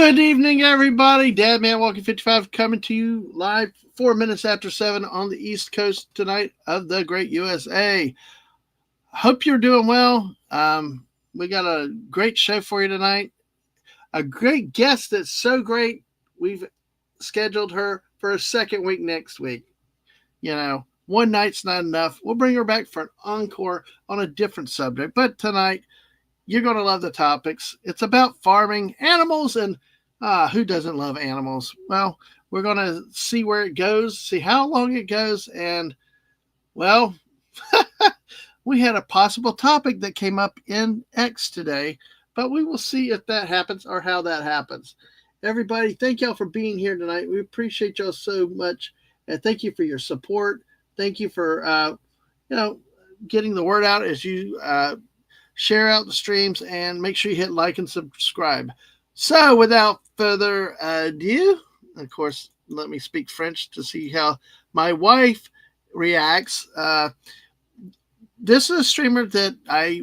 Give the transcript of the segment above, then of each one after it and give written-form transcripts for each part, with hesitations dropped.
Good evening, everybody. Dadman Walking 55 coming to you live 4 minutes after 7 on the East Coast tonight of the great USA. Hope you're doing well. We got a great show for you tonight. A great guest that's so great, we've scheduled her for a second week next week. One night's not enough. We'll bring her back for an encore on a different subject. But tonight, you're going to love the topics. It's about farming, animals, and who doesn't love animals? Well, we're going to see where it goes, see how long it goes, and, well, we had a possible topic that came up in X today, but we will see if that happens or how that happens. Everybody, thank y'all for being here tonight. We appreciate y'all so much, and thank you for your support. Thank you for, getting the word out as you share out the streams, and make sure you hit like and subscribe. So, without further ado, of course, let me speak French to see how my wife reacts. This is a streamer that I,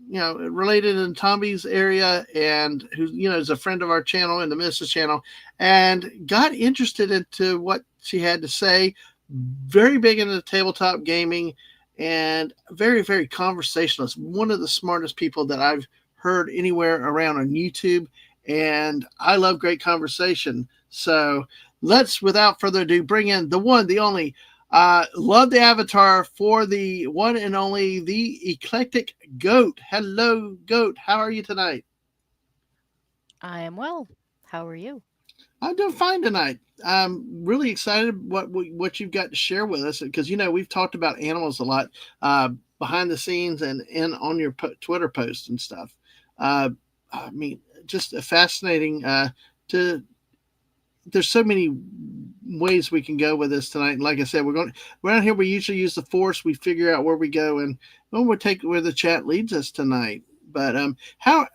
related in Tommy's area, and who, is a friend of our channel and the Mrs. channel, and got interested into what she had to say. Very big into tabletop gaming, and very, very conversationalist. One of the smartest people that I've heard anywhere around on YouTube, and I love great conversation. So let's, without further ado, bring in the one, the only, love the avatar for the one and only, the Eclectic Goat. Hello, Goat. How are you tonight? I am well. How are you? I'm doing fine tonight. I'm really excited what you've got to share with us, because we've talked about animals a lot behind the scenes and on your Twitter posts and stuff. I mean, just fascinating. To There's so many ways we can go with this tonight. And like I said, we're out here. We usually use the force. We figure out where we go, and we'll take where the chat leads us tonight. But how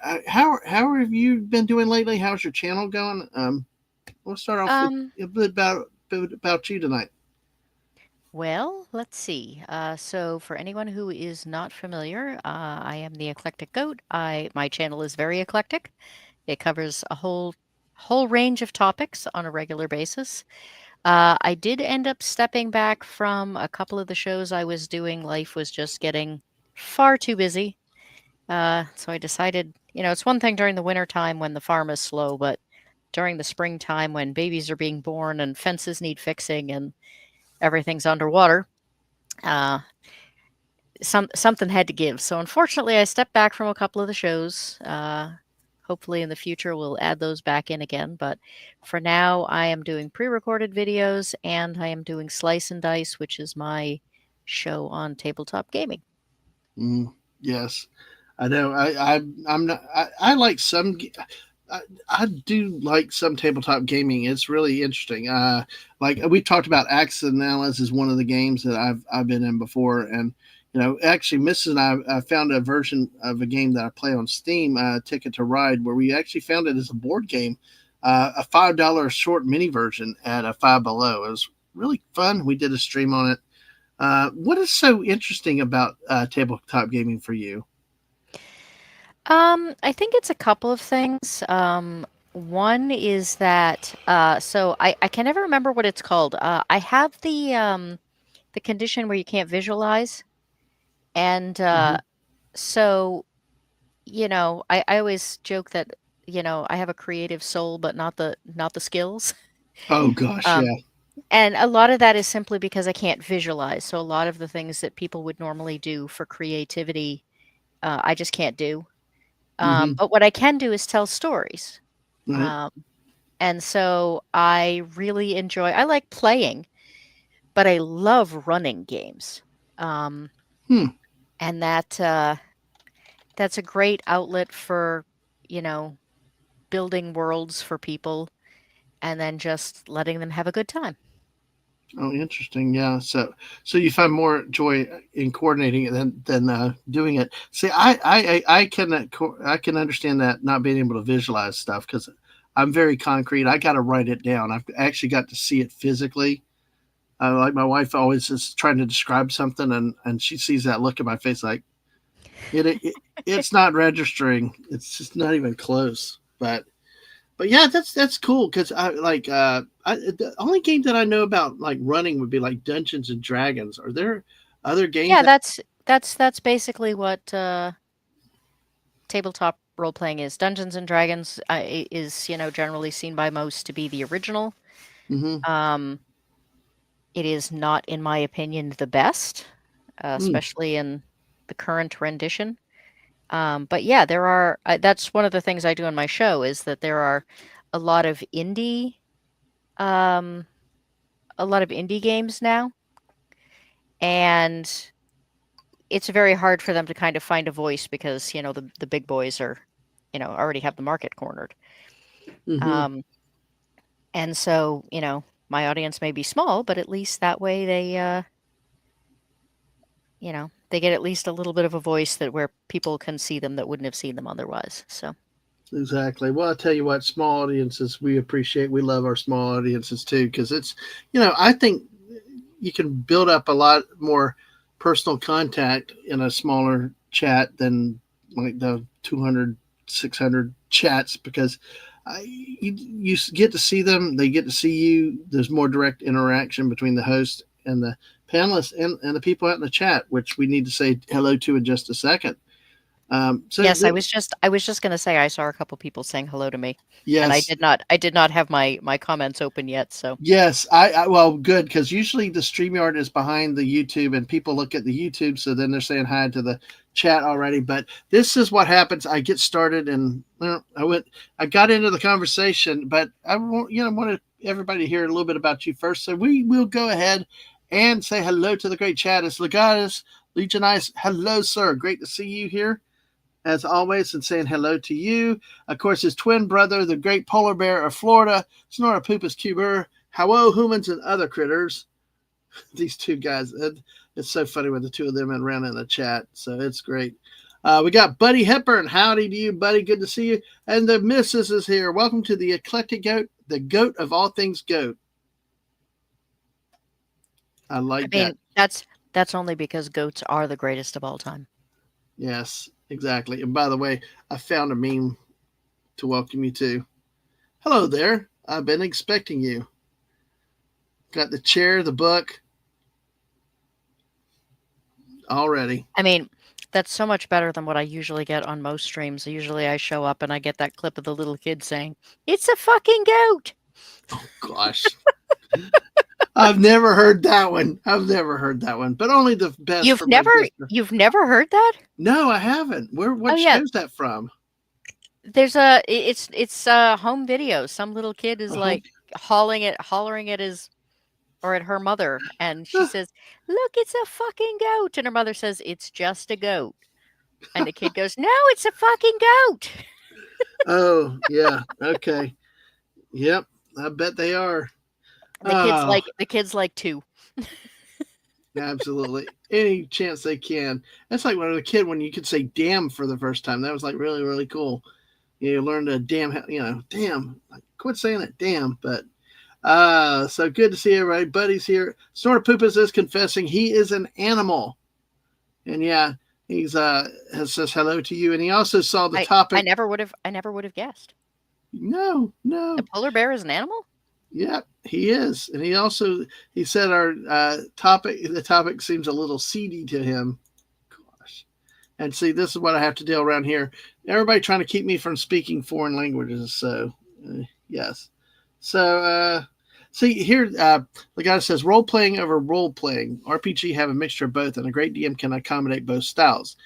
have you been doing lately? How's your channel going? We'll start off with Um, a bit about you tonight. well, let's see. So for anyone who is not familiar, I am the Eclectic Goat. My channel is very eclectic. It covers a whole range of topics on a regular basis. I did end up stepping back from a couple of the shows I was doing. Life was just getting far too busy. So I decided, it's one thing during the winter time when the farm is slow, but during the springtime when babies are being born and fences need fixing and everything's underwater, uh, something had to give. So unfortunately, I stepped back from a couple of the shows. Hopefully, in the future, we'll add those back in again. But for now, I am doing pre-recorded videos, and I am doing Slice and Dice, which is my show on tabletop gaming. Mm, yes, I know. I'm not. I like some. I do like some tabletop gaming. It's really interesting. Like we talked about, Axis and Allies is one of the games that I've been in before, and actually, Mrs. and I found a version of a game that I play on Steam, Ticket to Ride, where we actually found it as a board game, a $5 short mini version at a Five Below. It was really fun. We did a stream on it. What is so interesting about tabletop gaming for you? I think it's a couple of things. One is that so I can never remember what it's called. I have the condition where you can't visualize, and Hmm. so I always joke that I have a creative soul, but not the skills. Oh gosh, Um, yeah. and a lot of that is simply because I can't visualize. So a lot of the things that people would normally do for creativity, I just can't do. Hmm. But what I can do is tell stories. Right. Um, and so I really enjoy, I like playing, but I love running games. Um, Hmm. and that's a great outlet for, you know, building worlds for people and then just letting them have a good time. Oh, interesting. Yeah. So you find more joy in coordinating it than doing it. See, I can understand that, not being able to visualize stuff, because I'm very concrete. I got to write it down. I've actually got to see it physically. Like my wife always is trying to describe something, and she sees that look in my face, like it it's not registering. It's just not even close. But But yeah, that's cool because I like the only game that I know about like running would be like Dungeons and Dragons. Are there other games Yeah, that? that's basically what tabletop role playing is. Dungeons and Dragons is, generally seen by most to be the original. Mm-hmm. Um, it is not, in my opinion, the best, Mm, especially in the current rendition. But yeah, there are. That's one of the things I do on my show is that there are a lot of indie, um, a lot of indie games now, and it's very hard for them to kind of find a voice because the big boys are, already have the market cornered. mm-hmm. Um, and so my audience may be small, but at least that way they get at least a little bit of a voice that where people can see them that wouldn't have seen them otherwise. So Exactly. Well, I'll tell you what, small audiences we appreciate. We love our small audiences too because it's, I think you can build up a lot more personal contact in a smaller chat than like the 200, 600 chats because you get to see them, they get to see you. There's more direct interaction between the host and the panelists and the people out in the chat, which we need to say hello to in just a second. So yes, I was just gonna say I saw a couple people saying hello to me, and I yes, did not have my comments open yet. So yes, I well, good because usually the StreamYard is behind the YouTube and people look at the YouTube, so then they're saying hi to the chat already. But this is what happens. I get started and I got into the conversation, but I wanted everybody to hear a little bit about you first. So we will go ahead and say hello to the great chat. It's Legatus Legionice. Hello, sir. Great to see you here as always, and saying hello to you. Of course, his twin brother, the great polar bear of Florida, Snorapupus cuber. Hello, humans and other critters. These two guys, it's so funny when the two of them around in the chat. So it's great. We got Buddy Hepburn. Howdy to you, buddy. Good to see you. And the missus is here. Welcome to the Eclectic Goat, the goat of all things goat. I I like that. mean that's only because goats are the greatest of all time. Yes, exactly. And by the way, I found a meme to welcome you to. Hello there. I've been expecting you. Got the chair, the book already. I mean, that's so much better than what I usually get on most streams. Usually I show up and I get that clip of the little kid saying, "It's a fucking goat." Oh gosh. I've never heard that one. I've never heard that one. But only the best You've for my never best. you've never heard that? No, I haven't. Where Oh what yeah, show's that from? it's home video. Some little kid is A home like hollering at his or at her mother, and she says, "Look, it's a fucking goat." And her mother says, "It's just a goat." And the kid goes, "No, it's a fucking goat." Oh, yeah. Okay. Yep. I bet they are. And Oh, the kid's like 2. absolutely. Any chance they can. That's like when I was a kid when you could say damn for the first time. That was like really, really cool. You learned a damn, damn. Like, quit saying it, damn. But so good to see everybody. Buddy's here. Snortopoopas is confessing he is an animal. And yeah, he's says hello to you. And he also saw the I topic. never would have guessed. No, A no. polar bear is an animal? Yeah, he is. And he said our the topic seems a little seedy to him. Gosh. And see, this is what I have to deal around here. Everybody trying to keep me from speaking foreign languages. So, yes. So, see here, the guy says role playing over role playing. RPG have a mixture of both, and a great DM can accommodate both styles.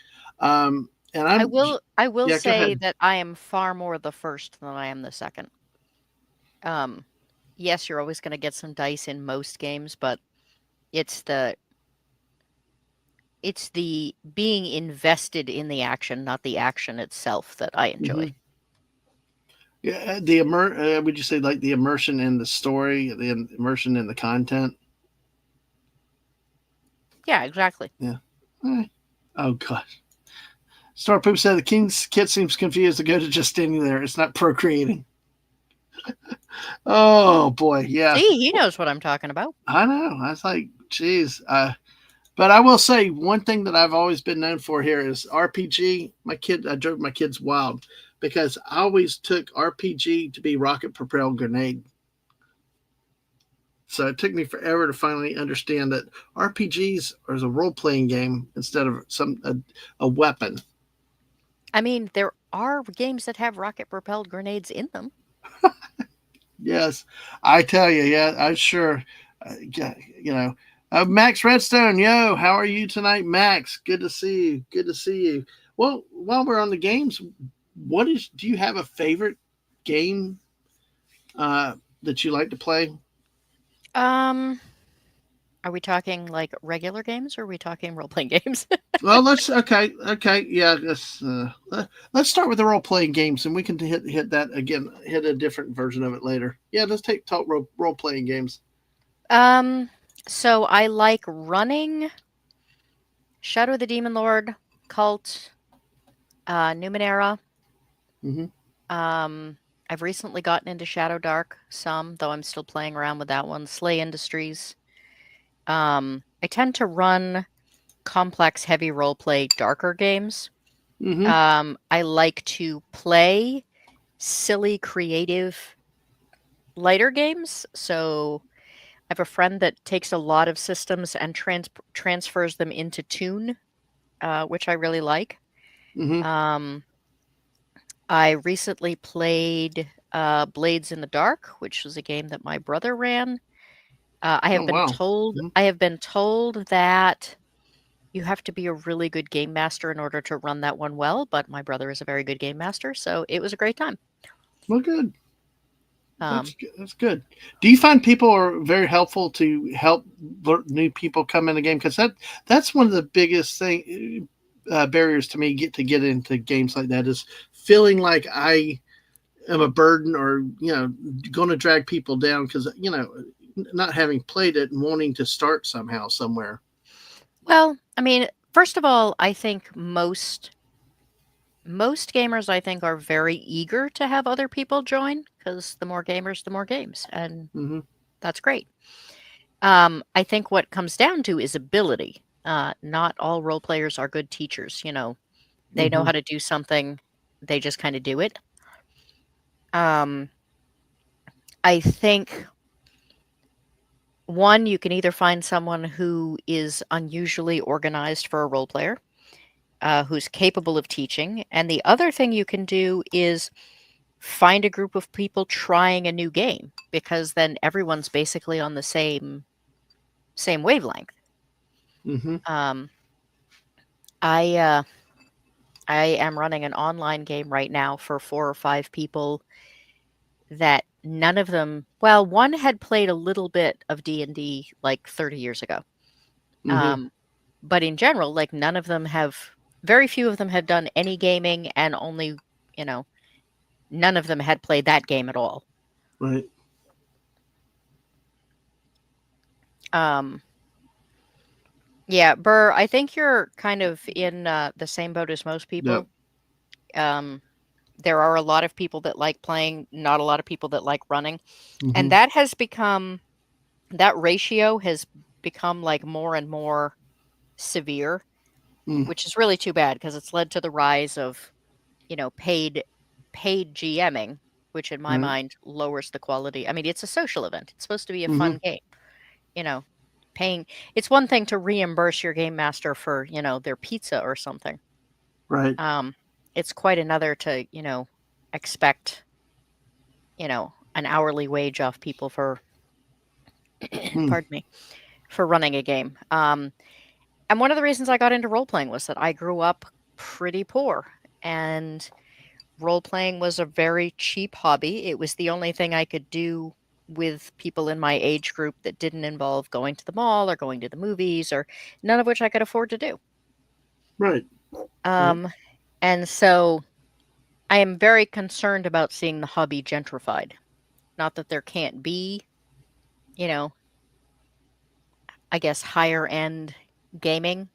And I will yeah, go say ahead. that I am far more the first than I am the second. Um, yes, you're always going to get some dice in most games, but it's the it's the being invested in the action, not the action itself, that I Mm-hmm. enjoy. Yeah, would you say like the immersion in the story, the immersion in the content? Yeah, exactly. Yeah. Eh. Oh gosh. Star Poop said the king's kid seems confused to go to just standing there. It's not procreating. Oh boy, yeah. See, he knows what I'm talking about. I know. I was like, geez. But I will say one thing that I've always been known for here is RPG. I drove my kids wild because I always took RPG to be rocket propelled grenade. So it took me forever to finally understand that RPGs are a role playing game instead of a weapon. I mean, there are games that have rocket propelled grenades in them. Yes, I tell you, yeah, I'm sure. You know, Max Redstone, yo, how are you tonight, Max? Good to see you. Good to see you. Well, while we're on the games, what is? Do you have a favorite game that you like to play? Um, are we talking like regular games or are we talking role playing games? Well, let's okay, yeah. Let's start with the role playing games, and we can hit that again. Hit a different version of it later. Yeah, let's talk role playing games. um, so I like running Shadow of the Demon Lord, Cult, Numenera. Hmm. Um, I've recently gotten into Shadow Dark some, though I'm still playing around with that one. Slay Industries. I tend to run complex, heavy role play, darker games. Hmm. I like to play silly, creative, lighter games. So I have a friend that takes a lot of systems and transfers them into Tune, which I really like. Hmm. Um, I recently played Blades in the Dark, which was a game that my brother ran. I Oh have been wow. told Mhm. I have been told that you have to be a really good game master in order to run that one well, but my brother is a very good game master, so it was a great time. Well, good. Um, That's good. Do you find people are very helpful to help new people come in the game? Because that's one of the biggest barriers to me get into games like that is feeling like I am a burden or going to drag people down because not having played it and wanting to start somehow somewhere. well, I mean, first of all, I think most gamers I think are very eager to have other people join because the more gamers, the more games, and Hmm. that's great. I think what comes down to is ability. Not all role players are good teachers. They know Hmm. how to do something, they just kind of do it. Um, I think one, you can either find someone who is unusually organized for a role player, who's capable of teaching, and the other thing you can do is find a group of people trying a new game because then everyone's basically on the same wavelength. Hmm. Um, I I am running an online game right now for 4 or 5 people that none of them well, one had played a little bit of D&D, like, 30 years ago. Hmm. Um, but in general, like, none of them have very few of them had done any gaming, and only, you know, none of them had played that game at all. Right. Um, yeah, Burr, I think you're kind of in, the same boat as most Yep. people. Um, there are a lot of people that like playing, not a lot of people that like running, and Hmm. that ratio has become, like, more and more severe, Mm. which is really too bad because it's led to the rise of, paid GMing, which in my Right. mind lowers the quality. I mean, it's a social event. It's supposed to be a Hmm. fun game, you know. Paying it's one thing to reimburse your game master for, their pizza or something. Right. Um, it's quite another to, expect, an hourly wage off people for Mm. pardon me, for running a game. And one of the reasons I got into role playing was that I grew up pretty poor, and role playing was a very cheap hobby. It was the only thing I could do with people in my age group that didn't involve going to the mall or going to the movies, or none of which I could afford to do. Right. Right. Um, and so I am very concerned about seeing the hobby gentrified. Not that there can't be, you know, I guess higher end gaming,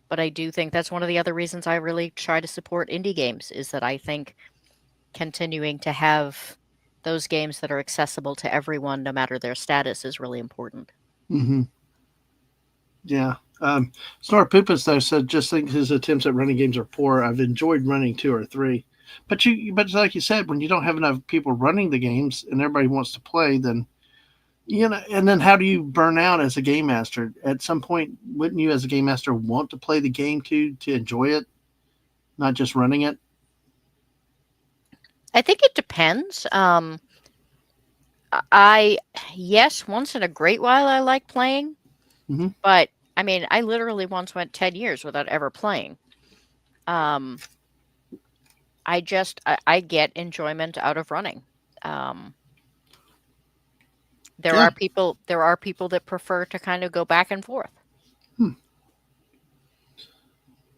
but I do think that's one of the other reasons I really try to support indie games is that I think continuing to have those games that are accessible to everyone, no matter their status, is really important. Hmm. Yeah. Snort Poopas though said just think his attempts at running games are poor. I've enjoyed running two or three. but like you said, when you don't have enough people running the games and everybody wants to play, then and then how do you burn out as a game master? At some point, wouldn't you, as a game master, want to play the game to enjoy it, not just running it? I think it depends. I yes, once in a great while I like playing, Hmm. but I mean, I literally once went 10 years without ever playing. Um, I get enjoyment out of running. Um, Yeah. there are people that prefer to kind of go back and forth. Hmm.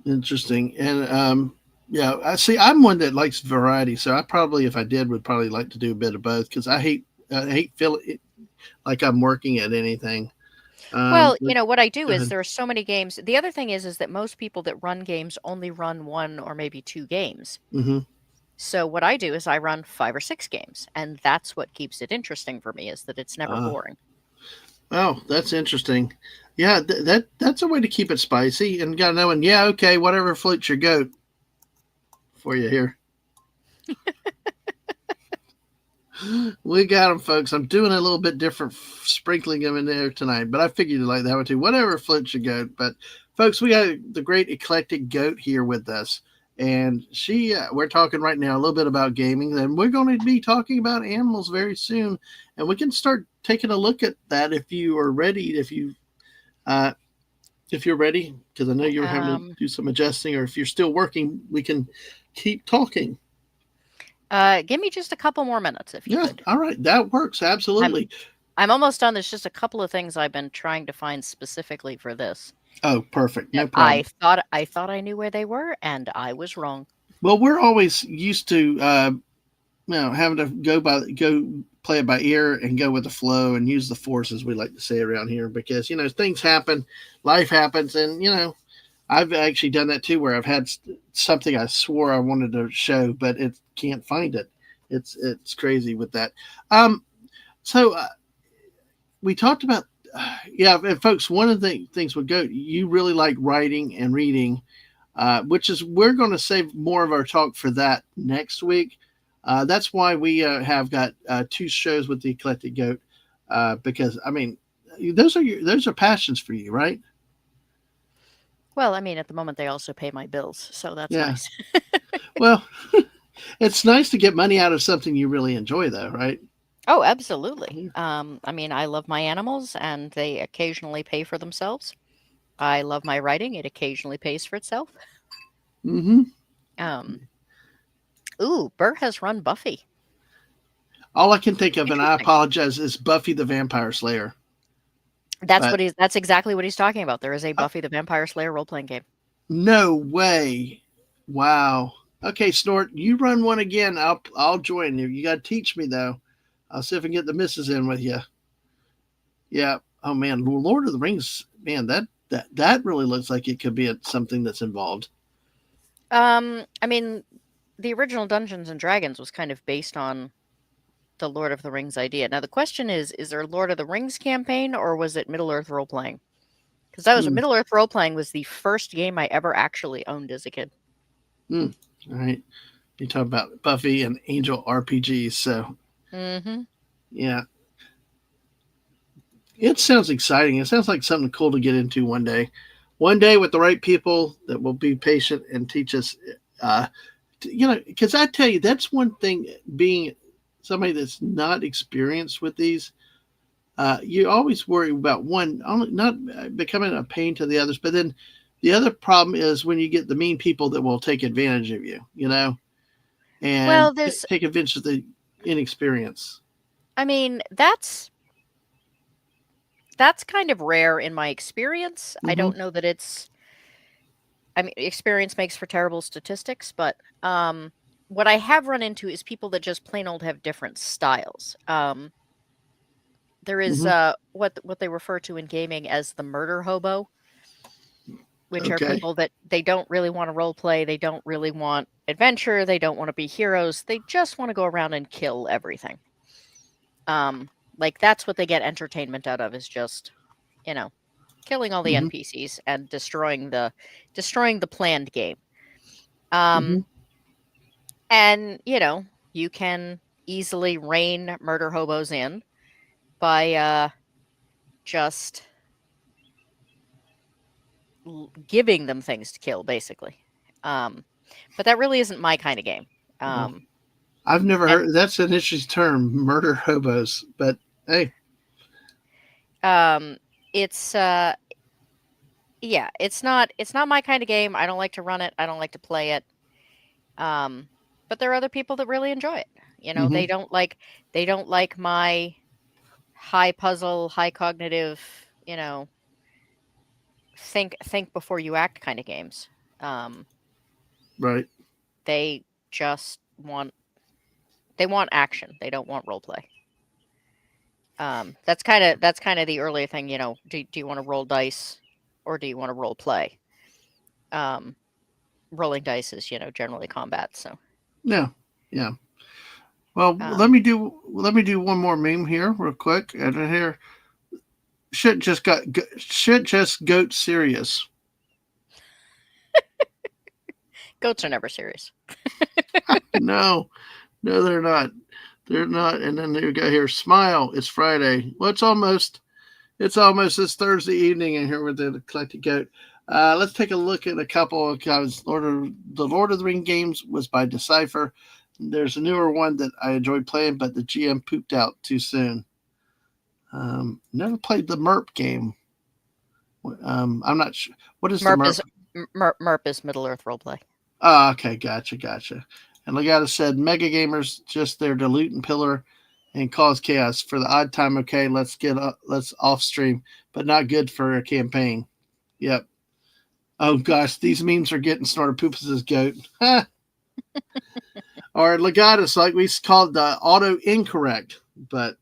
Interesting. And yeah, I see. I'm one that likes variety, so I probably, if I did, would probably like to do a bit of both because I hate feeling like I'm working at anything. Well, But what I do go is ahead. there are so many games. The other thing is that most people that run games only run one or maybe two games. Hmm. So what I do is I run 5 or 6 games, and that's what keeps it interesting for me is that it's never Uh, boring. oh, that's interesting. Yeah, that's a way to keep it spicy and got knowing. Yeah, okay, whatever floats your goat for you here. We got them, folks. I'm doing a little bit different, sprinkling them in there tonight, but I figured you'd like that one too. Whatever floats your goat. But, folks, we got the great Eclectic Goat here with us. And we're talking right now a little bit about gaming, and we're going to be talking about animals very soon. And we can start taking a look at that if you are ready. Uh, if you're ready, because I know you're having to Um, do some adjusting, or if you're still working, we can keep talking. give me just a couple more minutes if you Yeah, could. all right, that works I'm absolutely. I'm almost done. There's just a couple of things I've been trying to find specifically for this Oh, perfect, that no problem. I thought I knew where they were, and I was wrong. Well, we're always used to having to go play it by ear and go with the flow and use the force, as we like to say around here, because things happen, life happens, and I've actually done that too, where I've had something I swore I wanted to show, but it can't find it. It's crazy with that. Um, so we talked about yeah, and folks. One of the things with Goat, you really like writing and reading, which is we're going to save more of our talk for that next week. That's why we have got two shows with the Eclectic Goat, because I mean, those are passions for you, right? Well, I mean, at the moment they also pay my bills, so that's Yeah. nice. Well, it's nice to get money out of something you really enjoy, though, right? Oh, absolutely. I mean, I love my animals, and they occasionally pay for themselves. I love my writing; it occasionally pays for itself. Mm-hmm. Um, ooh, Burr has run Buffy. All I can think of, and I Interesting. apologize, is Buffy the Vampire Slayer. But That's exactly what he's talking about. There is a uh, Buffy the Vampire Slayer role-playing game. no way! Wow. Okay, Snort, you run one again. I'll join you. You got to teach me though. I'll see if I can get the misses in with you. Yeah. Oh man, Lord of the Rings. Man, that really looks like it could be something that's involved. I mean, the original Dungeons and Dragons was kind of based on the Lord of the Rings idea. Now the question is there a Lord of the Rings campaign or was it Middle Earth role playing? Because that was Hmm. Middle Earth role playing was the first game I ever actually owned as a kid. Hmm. All right. You talk about Buffy and Angel RPGs. So Mm-hmm. yeah, it sounds exciting. It sounds like something cool to get into one day. One day with the right people that will be patient and teach us. Uh, because I tell you, that's one thing. Being somebody that's not experienced with these, you always worry about one, only not becoming a pain to the others, but then the other problem is when you get the mean people that will take advantage of you, and Well, there's take advantage of the inexperience. I mean, that's kind of rare in my experience. I Mm-hmm. don't know that it's I mean, experience makes for terrible statistics, but what I have run into is people that just plain old have different styles. There is Mm-hmm. what they refer to in gaming as the murder hobo, which are Okay. people that they don't really want to role play, they don't really want adventure, they don't want to be heroes, they just want to go around and kill everything. Um, like that's what they get entertainment out of is just, you know, killing all the Mm-hmm. NPCs and destroying the planned game. Mm-hmm. Um, And, you can easily rein murder hobos in by just giving them things to kill, basically. Um, but that really isn't my kind of game. Well, Um, I've never and heard. That's an interesting term, murder hobos. But hey, um, it's yeah, it's not my kind of game. I don't like to run it. I don't like to play it. Um, but there are other people that really enjoy it. hmm They don't like my high puzzle, high cognitive, you know, think before you act kind of games. Um, right. they just want action. They don't want role play. That's kind of the earlier thing. Do you want to roll dice, or do you want to role play? Um, Rolling dice is generally combat. So Yeah, yeah. Well, um, let me do one more meme here, real quick. And here, shit just goat serious. goats are never serious. No, no, they're not. They're not. And then you got here, smile. It's Friday. Well, it's almost this Thursday evening, and here with the Eclectic Goat. Let's take a look at a couple of guys. The Lord of the Ring games was by Decipher. There's a newer one that I enjoyed playing, but the GM pooped out too soon. Never played the MERP game. I'm not sure. What is the Merp MERP? is Merp is Middle Earth roleplay. Oh, okay, gotcha. And Legata said, Mega Gamers just there to loot and pillar and cause chaos for the odd time. Okay, let's off stream, but not good for a campaign. Yep. Oh gosh, these memes are getting snorted. Poops his goat. Or Legatus, like we called the auto incorrect. But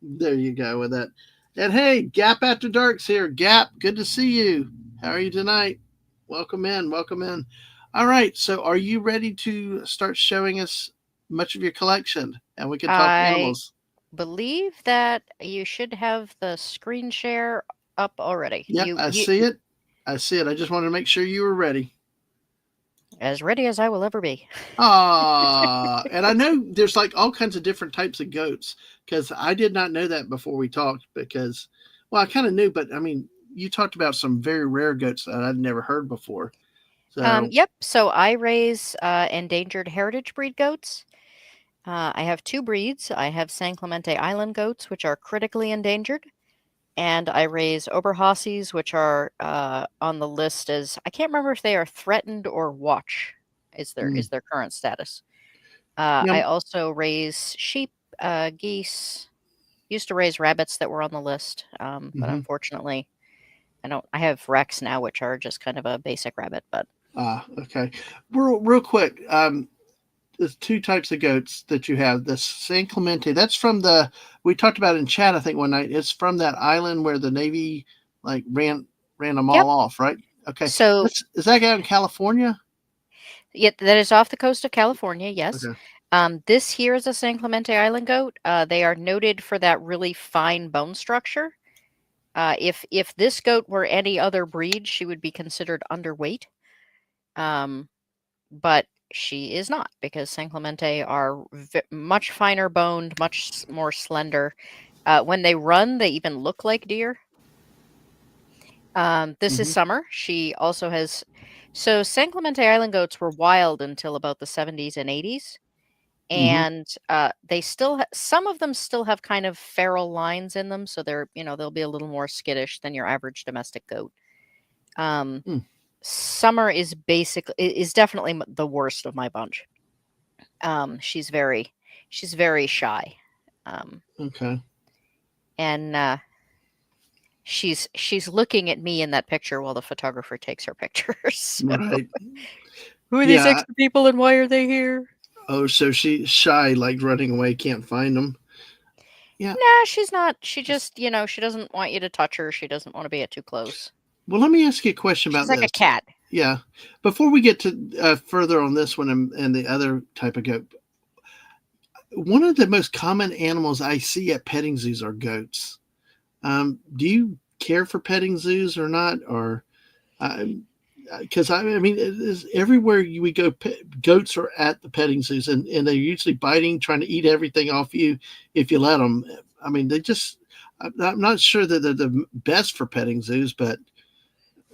there you go with that. And hey, Gap After Dark's here. Gap, good to see you. How are you tonight? Welcome in. Welcome in. All right. So, are you ready to start showing us much of your collection? And we can talk I animals. believe that you should have the screen share up already. Yep, I see it. I see it. I just wanted to make sure you were ready. As ready as I will ever be. And I know there's like all kinds of different types of goats because I did not know that before we talked. Because, well, I kind of knew, but I mean, you talked about some very rare goats that I'd never heard before. So, Yep. So I raise endangered heritage breed goats. I have two breeds. I have San Clemente Island goats, which are critically endangered, and I raise Oberhassis, which are on the list as I can't remember if they are threatened or watch. Is their mm, is their current status? yeah, I also raise sheep, geese. Used to raise rabbits that were on the list, but mm-hmm. unfortunately, I don't. I have Rex now, which are just kind of a basic rabbit. But Okay. Real quick, there's two types of goats that you have. The San Clemente, that's from we talked about in chat, I think, one night. It's from that island where the Navy like ran them yep. all off, right? Okay. So Is that out in California? yeah, that is off the coast of California. Yes. Okay. This here is a San Clemente Island goat. They are noted for that really fine bone structure. If this goat were any other breed, she would be considered underweight. But she is not because San Clemente are much finer boned, much more slender. When they run, they even look like deer. This is Mm-hmm. Summer. She also has. So San Clemente Island goats were wild until about the 70s and 80s. Mm-hmm. And they still some of them still have kind of feral lines in them, so they'll be a little more skittish than your average domestic goat. Um, Mm, Summer is definitely the worst of my bunch. She's very shy, um, okay. and she's looking at me in that picture while the photographer takes her pictures. Right. Who are these Yeah. extra people and why are they here? Oh, so she's shy, like running away, can't find them. Yeah. Nah, she's not. She just, she doesn't want you to touch her. She doesn't want to be at too close. Well, let me ask you a question She's about like a this. cat. Yeah. Before we get to further on this one and the other type of goat, one of the most common animals I see at petting zoos are goats. Do you care for petting zoos or not? Or because I mean, it is everywhere we go. Goats are at the petting zoos, and they're usually biting, trying to eat everything off you if you let them. I mean, they just. I'm not sure that they're the best for petting zoos, but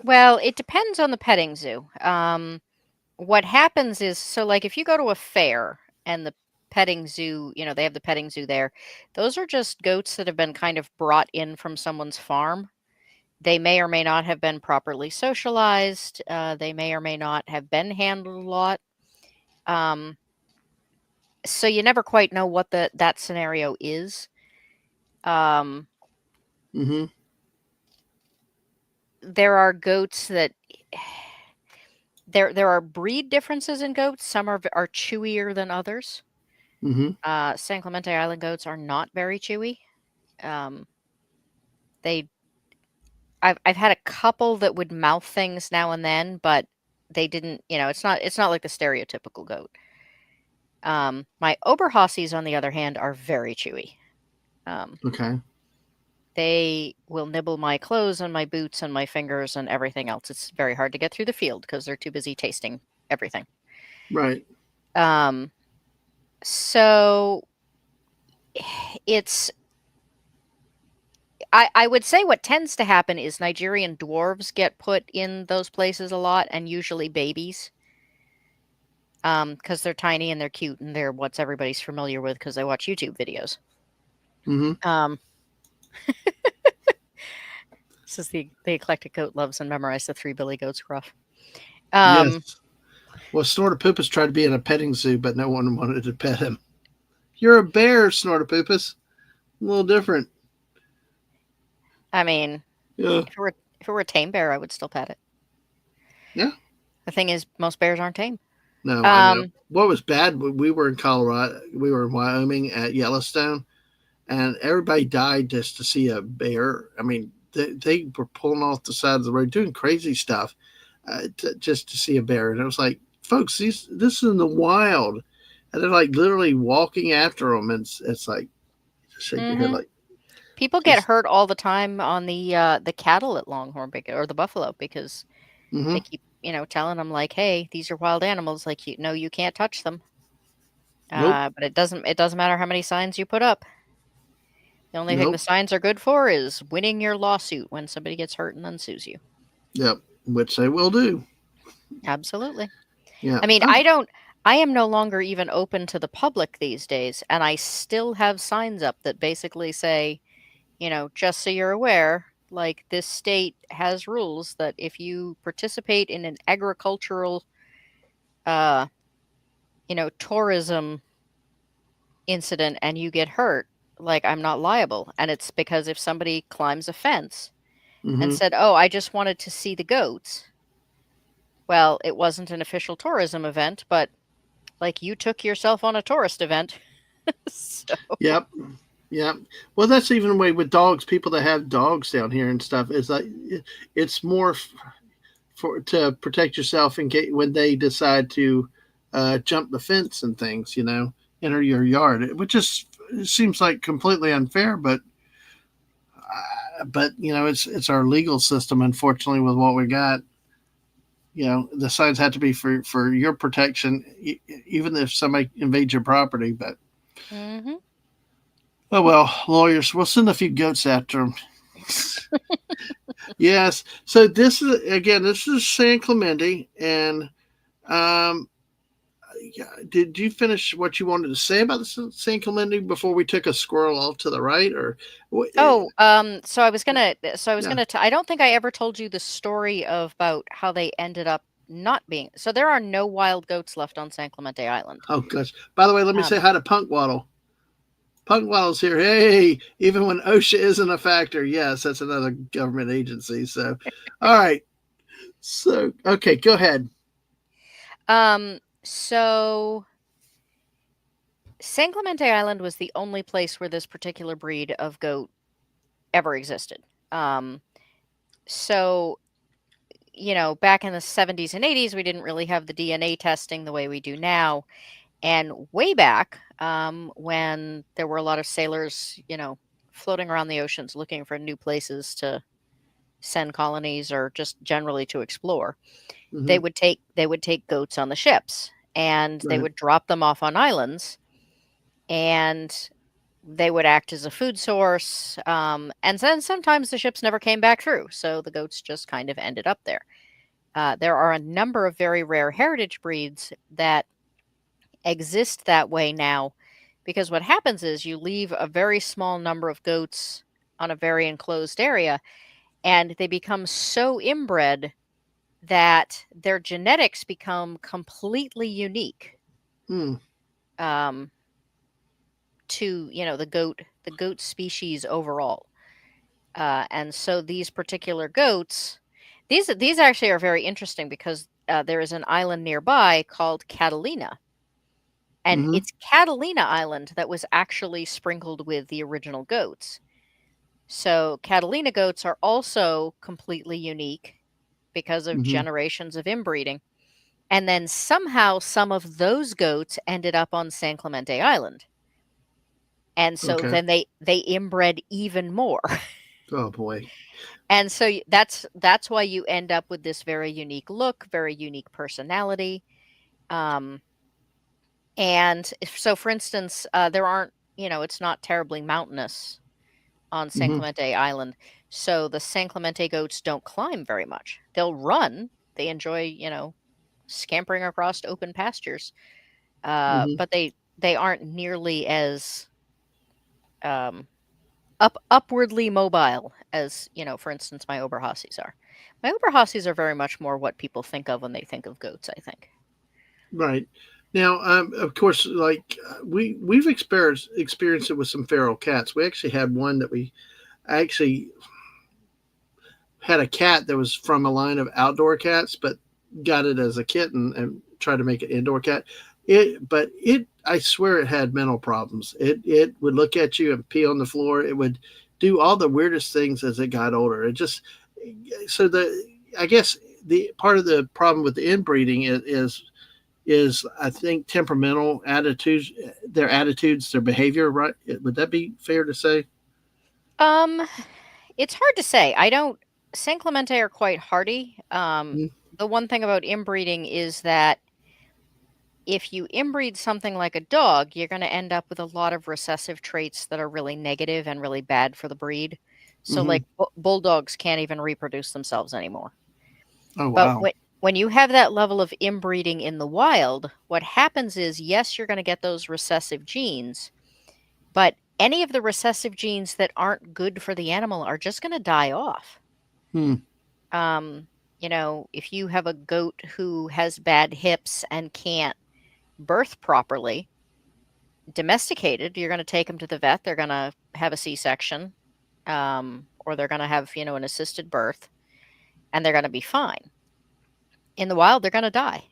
Well, it depends on the petting zoo. What happens is, so like if you go to a fair and the petting zoo, they have the petting zoo there, those are just goats that have been kind of brought in from someone's farm. They may or may not have been properly socialized. They may or may not have been handled a lot. Um, so you never quite know what that scenario is. Um, mm-hmm, there are goats that there are breed differences in goats. Some are chewier than others. mm-hmm, San Clemente Island goats are not very chewy. Um, they I've had a couple that would mouth things now and then, but they didn't. It's not like the stereotypical goat. My Oberhausies, on the other hand, are very chewy. Um, okay, they will nibble my clothes and my boots and my fingers and everything else. It's very hard to get through the field because they're too busy tasting everything. right, Um, so it's I would say what tends to happen is Nigerian dwarves get put in those places a lot, and usually babies, because they're tiny and they're cute and they're what's everybody's familiar with because they watch YouTube videos. mm-hmm, Um, this is the eclectic goat loves and memorized the three Billy Goats gruff. Um, yes. Well, Snortopoopas tried to be in a petting zoo, but no one wanted to pet him. You're a bear, Snortopoopas. A little different. I mean, Yeah, if it were a tame bear, I would still pet it. yeah. The thing is, most bears aren't tame. No, I know. Um, What was bad? We were in Colorado. We were in Wyoming at Yellowstone, and everybody died just to see a bear. I mean, they were pulling off the side of the road, doing crazy stuff, just to see a bear. And it was like, folks, this is in the wild, and they're like literally walking after them, and it's like, just shake your head, mhm. like, People get just, hurt all the time on the cattle at Longhorn or the buffalo because mm-hmm, they keep telling them like, "Hey, these are wild animals. Like, you can't touch them." nope, But it doesn't matter how many signs you put up. The only thing the nope, signs are good for is winning your lawsuit when somebody gets hurt and then sues you. yep, which they will do. Absolutely. Yeah. I mean, Oh, I am no longer even open to the public these days, and I still have signs up that basically say, just so you're aware, like this state has rules that if you participate in an agricultural, uh, tourism incident and you get hurt, like I'm not liable. And it's because if somebody climbs a fence and mm-hmm, said, "Oh, I just wanted to see the goats," well, it wasn't an official tourism event, but like you took yourself on a tourist event. So, yep. Yeah. Well, that's even the way with dogs. People that have dogs down here and stuff is like it's more for to protect yourself in case when they decide to jump the fence and things. Enter your yard, which is it seems like completely unfair, but it's our legal system. Unfortunately, with what we got, the signs have to be for your protection, even if somebody invades your property. But hmm oh well, lawyers, we'll send a few goats after them. Yes. So this is San Clemente, and um, yeah, did you finish what you wanted to say about the San Clemente before we took a squirrel off to the right, or Oh, so I was gonna, yeah? I don't think I ever told you the story of about how they ended up not being. So there are no wild goats left on San Clemente Island. Oh gosh. By the way, let me say Um, hi to Punk Waddle. Punk Waddle's here. Hey, even when OSHA isn't a factor, yes, that's another government agency. So, all right. So, okay, go ahead. so San Clemente Island was the only place where this particular breed of goat ever existed. Um, so back in the 70s and 80s, we didn't really have the DNA testing the way we do now. And way back, when there were a lot of sailors, floating around the oceans looking for new places to send colonies or just generally to explore, Hmm. they would take goats on the ships and they Right. would drop them off on islands, and they would act as a food source. And then sometimes the ships never came back through, so the goats just kind of ended up there. There are a number of very rare heritage breeds that exist that way now, because what happens is you leave a very small number of goats on a very enclosed area, and they become so inbred that their genetics become completely unique, Mm. um, to the goat species overall. And so these particular goats, these actually are very interesting because there is an island nearby called Catalina, and Hmm. it's Catalina Island that was actually sprinkled with the original goats. So Catalina goats are also completely unique because of Hmm. generations of inbreeding. And then somehow some of those goats ended up on San Clemente Island. And so Okay. then they inbred even more. Oh boy. And so that's why you end up with this very unique look, very unique personality. Um, and so, for instance, there aren't, it's not terribly mountainous on San Hmm. Clemente Island. So the San Clemente goats don't climb very much. They'll run. They enjoy, scampering across open pastures. Hmm. But they aren't nearly as um, upwardly mobile as, for instance, my Oberhassis are. My Oberhassis are very much more what people think of when they think of goats, I think. Right. Now, of course, like we've experienced it with some feral cats. We actually had one that we actually had a cat that was from a line of outdoor cats, but got it as a kitten and tried to make it indoor cat. I swear it had mental problems. It would look at you and pee on the floor. It would do all the weirdest things as it got older. It just so the I guess the part of the problem with the inbreeding is I think temperamental attitudes, their behavior. Right? Would that be fair to say? Um, it's hard to say. I don't. San Clemente are quite hardy. Mm-hmm. The one thing about inbreeding is that if you inbreed something like a dog, you're going to end up with a lot of recessive traits that are really negative and really bad for the breed. So, Mm-hmm. like bulldogs can't even reproduce themselves anymore. Oh But wow. when you have that level of inbreeding in the wild, what happens is, yes, you're going to get those recessive genes, but any of the recessive genes that aren't good for the animal are just going to die off. Hmm. Um, if you have a goat who has bad hips and can't birth properly, domesticated, you're going to take them to the vet. They're going to have a C-section, or they're going to have, an assisted birth, and they're going to be fine. In the wild, they're going to die.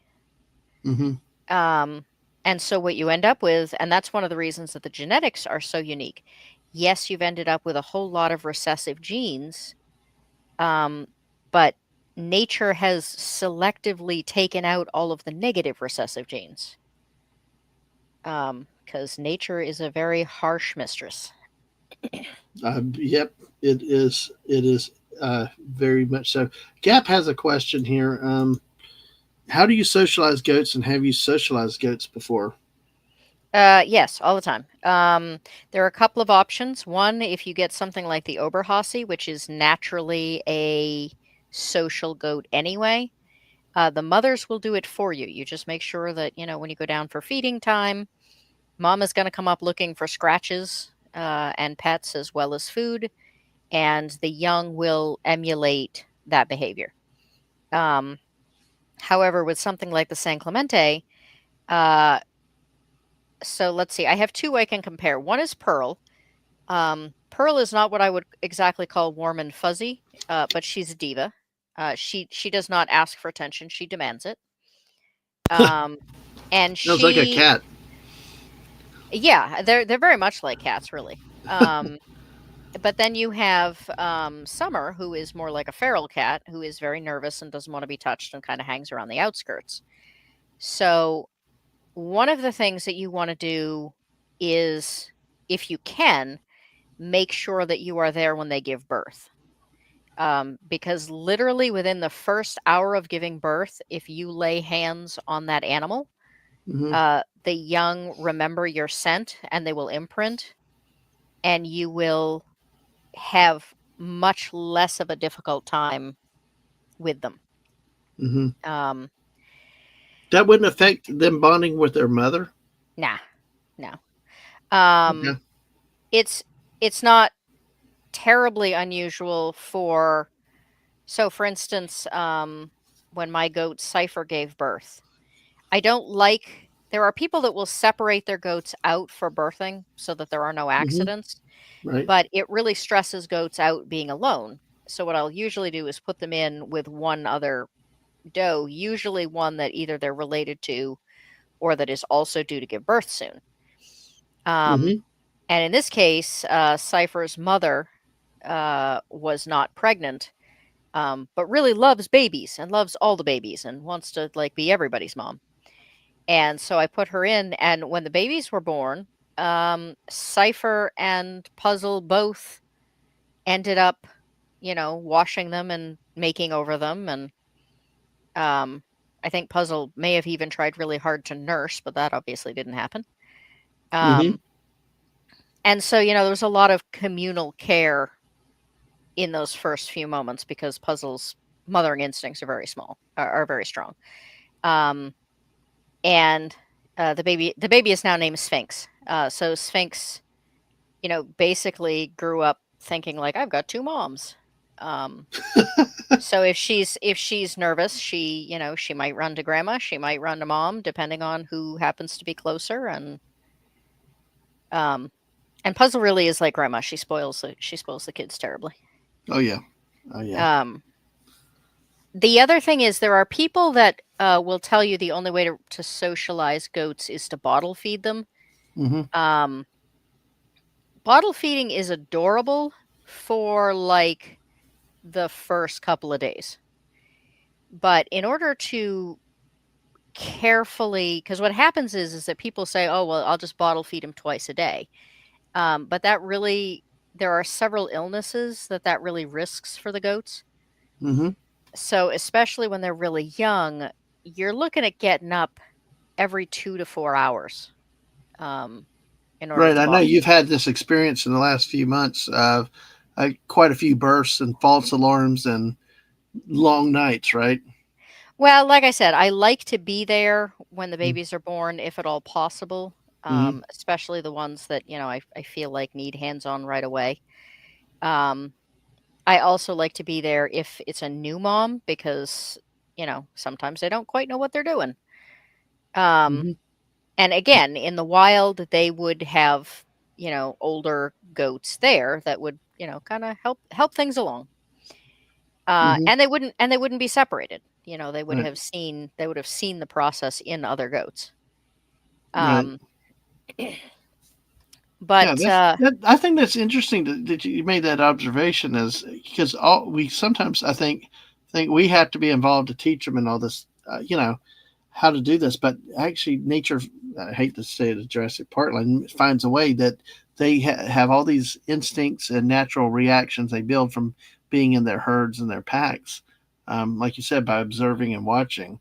Mm-hmm. Um, and so what you end up with, and that's one of the reasons that the genetics are so unique. Yes, you've ended up with a whole lot of recessive genes, um, but nature has selectively taken out all of the negative recessive genes. Because nature is a very harsh mistress. Yep, it is. It is very much so. Gap has a question here. How do you socialize goats, and have you socialized goats before? Yes, all the time. There are a couple of options. One, if you get something like the Oberhassi, which is naturally a social goat anyway, the mothers will do it for you. You just make sure that, when you go down for feeding time, mom is going to come up looking for scratches and pets as well as food, and the young will emulate that behavior. Um, However, with something like the San Clemente, uh, so let's see, I have two I can compare. One is Pearl. Pearl is not what I would exactly call warm and fuzzy, but she's a diva. She does not ask for attention; she demands it. Um, and Sounds like a she, cat. yeah, they're very much like cats, really. But then you have Summer, who is more like a feral cat, who is very nervous and doesn't want to be touched and kind of hangs around the outskirts. So one of the things that you want to do is, if you can, make sure that you are there when they give birth. because literally within the first hour of giving birth, if you lay hands on that animal, Mm-hmm. the young remember your scent and they will imprint, and you will have much less of a difficult time with them. Mm-hmm. Um, That wouldn't affect them bonding with their mother. nah, no. Um, Okay. it's it's not terribly unusual for so for instance, when my goat Cypher gave birth, I don't like there are people that will separate their goats out for birthing so that there are no Mm-hmm. accidents, Right. but it really stresses goats out being alone. So what I'll usually do is put them in with one other doe, usually one that either they're related to or that is also due to give birth soon. Um, Mm-hmm. and in this case, Cypher's mother was not pregnant, but really loves babies and loves all the babies and wants to like be everybody's mom. And so I put her in, and when the babies were born, Cypher and Puzzle both ended up, washing them and making over them. And um, I think Puzzle may have even tried really hard to nurse, but that obviously didn't happen. Mm-hmm. Um, and so, there was a lot of communal care in those first few moments because Puzzle's mothering instincts are very small, are very strong. Um, and the baby is now named Sphinx. So Sphinx, basically grew up thinking like I've got two moms. Um, so if she's nervous, she might run to grandma, she might run to mom, depending on who happens to be closer. Um, and Puzzle really is like grandma. She spoils the kids terribly. Oh yeah. Oh yeah. Um, the other thing is there are people that will tell you the only way to socialize goats is to bottle feed them. Mm-hmm. Um, Bottle feeding is adorable for like the first couple of days. But in order to carefully, because what happens is that people say, "Oh, well, I'll just bottle feed him twice a day." But that really, there are several illnesses that really risks for the goats. Mm-hmm. So especially when they're really young, you're looking at getting up every 2 to 4 hours um, in order Right. to I know bottle you've feed. had this experience in the last few months of quite a few bursts and false alarms and long nights. Right. Well, like I said, I like to be there when the Mm-hmm. babies are born, if at all possible, Mm-hmm. especially the ones that, I feel like need hands on right away. Um, I also like to be there if it's a new mom because, sometimes they don't quite know what they're doing. Um, Mm-hmm. and again, in the wild, they would have, older goats there that would, kind of help things along. Mm-hmm. And they wouldn't be separated. Right. They would have seen the process in other goats. Right. Um, Yeah, but that's that. I think that's interesting that you made that observation, is because all we sometimes I think we have to be involved to teach them and all this, how to do this. But actually, nature, I hate to say it, as Jurassic Parkland finds a way that they have all these instincts and natural reactions they build from being in their herds and their packs, like you said, by observing and watching,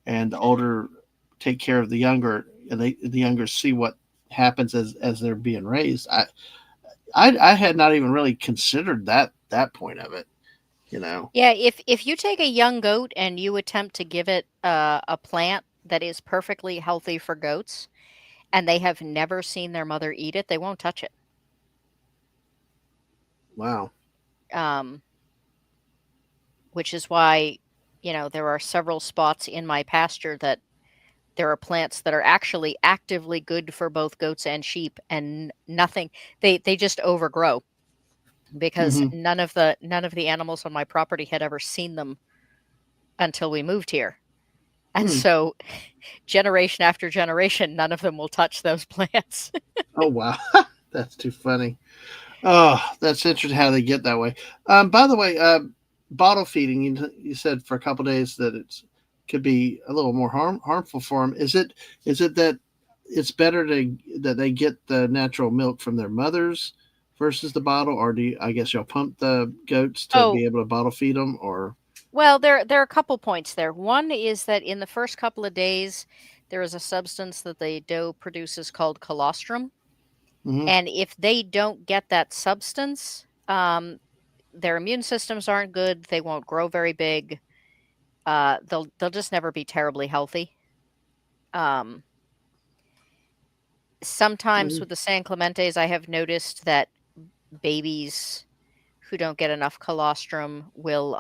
and the older take care of the younger, and the younger see what happens as they're being raised. I had not even really considered that point of it. You know. yeah, if you take a young goat and you attempt to give it a plant that is perfectly healthy for goats, and they have never seen their mother eat it, they won't touch it. Wow. Um, which is why, there are several spots in my pasture that there are plants that are actually actively good for both goats and sheep, and nothing. They just overgrow because Mm-hmm. none of the animals on my property had ever seen them until we moved here. And Hmm. so generation after generation, none of them will touch those plants. Oh wow. That's too funny. Oh, that's interesting how they get that way. By the way, bottle feeding. You said for a couple of days that it's could be a little more harmful for them. Is it that it's better that they get the natural milk from their mothers versus the bottle, or do you, I guess y'all pump the goats to Oh, be able to bottle feed them, or well, there are a couple points there. One is that in the first couple of days, there is a substance that the doe produces called colostrum, mm-hmm, and if they don't get that substance, their immune systems aren't good. They won't grow very big. They'll just never be terribly healthy. Um, Sometimes mm-hmm, with the San Clementes, I have noticed that babies who don't get enough colostrum will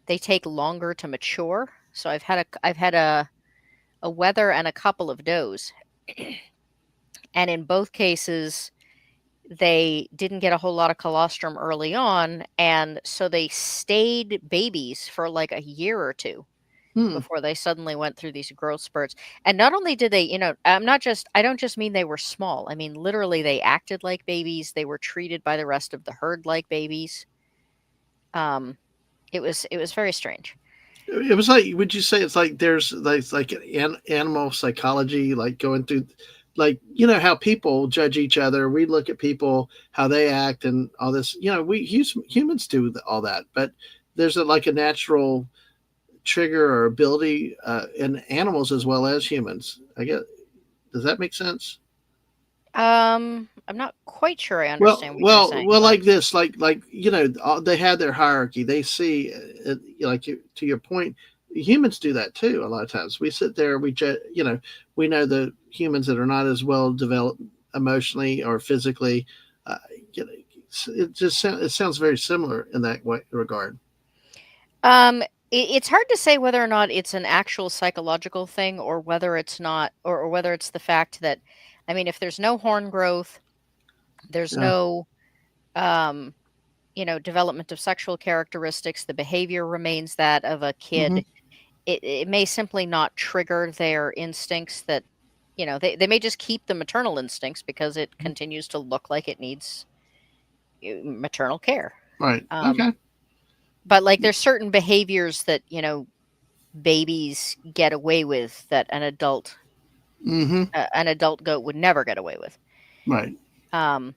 they take longer to mature. So I've had a wether and a couple of does, and in both cases they didn't get a whole lot of colostrum early on, and so they stayed babies for like a year or two hmm. before they suddenly went through these growth spurts. And not only did they, I don't just mean they were small. I mean literally they acted like babies. They were treated by the rest of the herd like babies. Um, it was very strange. It was like, would you say it's like there's like an animal psychology, like going through, like how people judge each other. We look at people how they act and all this. We humans do all that, but there's like a natural trigger or ability in animals as well as humans. I guess, does that make sense? I'm not quite sure I Well, understand what you're well, saying, well. but Like this, they have their hierarchy. They see, to your point, humans do that too. A lot of times, we sit there, we know the humans that are not as well developed emotionally or physically. Uh, you know, it sounds very similar in that regard. it's hard to say whether or not it's an actual psychological thing or whether it's not, or whether it's the fact that, I mean, if there's no horn growth, there's Yeah. no, um, development of sexual characteristics, the behavior remains that of a Mm-hmm. kid. It may simply not trigger their instincts that, they may just keep the maternal instincts because it continues to look like it needs maternal care. Right. Um, Okay. but like there's certain behaviors that, babies get away with that Mm-hmm. an adult goat would never get away with. Right. Um,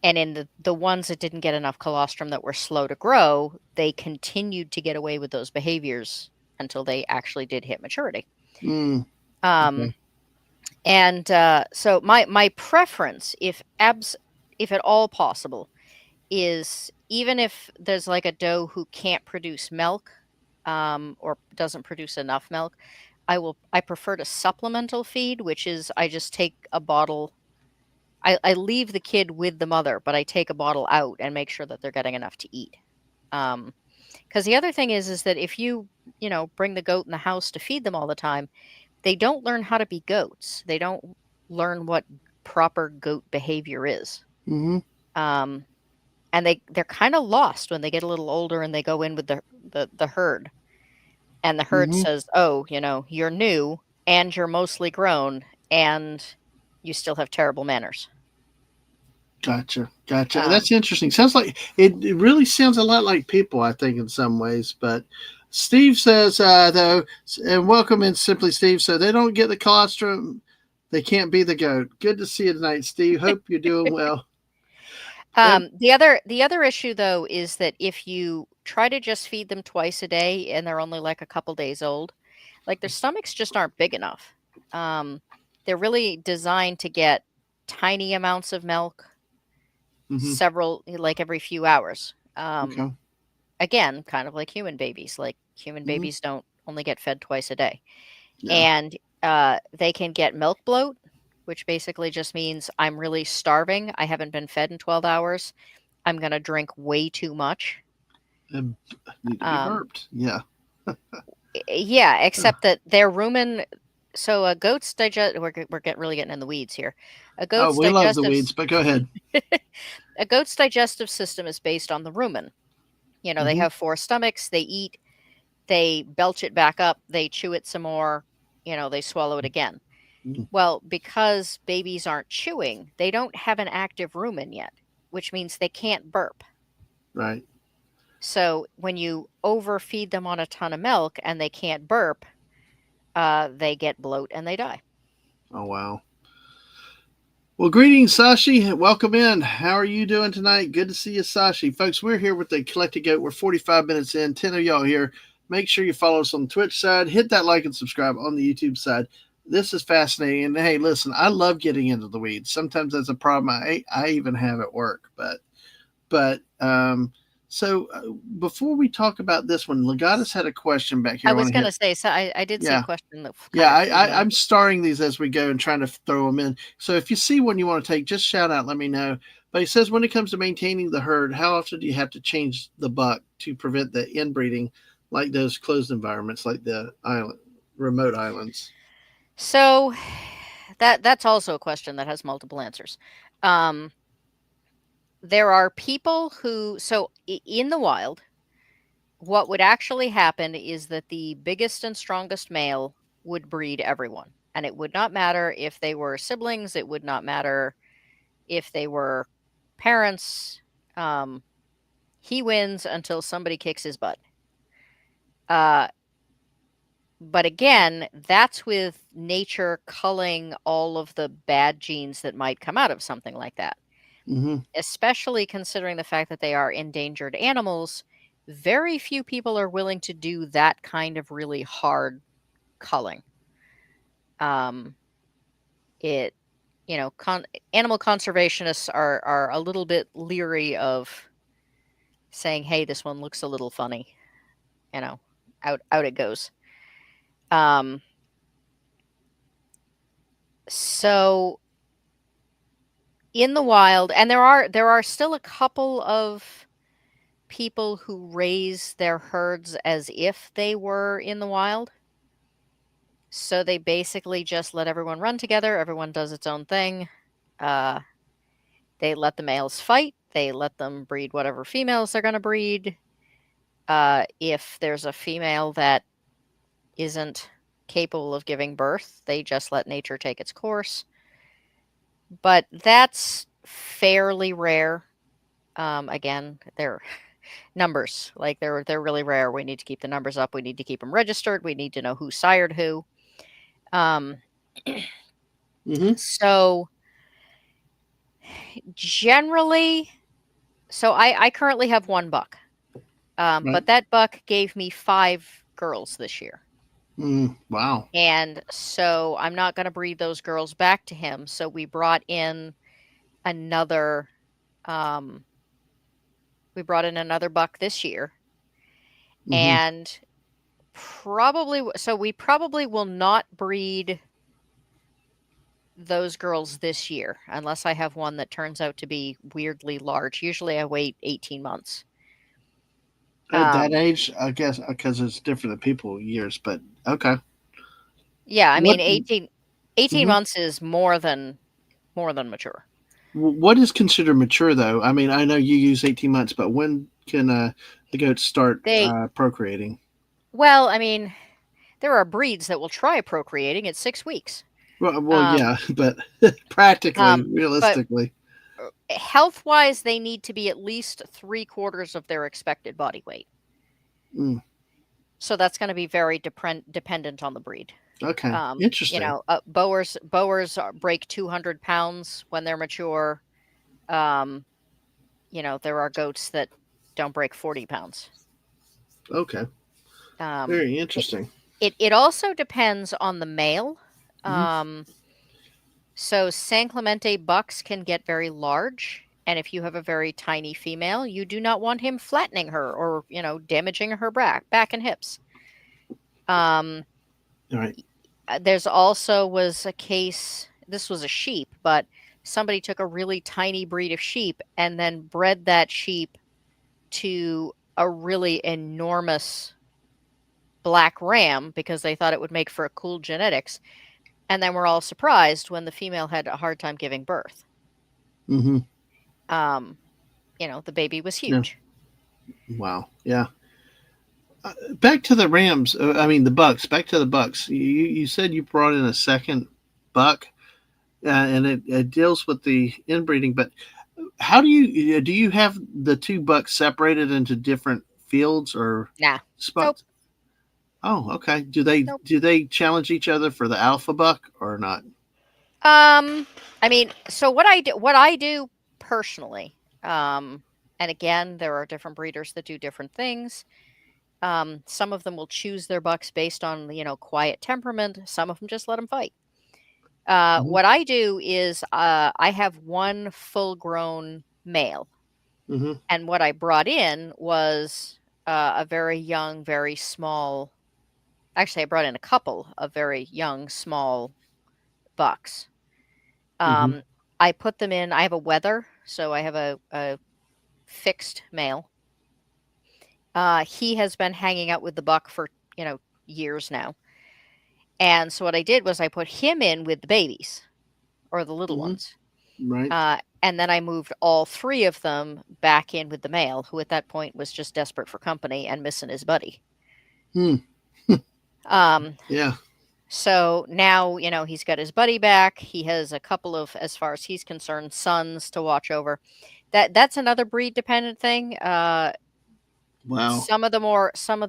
and in the ones that didn't get enough colostrum that were slow to grow, they continued to get away with those behaviors until they actually did hit maturity. Mm. Um, Okay. and so my preference, if at all possible, is even if there's like a doe who can't produce milk, or doesn't produce enough milk, I prefer to supplemental feed, which is I just take a bottle. I leave the kid with the mother, but I take a bottle out and make sure that they're getting enough to eat. Because the other thing is that if you bring the goat in the house to feed them all the time, they don't learn how to be goats. They don't learn what proper goat behavior is. Mm-hmm. Um, and they're kind of lost when they get a little older and they go in with the herd, and the herd Mm-hmm. says, "Oh, you're new and you're mostly grown and you still have terrible manners." Gotcha, gotcha. Um, That's interesting. Sounds like it really sounds a lot like people, I think, in some ways. But Steve says, though, and welcome in Simply Steve. So they don't get the colostrum, they can't be the goat. Good to see you tonight, Steve. Hope you're doing well. And the other issue though is that if you try to just feed them twice a day and they're only like a couple days old, like their stomachs just aren't big enough. Um, they're really designed to get tiny amounts of milk mm-hmm, several like every few hours. okay, Again, kind of like human babies. Like human mm-hmm, babies don't only get fed twice a day. yeah, And they can get milk bloat, which basically just means I'm really starving. I haven't been fed in 12 hours. I'm going to drink way too much. and need to be Um, burped. Yeah. yeah, except that their rumen. So a goat's digest. Really getting in the weeds here. A Oh, goat's we love the digestive. weeds, but go ahead. A goat's digestive system is based on the rumen. They Mm-hmm, have four stomachs. They eat. They belch it back up. They chew it some more. They swallow it again. mm-hmm, Well, because babies aren't chewing, they don't have an active rumen yet, which means they can't burp. right. So when you overfeed them on a ton of milk and they can't burp, they get bloat and they die. Oh wow. Well, greetings, Sashi. Welcome in. How are you doing tonight? Good to see you, Sashi. Folks, we're here with the Eclectic Goat. We're 45 minutes in, 10 of y'all here. Make sure you follow us on the Twitch side. Hit that like and subscribe on the YouTube side. This is fascinating. And hey, listen, I love getting into the weeds. Sometimes that's a problem I even have at work. But so before we talk about this one, Legatus had a question back here. I I want was to hit. gonna say, so I did see a Yeah. question that kind Yeah, of flew I by. I'm starring these as we go and trying to throw them in. So if you see one you want to take, just shout out, let me know. But he says, when it comes to maintaining the herd, how often do you have to change the buck to prevent the inbreeding, like those closed environments, like the remote islands? So that's also a question that has multiple answers. Um, there are people who, so in the wild, what would actually happen is that the biggest and strongest male would breed everyone. And it would not matter if they were siblings, it would not matter if they were parents. Um, he wins until somebody kicks his butt. Uh, but again, that's with nature culling all of the bad genes that might come out of something like that. Mm-hmm. Especially considering the fact that they are endangered animals, very few people are willing to do that kind of really hard culling. Um, it, animal conservationists are a little bit leery of saying, "Hey, this one looks a little funny," you know, out it goes. Um, so in the wild, and there are still a couple of people who raise their herds as if they were in the wild. So they basically just let everyone run together. Everyone does its own thing. Uh, they let the males fight. They let them breed whatever females they're going to breed. If there's a female that isn't capable of giving birth, they just let nature take its course. But that's fairly rare. Again, they're numbers. Like they're really rare. We need to keep the numbers up. We need to keep them registered. We need to know who sired who. Um, Mm-hmm. so generally, so I currently have one buck, Right. but that buck gave me 5 girls this year. Wow. And so I'm not going to breed those girls back to him. So we brought in another, um, buck this year, Mm-hmm. and we probably will not breed those girls this year unless I have one that turns out to be weirdly large. Usually I wait 18 months. At that Um, age, I guess, because it's different than people years, but okay. yeah, I What? mean 18 Mm-hmm. months is more than mature. What is considered mature, though? I mean, I know you use 18 months, but when can the goats start They procreating? Well, I mean, there are breeds that will try procreating at 6 weeks. Well, Um, yeah, but practically, but realistically, health-wise, they need to be at least 3/4 of their expected body weight. mm, So that's going to be very dependent on the breed. okay, interesting. Boers break 200 pounds when they're mature. Um, there are goats that don't break 40 pounds. Okay, Um, very it, interesting. it also depends on the male. Hmm. So San Clemente bucks can get very large. And if you have a very tiny female, you do not want him flattening her or, damaging her back and hips. Um, All right. there's also was a case, this was a sheep, but somebody took a really tiny breed of sheep and then bred that sheep to a really enormous black ram because they thought it would make for a cool genetics. And then we're all surprised when the female had a hard time giving birth. Mm-hmm. Um, the baby was Yeah. huge. Wow. Yeah. Back to the Rams. I mean the Bucks. Back to the Bucks. You said you brought in a second buck, and it deals with the inbreeding. But how do you have the two bucks separated into different fields or Nah. Nope. spots? Oh, okay. Nope. Do they challenge each other for the alpha buck or not? I mean, so what I do personally, and again, there are different breeders that do different things. Some of them will choose their bucks based on, quiet temperament. Some of them just let them fight. Hmm. What I do is I have one full grown male, Hmm. and what I brought in was a very young, very small. Actually, I brought in a couple of very young, small bucks. Hmm. Um, I put them in. I have a wether, so I have a fixed male. He has been hanging out with the buck for years now, and so what I did was I put him in with the babies or the little Hmm. ones. Right. And then I moved all three of them back in with the male, who at that point was just desperate for company and missing his buddy. Hmm. Um, Yeah. so now, he's got his buddy back. He has a couple of, as far as he's concerned, sons to watch over. That's another breed dependent thing. Wow. Some of the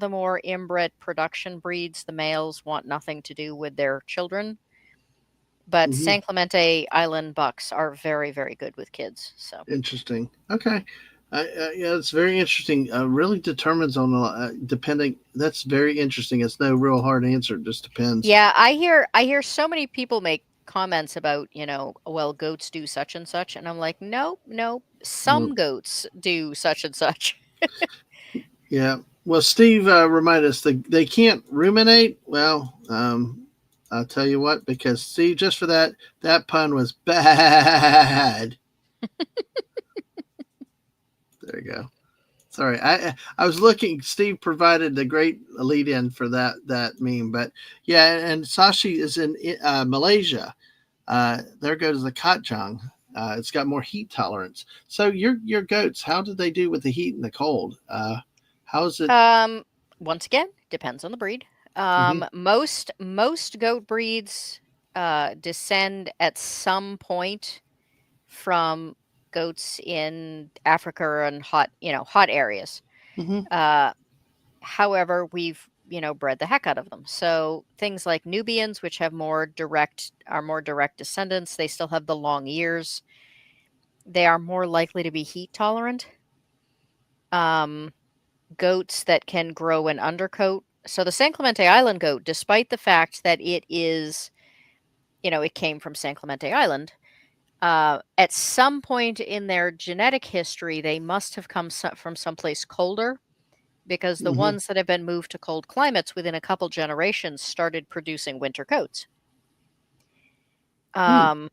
more inbred production breeds, the males want nothing to do with their children. But Hmm. San Clemente Island bucks are very, very good with kids. So Interesting. Okay. Yeah, it's very interesting. Really determines on depending. That's very interesting. It's no real hard answer. It just depends. yeah, I hear so many people make comments about, well, goats do such and such, and I'm like, nope, nope. Well, Some goats do such and such. yeah. Well, Steve reminded us that they can't ruminate. Well, I'll tell you what, because see, just for that pun was bad. There you go. Sorry, I was looking. Steve provided the great lead in for that meme, but yeah, and Sashi is in Malaysia. There goes the Katjang. It's got more heat tolerance. So your goats, how do they do with the heat and the cold? How is it? Um, Once again, depends on the breed. Hmm. Most goat breeds descend at some point from goats in Africa and hot areas. Hmm. Uh, However, we've bred the heck out of them. So things like Nubians, which are more direct descendants, they still have the long ears. They are more likely to be heat tolerant. Um, Goats that can grow an undercoat. So the San Clemente Island goat, despite the fact that it came from San Clemente Island, at some point in their genetic history, they must have come from someplace colder because the Hmm. ones that have been moved to cold climates within a couple generations started producing winter coats. Hmm. Um,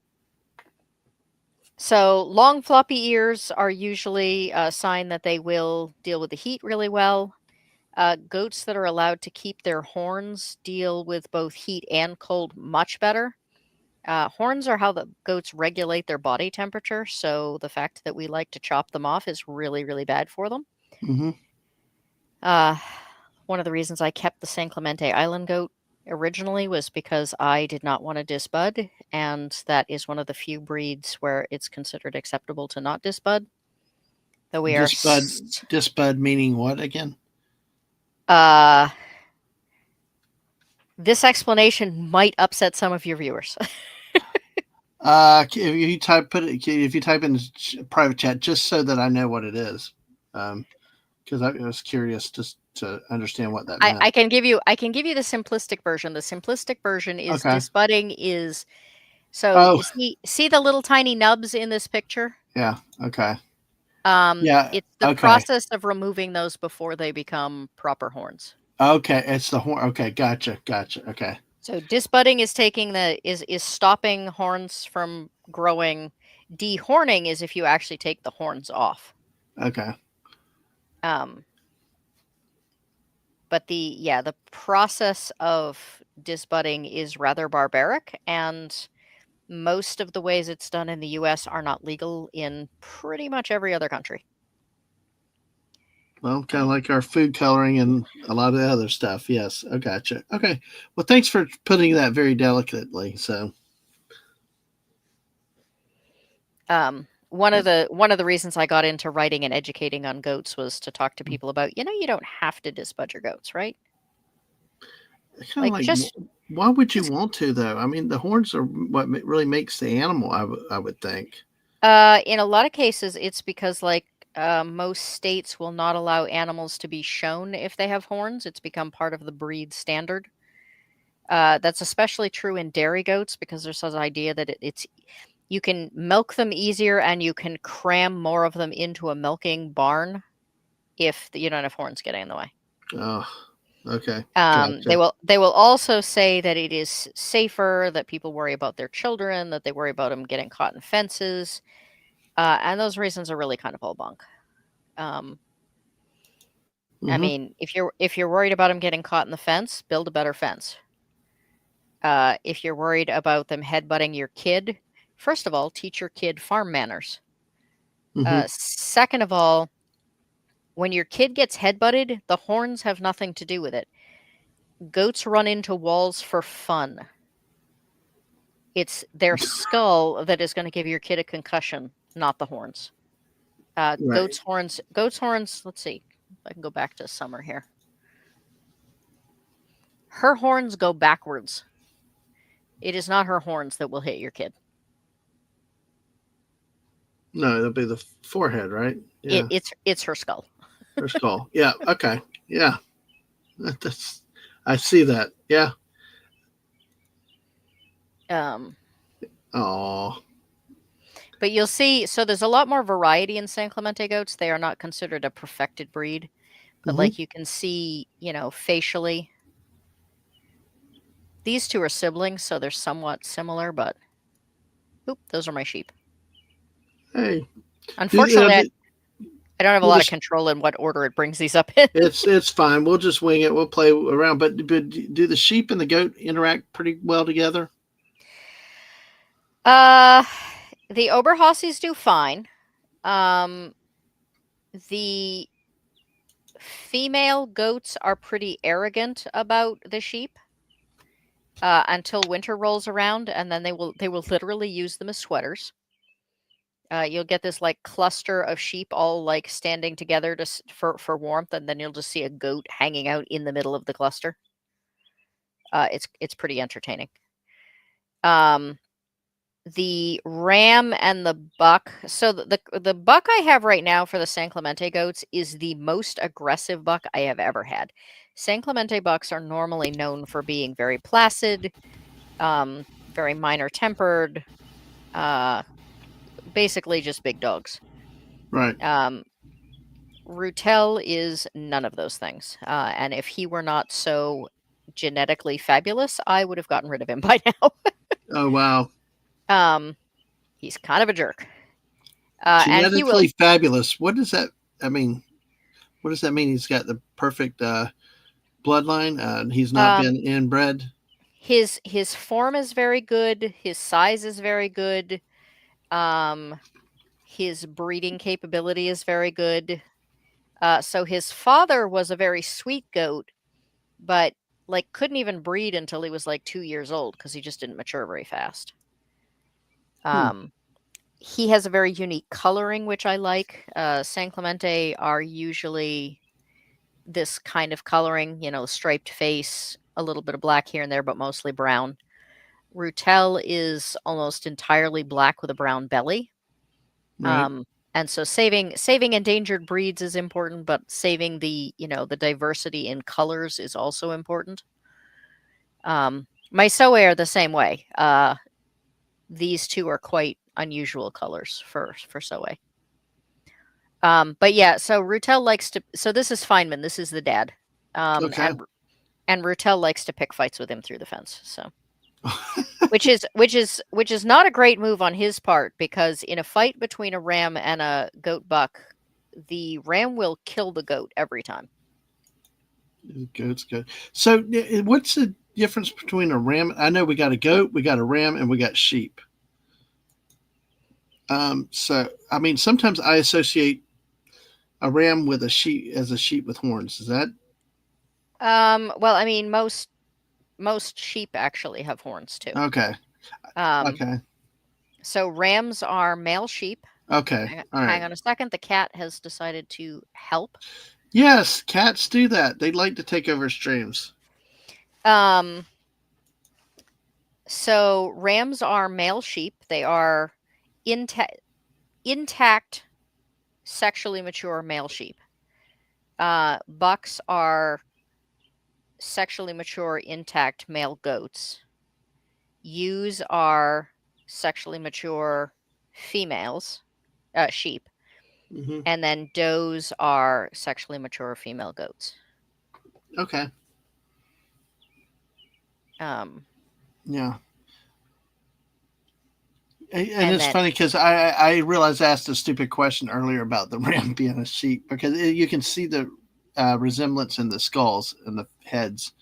so long floppy ears are usually a sign that they will deal with the heat really well. Goats that are allowed to keep their horns deal with both heat and cold much better. Horns are how the goats regulate their body temperature, so the fact that we like to chop them off is really, really bad for them. Hmm. Uh, One of the reasons I kept the San Clemente Island goat originally was because I did not want to disbud, and that is one of the few breeds where it's considered acceptable to not disbud. Though we are, Disbud meaning what again? uh, this explanation might upset some of your viewers. If you if you type in private chat, just so that I know what it is, because I was curious just to understand what that meant. I can give you the simplistic version. The simplistic version is Okay. disbudding is so Oh, you see the little tiny nubs in this picture? yeah. Okay. Yeah. It's the Okay. process of removing those before they become proper horns. Okay. It's the horn. Okay. Gotcha. Gotcha. Okay. So disbudding is taking the is stopping horns from growing. Dehorning is if you actually take the horns off. Okay. Um, but the process of disbudding is rather barbaric, and most of the ways it's done in the US are not legal in pretty much every other country. Well, kind of Um, like our food coloring and a lot of the other stuff. Yes. I gotcha. Okay. Well, thanks for putting that very delicately. So, one yeah, of the reasons I got into writing and educating on goats was to talk to people about, you don't have to disbud your goats, right? kind of Like like Why would you Just want to though? I mean, the horns are what really makes the animal. I would think. in a lot of cases, it's because like most states will not allow animals to be shown if they have horns. It's become part of the breed standard. That's especially true in dairy goats because there's this idea that it's you can milk them easier and you can cram more of them into a milking barn if you don't have horns getting in the way. Oh, okay, They gotcha. will also say that it is safer, that people worry about their children, that they worry about them getting caught in fences, and those reasons are really kind of all bunk. Um, I Hmm. mean, if you're worried about them getting caught in the fence, build a better fence. If you're worried about them headbutting your kid, first of all, teach your kid farm manners. Hmm. Second of all, when your kid gets headbutted, the horns have nothing to do with it. Goats run into walls for fun. It's their skull that is going to give your kid a concussion, not the horns. Right. Goats' horns. Let's see. If I can go back to Summer here. Her horns go backwards. It is not her horns that will hit your kid. No, it'll be the forehead, right? Yeah, It's her skull. her skull. Yeah. Okay. Yeah. That's. I see that. Yeah. Um, Oh. but you'll see. So there's a lot more variety in San Clemente goats. They are not considered a perfected breed, but Hmm. like you can see, facially, these two are siblings, so they're somewhat similar. But oop, those are my sheep. Hey. Unfortunately, I, The, I don't have a we'll lot of just. control in what order it brings these up in. It's fine. We'll just wing it. We'll play around. But do the sheep and the goat interact pretty well together? Uh, the Oberhaussies do fine. Um, the female goats are pretty arrogant about the sheep until winter rolls around, and then they will literally use them as sweaters. You'll get this like cluster of sheep all like standing together for warmth, and then you'll just see a goat hanging out in the middle of the cluster. It's pretty entertaining. Um, the ram and the buck. So the buck I have right now for the San Clemente goats is the most aggressive buck I have ever had. San Clemente bucks are normally known for being very placid, very minor tempered, uh, basically just big dogs. Right. Um, Rutel is none of those things, and if he were not so genetically fabulous, I would have gotten rid of him by now. Oh wow. um, he's kind of a jerk. And he will Genetically fabulous. What does that? I mean, what does that mean? He's got the perfect bloodline. He's not um been inbred. his form is very good, his size is very good, um his breeding capability is very good. So his father was a very sweet goat, but like couldn't even breed until he was like 2 years old because he just didn't mature very fast. Hmm. um he has a very unique coloring, which I like. San Clemente are usually this kind of coloring, striped face, a little bit of black here and there, but mostly brown. Rutel is almost entirely black with a brown belly. Right. Um, and so saving endangered breeds is important, but saving the diversity in colors is also important. My Soe are the same way. These two are quite unusual colors for Soe. But yeah, so Rutel likes to. So this is Feynman. This is the dad. Um, Okay. and and Rutel likes to pick fights with him through the fence. So which is not a great move on his part, because in a fight between a ram and a goat buck, the ram will kill the goat every time. Goat's good. So, what's the difference between a ram? I know we got a goat, we got a ram, and we got sheep. So I mean, sometimes I associate a ram with a sheep as a sheep with horns. Is that Well, I mean, most sheep actually have horns too. okay? Um, Okay. so rams are male sheep. Okay. All Hang right. on a second. The cat has decided to help. Yes, cats do that. They like to take over streams. Um, So rams are male sheep. They are intact, sexually mature male sheep. Bucks are sexually mature, intact male goats. Ewes are sexually mature females, sheep, Hmm. and then does are sexually mature female goats. Okay. Um, Yeah. And and it's then funny because I realized I asked a stupid question earlier about the ram being a sheep because you can see the resemblance in the skulls and the heads.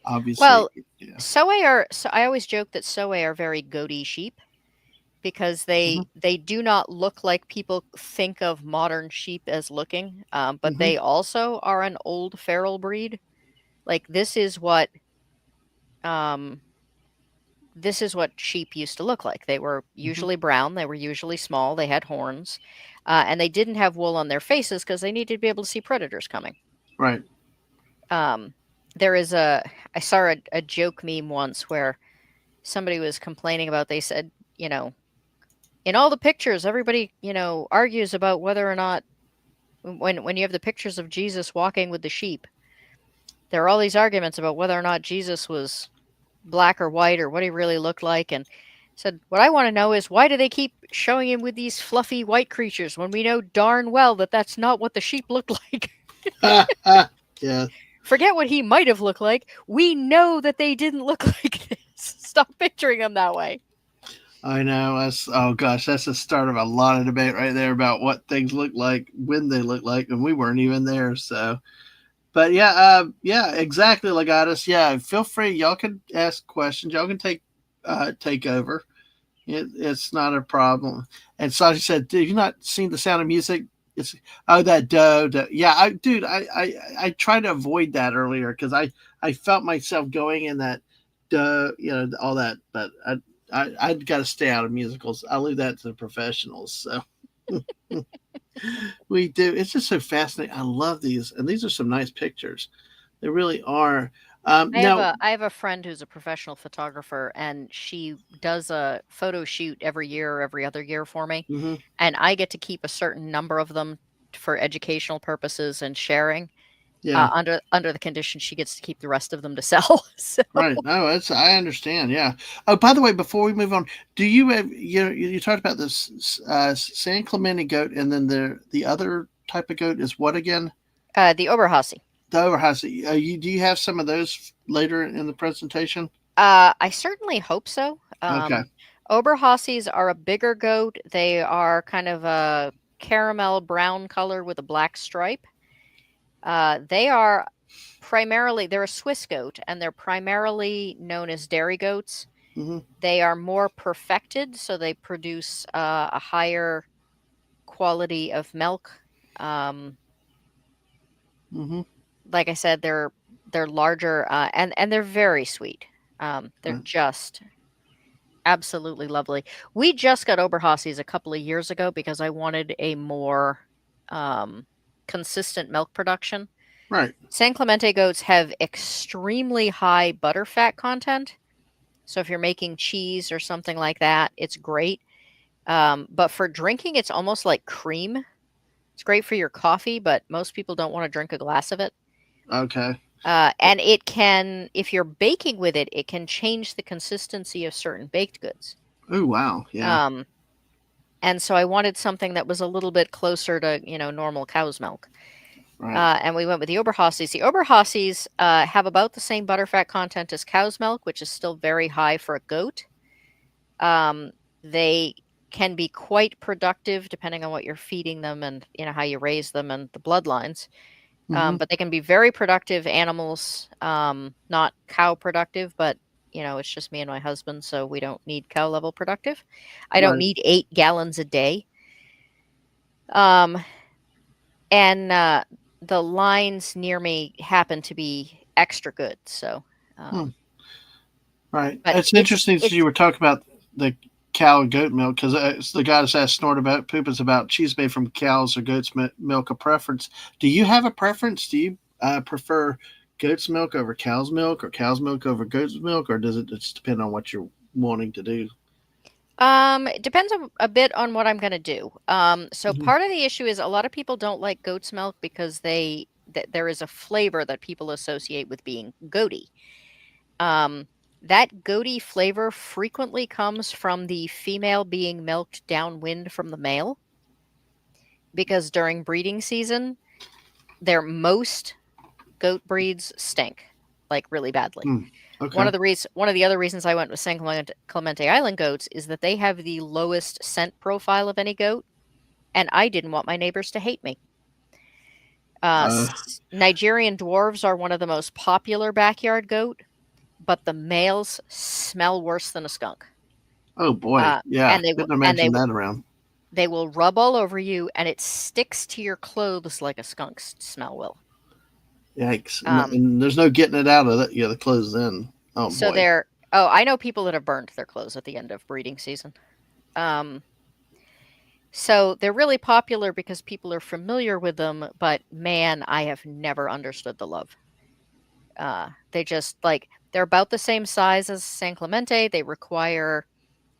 Obviously, well, yeah. so I always joke that soe are very goaty sheep because Hmm. they do not look like people think of modern sheep as looking, but Hmm. they also are an old feral breed. Like um, this is what sheep used to look like. They were Hmm. usually brown, they were usually small, they had horns, and they didn't have wool on their faces because they needed to be able to see predators coming. Right. Um, there is a I saw a joke meme once where somebody was complaining about they said, you know, in all the pictures, everybody, argues about whether or not when you have the pictures of Jesus walking with the sheep, there are all these arguments about whether or not Jesus was black or white or what he really looked like. And said, what I want to know is why do they keep showing him with these fluffy white creatures when we know darn well that that's not what the sheep looked like? Yeah, Forget what he might have looked like. We know that they didn't look like this. Stop picturing them that way. I know. That's oh gosh, that's the start of a lot of debate right there about what things look like, when they look like, and we weren't even there. So, but yeah, yeah, exactly, Legatus. Yeah, feel free. Y'all can ask questions. Y'all can take over. It's not a problem. And Sashi said, "Did you not seen the Sound of Music?" It's oh that doe. Yeah, dude, I tried to avoid that earlier because I felt myself going in that doe, all that. But I got to stay out of musicals. I leave that to the professionals. So we do. It's just so fascinating. I love these, and these are some nice pictures. They really are. Now, I have a friend who's a professional photographer, and she does a photo shoot every year or every other year for me, hmm, and I get to keep a certain number of them for educational purposes and sharing. yeah. Under the condition she gets to keep the rest of them to sell. So, Right. No, it's I understand. Yeah. Oh, by the way, before we move on, do you have you talked about this San Clemente goat, and then the other type of goat is what again? the Oberhassi. The Overhouse. Do you have some of those later in the presentation? I certainly hope so. Okay. Oberhassis are a bigger goat. They are kind of a caramel brown color with a black stripe. They are they're a Swiss goat, and they're primarily known as dairy goats. Mm-hmm. They are more perfected, so they produce a higher quality of milk. Um, Mm-hmm. like I said, they're larger, and they're very sweet. They're Right. just absolutely lovely. We just got Oberhassis a couple of years ago because I wanted a more um, consistent milk production. Right. San Clemente goats have extremely high butterfat content. So if you're making cheese or something like that, it's great. But for drinking, it's almost like cream. It's great for your coffee, but most people don't want to drink a glass of it. Okay. And it can, if you're baking with it, it can change the consistency of certain baked goods. Oh wow. Yeah. Um, and so I wanted something that was a little bit closer to, normal cow's milk. Right. And we went with the Oberhassis. The Oberhassis have about the same butterfat content as cow's milk, which is still very high for a goat. They can be quite productive depending on what you're feeding them and how you raise them and the bloodlines. Mm-hmm. But they can be very productive animals, not cow productive, but it's just me and my husband, so we don't need cow level productive. I don't Right. need 8 gallons a day. Um, and the lines near me happen to be extra good. So, Hmm. um, Right. but It's interesting that you it's were talking about the cow and goat milk because the guy that's asked Snort about poop is about cheese made from cows or goat's milk a preference. Do you have a preference? Do you prefer goat's milk over cow's milk or cow's milk over goat's milk, or does it just depend on what you're wanting to do? It depends a bit on what I'm gonna do. So Hmm. part of the issue is a lot of people don't like goat's milk because there is a flavor that people associate with being goaty. Um, that goaty flavor frequently comes from the female being milked downwind from the male because during breeding season, their most goat breeds stink like really badly. Hmm. Okay. One of the other reasons I went with Clemente Island goats is that they have the lowest scent profile of any goat, and I didn't want my neighbors to hate me. Uh, Nigerian dwarves are one of the most popular backyard goat, but the males smell worse than a skunk. oh boy. Yeah. And they Couldn't and imagine that around. they will rub all over you, and it sticks to your clothes like a skunk's smell will. Yikes. Um, And there's no getting it out of the clothes then. Oh so boy. they're oh, I know people that have burned their clothes at the end of breeding season. Um, So they're really popular because people are familiar with them, but man, I have never understood the love. They just like they're about the same size as San Clemente. They require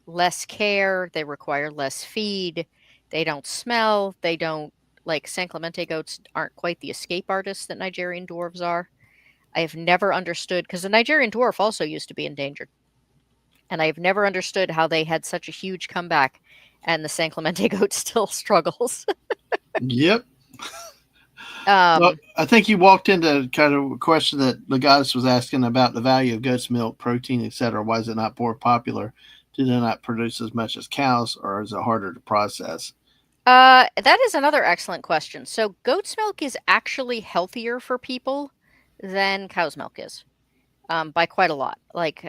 less care, they require less feed, they don't smell, they don't like San Clemente goats aren't quite the escape artists that Nigerian dwarves are. I have never understood because the Nigerian dwarf also used to be endangered. And I've never understood how they had such a huge comeback and the San Clemente goat still struggles. Yep. Well, um I think you walked into kind of a question that the goddess was asking about the value of goat's milk, protein, etc. Why is it not more popular? Do they not produce as much as cows, or is it harder to process? That is another excellent question. So goat's milk is actually healthier for people than cow's milk is, by quite a lot. Like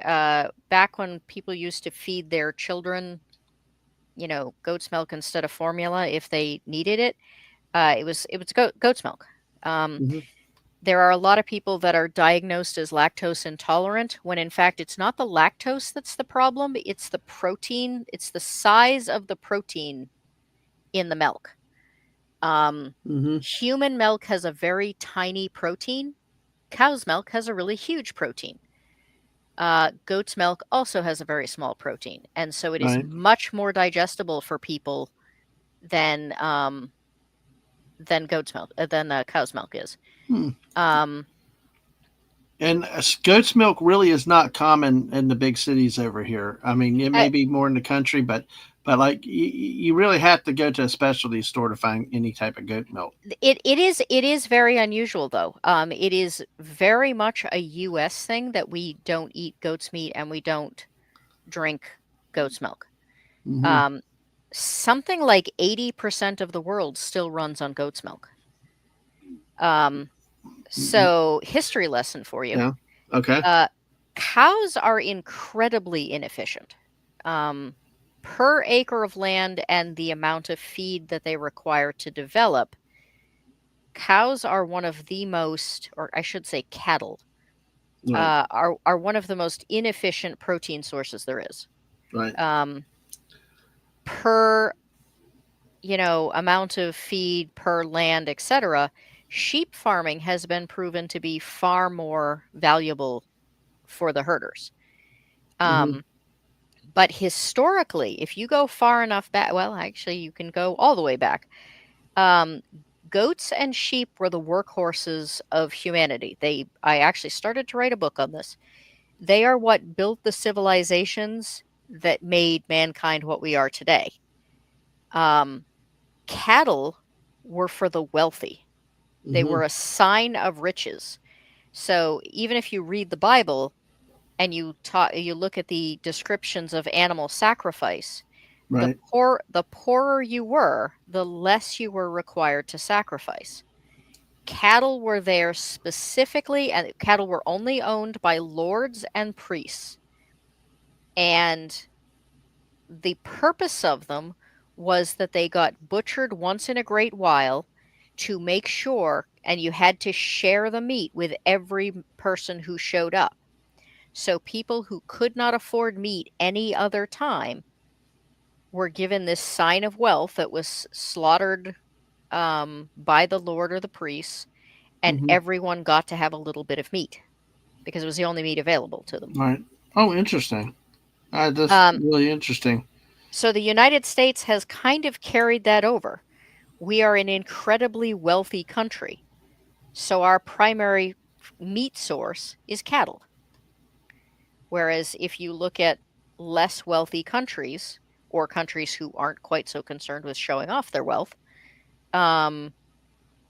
back when people used to feed their children, goat's milk instead of formula if they needed it, it was goat's milk. Um, Hmm. there are a lot of people that are diagnosed as lactose intolerant when in fact it's not the lactose that's the problem, it's the protein, it's the size of the protein in the milk. Um, Hmm. Human milk has a very tiny protein. Cow's milk has a really huge protein. Goat's milk also has a very small protein, and so it is Right. much more digestible for people than goat's milk than cow's milk is. Hmm. Um, And goat's milk really is not common in the big cities over here. I mean, it may I, be more in the country, but like you really have to go to a specialty store to find any type of goat milk. it is very unusual though. It is very much a U.S. thing that we don't eat goat's meat and we don't drink goat's milk. Hmm. Um, Something like 80% of the world still runs on goat's milk. Um, so, history lesson for you. Yeah. Okay. Uh, Cows are incredibly inefficient. Um, per acre of land and the amount of feed that they require to develop, cows are one of the most, or I should say, cattle Right. are one of the most inefficient protein sources there is. Right. Um, per amount of feed per land, etc., sheep farming has been proven to be far more valuable for the herders. Hmm. Um, but historically, if you go far enough back, well, actually, you can go all the way back. Um, Goats and sheep were the workhorses of humanity. I actually started to write a book on this. They are what built the civilizations that made mankind what we are today. Um, Cattle were for the wealthy. They Hmm. were a sign of riches. So even if you read the Bible and you look at the descriptions of animal sacrifice, Right. the poorer you were, the less you were required to sacrifice. Cattle were there specifically, and cattle were only owned by lords and priests. And the purpose of them was that they got butchered once in a great while to make sure, and you had to share the meat with every person who showed up. So people who could not afford meat any other time were given this sign of wealth that was slaughtered by the lord or the priest, and Hmm. everyone got to have a little bit of meat because it was the only meat available to them. Right. Oh, interesting. That's Um, really interesting. so the United States has kind of carried that over. We are an incredibly wealthy country, so our primary meat source is cattle. Whereas if you look at less wealthy countries or countries who aren't quite so concerned with showing off their wealth, um,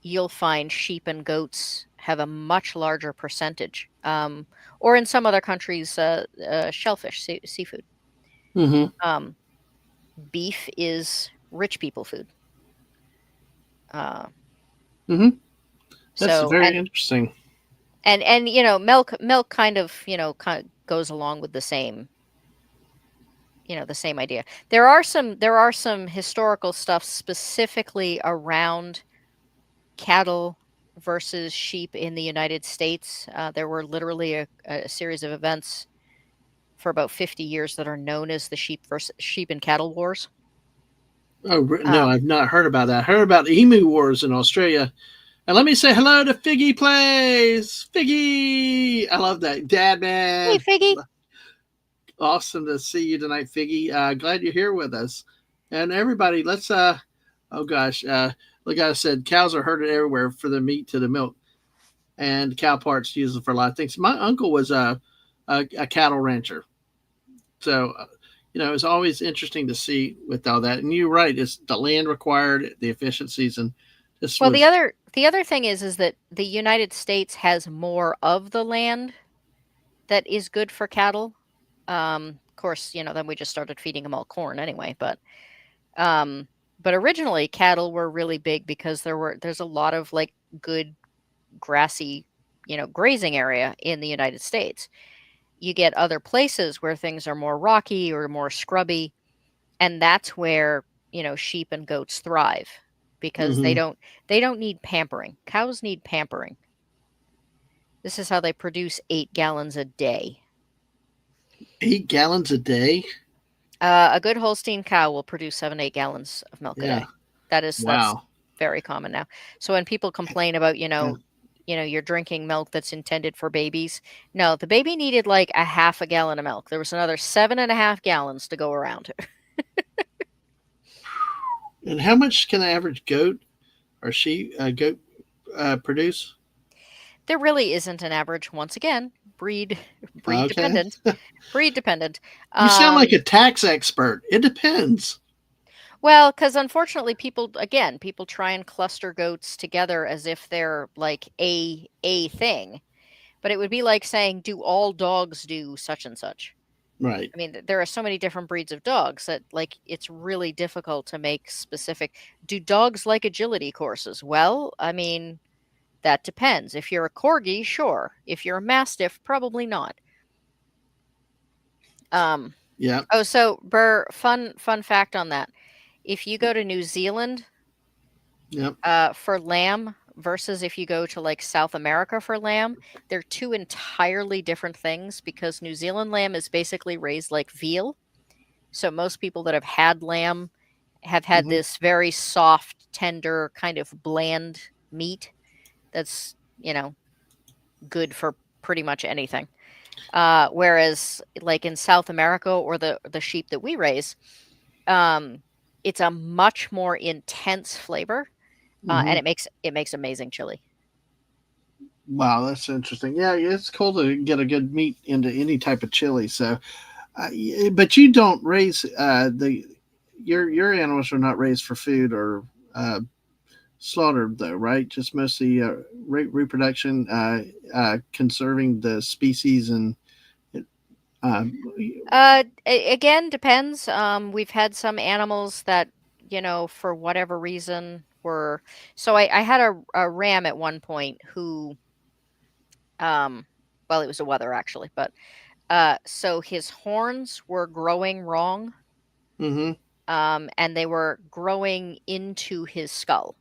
you'll find sheep and goats have a much larger percentage. Or in some other countries, shellfish, seafood. Mm-hmm. Um, beef is rich people food. Uh, Mm-hmm. That's so very interesting. and milk kind of goes along with the same idea. There are some historical stuff specifically around cattle versus sheep in the United States. There were literally a series of events for about 50 years that are known as the sheep and cattle wars. Oh no, Um, I've not heard about that. I heard about emu wars in Australia. And let me say hello to Figgy Plays. Figgy, I love that. Dad hey, man, Figgy. awesome to see you tonight, Figgy. Glad you're here with us. And everybody, let's oh gosh, like I said, cows are herded everywhere for the meat to the milk, and cow parts used for a lot of things. My uncle was a cattle rancher, so it's always interesting to see with all that. And you're right, it's the land required, the efficiencies, and this Well, the was. other the other thing is that the United States has more of the land that is good for cattle. Of course, then we just started feeding them all corn anyway. Um, but originally, cattle were really big because there's a lot of like good grassy, grazing area in the United States. You get other places where things are more rocky or more scrubby, and that's where, sheep and goats thrive because they Mm-hmm. don't they don't need pampering. Cows need pampering. This is how they produce 8 gallons a day. 8 gallons a day. A good Holstein cow will produce 7 to 8 gallons of milk a Yeah. day. That's Wow. very common now. So when people complain about, Yeah. you're drinking milk that's intended for babies, no, the baby needed like a half a gallon of milk. There was another 7.5 gallons to go around. And how much can the average goat or sheep goat produce? There really isn't an average. Once again, breed breed Okay. dependent. Breed dependent. You sound like Um, a tax expert. It depends. well, because unfortunately, people try and cluster goats together as if they're like a thing. But it would be like saying, do all dogs do such and such? Right. I mean, there are so many different breeds of dogs that like it's really difficult to make specific. Do dogs like agility courses? Well, I mean, that depends. If you're a corgi, sure. If you're a mastiff, probably not. Um, Yeah. oh, so Burr, fun fact on that. If you go to New Zealand Yep. for lamb versus if you go to like South America for lamb, they're two entirely different things because New Zealand lamb is basically raised like veal. So most people that have had lamb have had Hmm. this very soft, tender, kind of bland meat that's, good for pretty much anything. Whereas like in South America or the sheep that we raise, um, it's a much more intense flavor, and Hmm. it makes amazing chili. Wow, that's interesting. Yeah, it's cool to get a good meat into any type of chili. So, but you don't raise the your animals are not raised for food or uh, slaughtered though, right? Just mostly reproduction, conserving the species, and uh, Again, depends. We've had some animals that, for whatever reason were. So I had a ram at one point who, um, well, it was a wether actually, but so his horns were growing wrong, mm-hmm. and they were growing into his skull.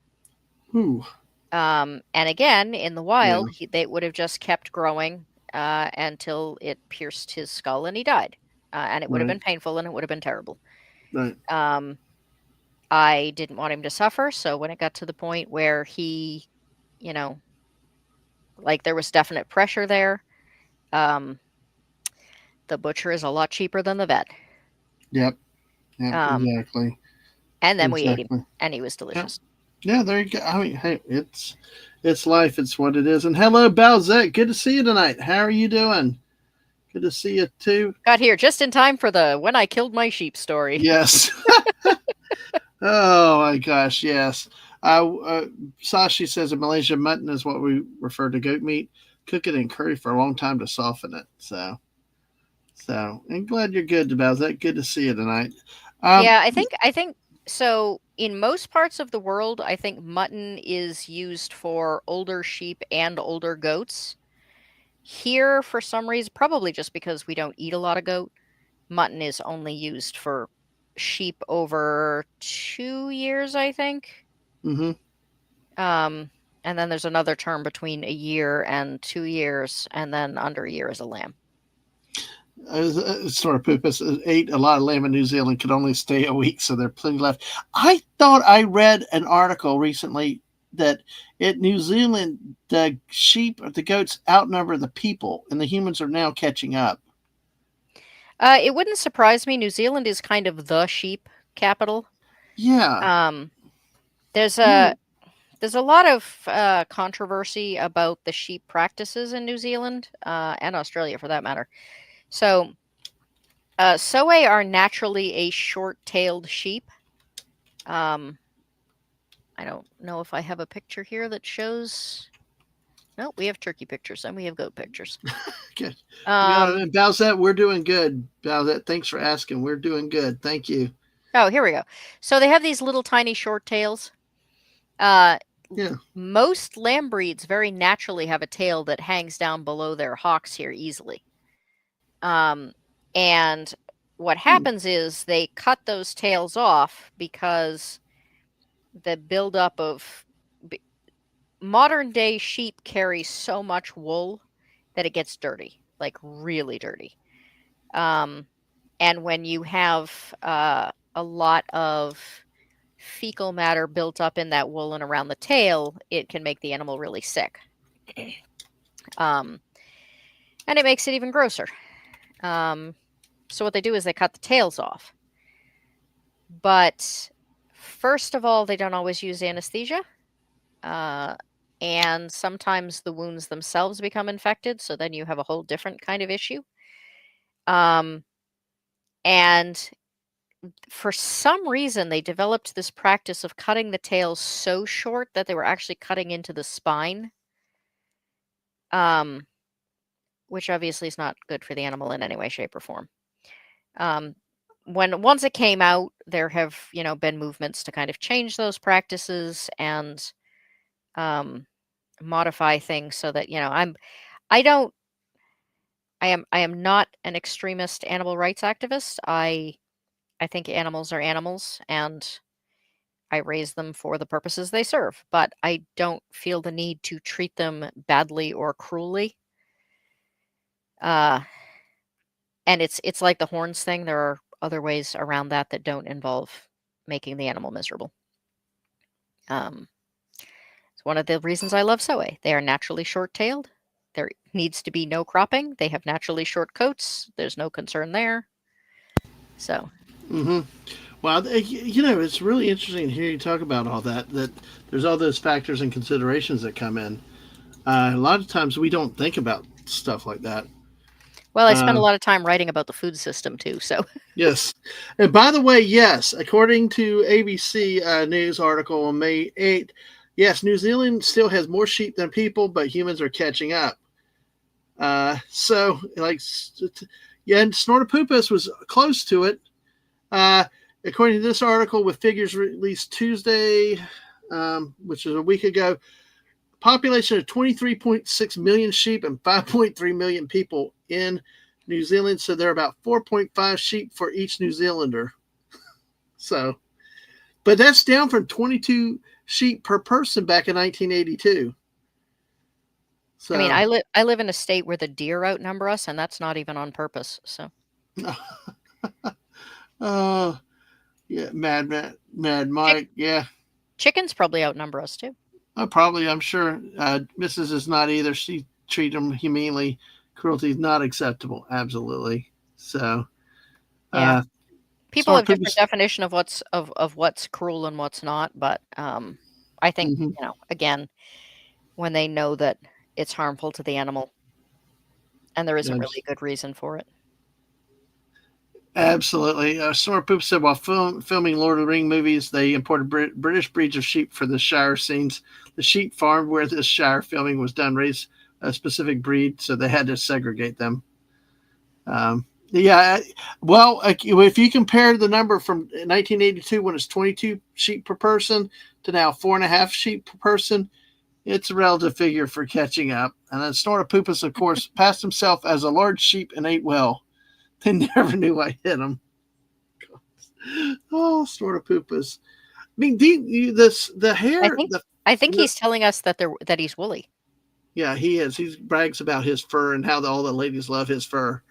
Ooh, And again, in the yeah, wild, they would have just kept growing until it pierced his skull and he died. And it would have right, been painful and it would have been terrible. right, Um, I didn't want him to suffer. So when it got to the point where he, you know, like there was definite pressure there, um, the butcher is a lot cheaper than the vet. Yep. Yep. Um, Exactly. and then we ate him, Exactly. and he was Yep. delicious. Yeah. There you go. I mean, hey, it's life. It's what it is. And hello, Balzette. Good to see you tonight. How are you doing? Good to see you too. Got here just in time for the when I killed my sheep story. Yes. Oh my gosh. Yes. Sashi says in Malaysia, mutton is what we refer to goat meat. Cook it in curry for a long time to soften it. So I'm glad you're good about that. Good to see you tonight. Um, Yeah, I think so. In most parts of the world, I think mutton is used for older sheep and older goats. Here, for some reason, probably just because we don't eat a lot of goat, mutton is only used for sheep over 2 years, I think. hmm Um, and then there's another term between a year and 2 years, and then under a year is a lamb. Sort of Poopas ate a lot of lamb in New Zealand, could only stay a week, so there are plenty left. I thought I read an article recently that in New Zealand, the sheep, the goats outnumber the people, and the humans are now catching up. It wouldn't surprise me. New Zealand is kind of the sheep capital. Yeah. Um, there's Yeah. a there's a lot of controversy about the sheep practices in New Zealand and Australia, for that matter. So, soe are naturally a short-tailed sheep. Um, I don't know if I have a picture here that shows. No, we have turkey pictures and we have goat pictures. Good. Um, Yeah, Balzette, we're doing good. Balzette, thanks for asking. We're doing good. Thank you. oh, here we go. So they have these little tiny short tails. Uh, Yeah. Most lamb breeds very naturally have a tail that hangs down below their hocks here easily. And what Hmm. happens is they cut those tails off because the buildup of modern day sheep carry so much wool that it gets dirty, like really dirty. Um, and when you have a lot of fecal matter built up in that wool and around the tail, it can make the animal really sick. Um, and it makes it even grosser. Um, so what they do is they cut the tails off. But first of all, they don't always use anesthesia. Uh, and sometimes the wounds themselves become infected. So then you have a whole different kind of issue. Um, and for some reason, they developed this practice of cutting the tails so short that they were actually cutting into the spine, um, which obviously is not good for the animal in any way, shape, or form. Um, once it came out, there have been movements to kind of change those practices and um, modify things so that I don't I am not an extremist animal rights activist. I think animals are animals and I raise them for the purposes they serve, but I don't feel the need to treat them badly or cruelly. Uh, and it's like the horns thing. There are other ways around that that don't involve making the animal miserable. Um, it's one of the reasons I love soe. They are naturally short-tailed. There needs to be no cropping. They have naturally short coats. There's no concern there. So, hmm Well, it's really interesting to hear you talk about all that. That there's all those factors and considerations that come in. A lot of times we don't think about stuff like that. well, I spend a Uh, lot of time writing about the food system too. So, yes. And by the way, yes, according to ABC news article on May 8th, yes, New Zealand still has more sheep than people, but humans are catching up. So, like, yeah, and Snortopoopas was close to it. Uh, According to this article, with figures released Tuesday, which is a week ago, population of 23.6 million sheep and 5.3 million people in New Zealand. So there are about 4.5 sheep for each New Zealander. So, but that's down from 22 sheep per person back in 1982. I mean, So, I live in a state where the deer outnumber us, and that's not even on purpose. So, uh, yeah, Mad chick Mike, yeah. chickens probably outnumber us too. Probably, I'm sure. Mrs. is not either. She treated them humanely. Cruelty is not acceptable. Absolutely. So, Yeah. People Snort have different Poops. definition of what's cruel and what's not, but I think, Mm-hmm. again, when they know that it's harmful to the animal and there isn't really a good reason for it. Absolutely. Snort Poops said while filming Lord of the Ring movies, they imported British breeds of sheep for the Shire scenes. The sheep farm where this Shire filming was done raised a specific breed, so they had to segregate them. Yeah, well, if you compare the number from 1982 when it's 22 sheep per person to now 4.5 sheep per person, it's a relative figure for catching up. And then Snortopoopas, of course, passed himself as a large sheep and ate well. They never knew I hit him. Oh, Snortopoopas. I mean, this the I hair, think the I think no, he's telling us that he's woolly. yeah, he is. He brags about his fur and how all the ladies love his fur.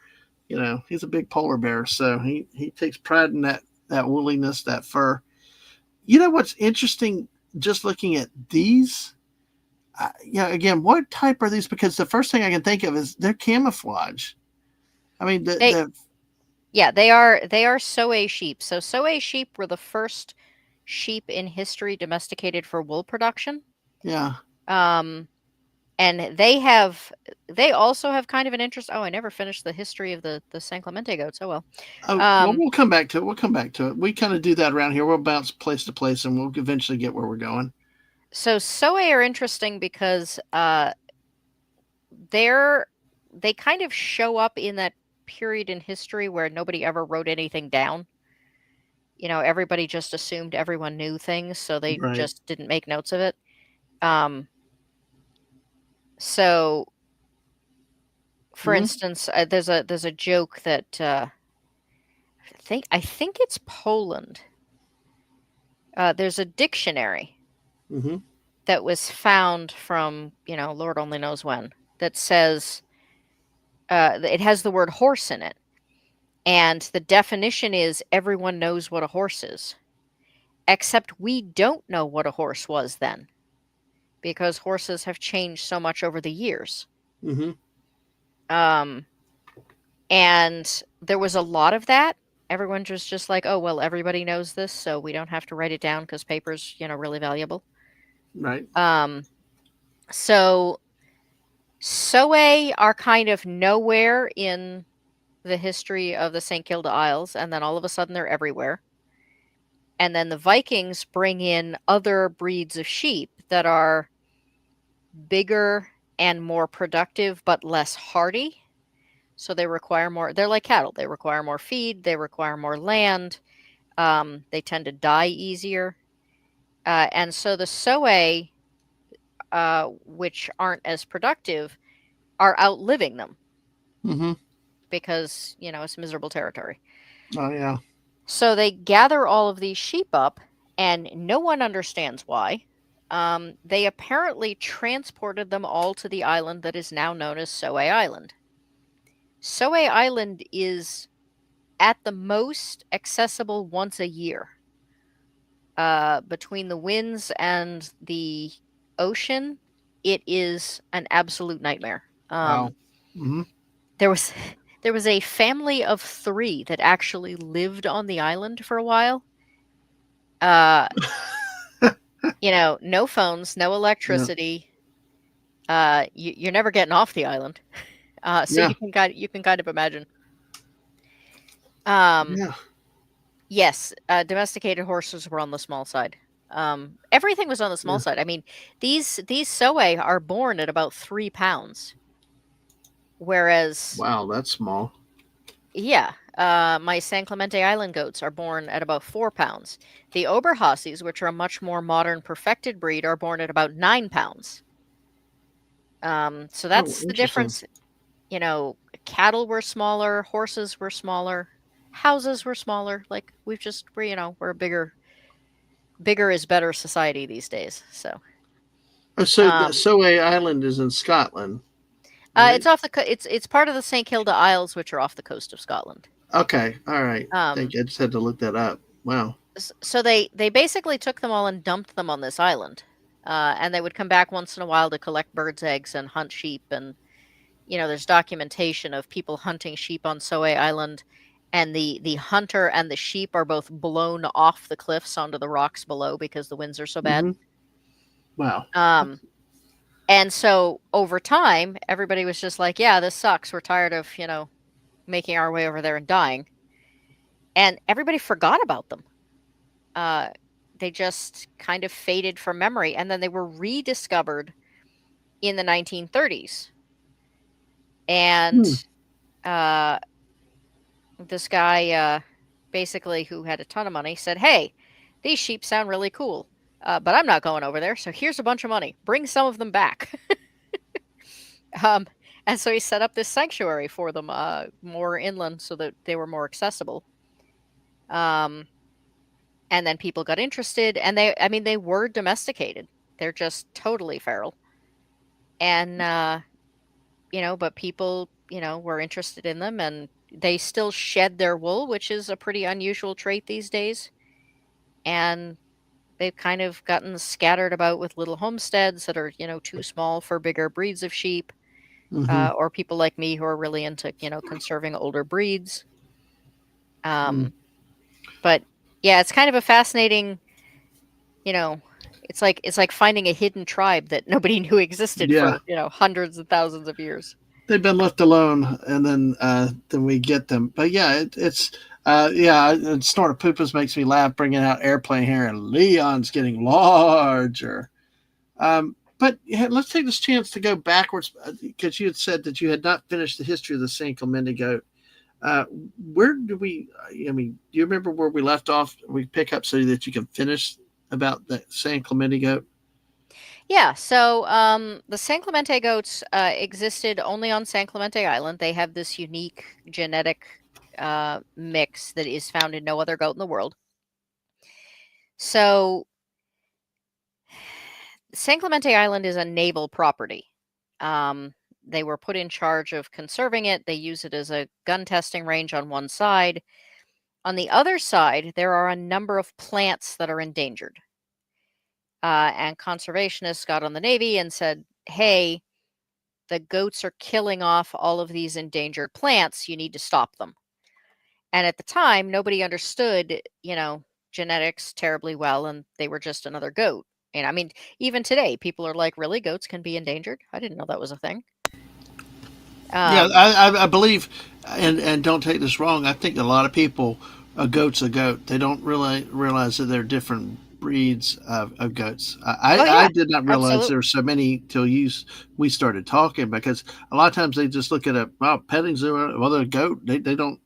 He's a big polar bear, so he takes pride in that woolliness, that fur. You know what's interesting? Just looking at these, again, what type are these? Because the first thing I can think of is they're camouflage. I mean, They Yeah, they are Soay sheep. So Soay sheep were the first sheep in history domesticated for wool production. yeah. Um, and they also have kind of an interest. Oh, I never finished the history of the San Clemente goats. Oh well. Oh well, Um, we'll come back to it. We'll come back to it. We kind of do that around here. We'll bounce place to place, and we'll eventually get where we're going. so Soay are interesting because they're they kind of show up in that period in history where nobody ever wrote anything down. Everybody just assumed everyone knew things, so they Right. just didn't make notes of it. Um, so, for Mm-hmm. instance, there's a joke that I think it's Poland. There's a dictionary Mm-hmm. that was found from Lord only knows when that says it has the word horse in it, and the definition is everyone knows what a horse is, except we don't know what a horse was then because horses have changed so much over the years. Mm-hmm. Um, and there was a lot of that. Everyone was just like, "Oh, well, everybody knows this, so we don't have to write it down because paper's, really valuable." Right. Um, so Soe are kind of nowhere in the history of the St. Kilda Isles, and then all of a sudden they're everywhere. And then the Vikings bring in other breeds of sheep that are bigger and more productive, but less hardy. So they require more. They're like cattle. They require more feed. They require more land. They tend to die easier. And so the Soe, which aren't as productive, are outliving them Mm-hmm. because, it's miserable territory. Oh yeah. So they gather all of these sheep up, and no one understands why. They apparently transported them all to the island that is now known as Soay Island. Soay Island is at the most accessible once a year. Between the winds and the ocean, it is an absolute nightmare. Wow. Mm-hmm. There was there was a family of 3 that actually lived on the island for a while. Uh, no phones, no Yeah. electricity. You're never getting off the island. So Yeah. you can kind of imagine. Um, Yeah. yes, domesticated horses were on the small side. Everything was on the small Yeah. side. I mean, these Soay are born at about 3 pounds, whereas Wow, that's small. yeah, my San Clemente Island goats are born at about 4 pounds. The Oberhassis, which are a much more modern, perfected breed, are born at about 9 pounds. So Oh, that's the interesting. difference. Cattle were smaller, horses were smaller, houses were smaller. Like we're a bigger is better society these days. So, Oh, so the um, Soay Island is in Scotland, right? it's off it's part of the St Kilda Isles, which are off the coast of Scotland. Okay. All right. Um, Thank you. I just had to look that up. Wow. so they basically took them all and dumped them on this island, and they would come back once in a while to collect birds' eggs and hunt sheep and there's documentation of people hunting sheep on Soay Island, and the hunter and the sheep are both blown off the cliffs onto the rocks below because the winds are so bad. Mm-hmm. Wow. Um, and so over time, everybody was just like, yeah, this sucks. We're tired of, making our way over there and dying. And everybody forgot about them. Uh, they just kind of faded from memory. And then they were rediscovered in the 1930s. And Hmm. uh, this guy, basically, who had a ton of money, said, hey, these sheep sound really cool. But I'm not going over there. So here's a bunch of money. Bring some of them back. Um, and so he set up this sanctuary for them, more inland, so that they were more accessible. Um, and then people got interested, and they were domesticated. They're just totally feral. And, but people, were interested in them, and they still shed their wool, which is a pretty unusual trait these days. And they've kind of gotten scattered about with little homesteads that are, too small for bigger breeds of sheep. Mm-hmm. Or people like me who are really into, conserving older breeds. Mm. But yeah, it's kind of a fascinating, you know, it's like finding a hidden tribe that nobody knew existed Yeah. for, hundreds and thousands of years. They've been left alone, and then we get them. But yeah, it's yeah. Snort of Poopas makes me laugh, bringing out airplane hair, and Leon's getting larger. But yeah, let's take this chance to go backwards because you had said that you had not finished the history of the San Clemente goat. Uh, where do we? I mean, do you remember where we left off? We pick up so that you can finish about the San Clemente goat. Yeah, so the San Clemente goats existed only on San Clemente Island. They have this unique genetic mix that is found in no other goat in the world. So San Clemente Island is a naval property. Um, they were put in charge of conserving it. They use it as a gun testing range on one side. On the other side, there are a number of plants that are endangered. And conservationists got on the Navy and said, hey, the goats are killing off all of these endangered plants. You need to stop them. And at the time, nobody understood, genetics terribly well, and they were just another goat. And I mean, even today, people are like, really? Goats can be endangered? I didn't know that was a thing. Yeah, Um, I believe, and don't take this wrong. I think a lot of people, a goat's a goat. They don't really realize that there are different breeds of goats. oh, I yeah, did not realize there absolutely. were so many till we started talking because a lot of times they just look at a petting zoo or other goat. They don't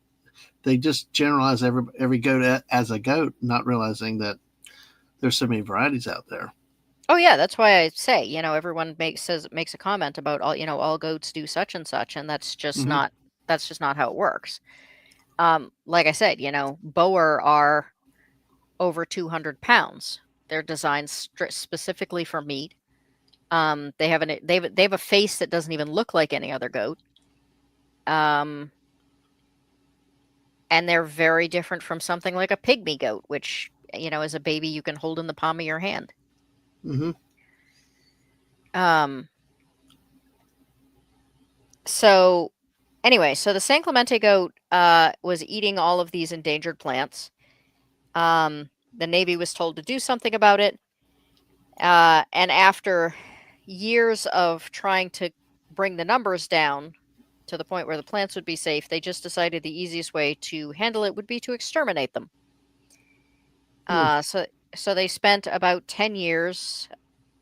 they just generalize every goat as a goat, not realizing that there's so many varieties out there. Oh yeah, that's why I say, everyone makes a comment about all goats do such and such, and Hmm. that's just not how it works. Like I said, Boer are over 200 pounds. They're designed specifically for meat. They have a face that doesn't even look like any other goat. Um, and they're very different from something like a pygmy goat, which is a baby you can hold in the palm of your hand. Hmm. Um, so anyway, so the San Clemente goat was eating all of these endangered plants. The Navy was told to do something about it, and after years of trying to bring the numbers down to the point where the plants would be safe, they just decided the easiest way to handle it would be to exterminate them. Hmm. So they spent about 10 years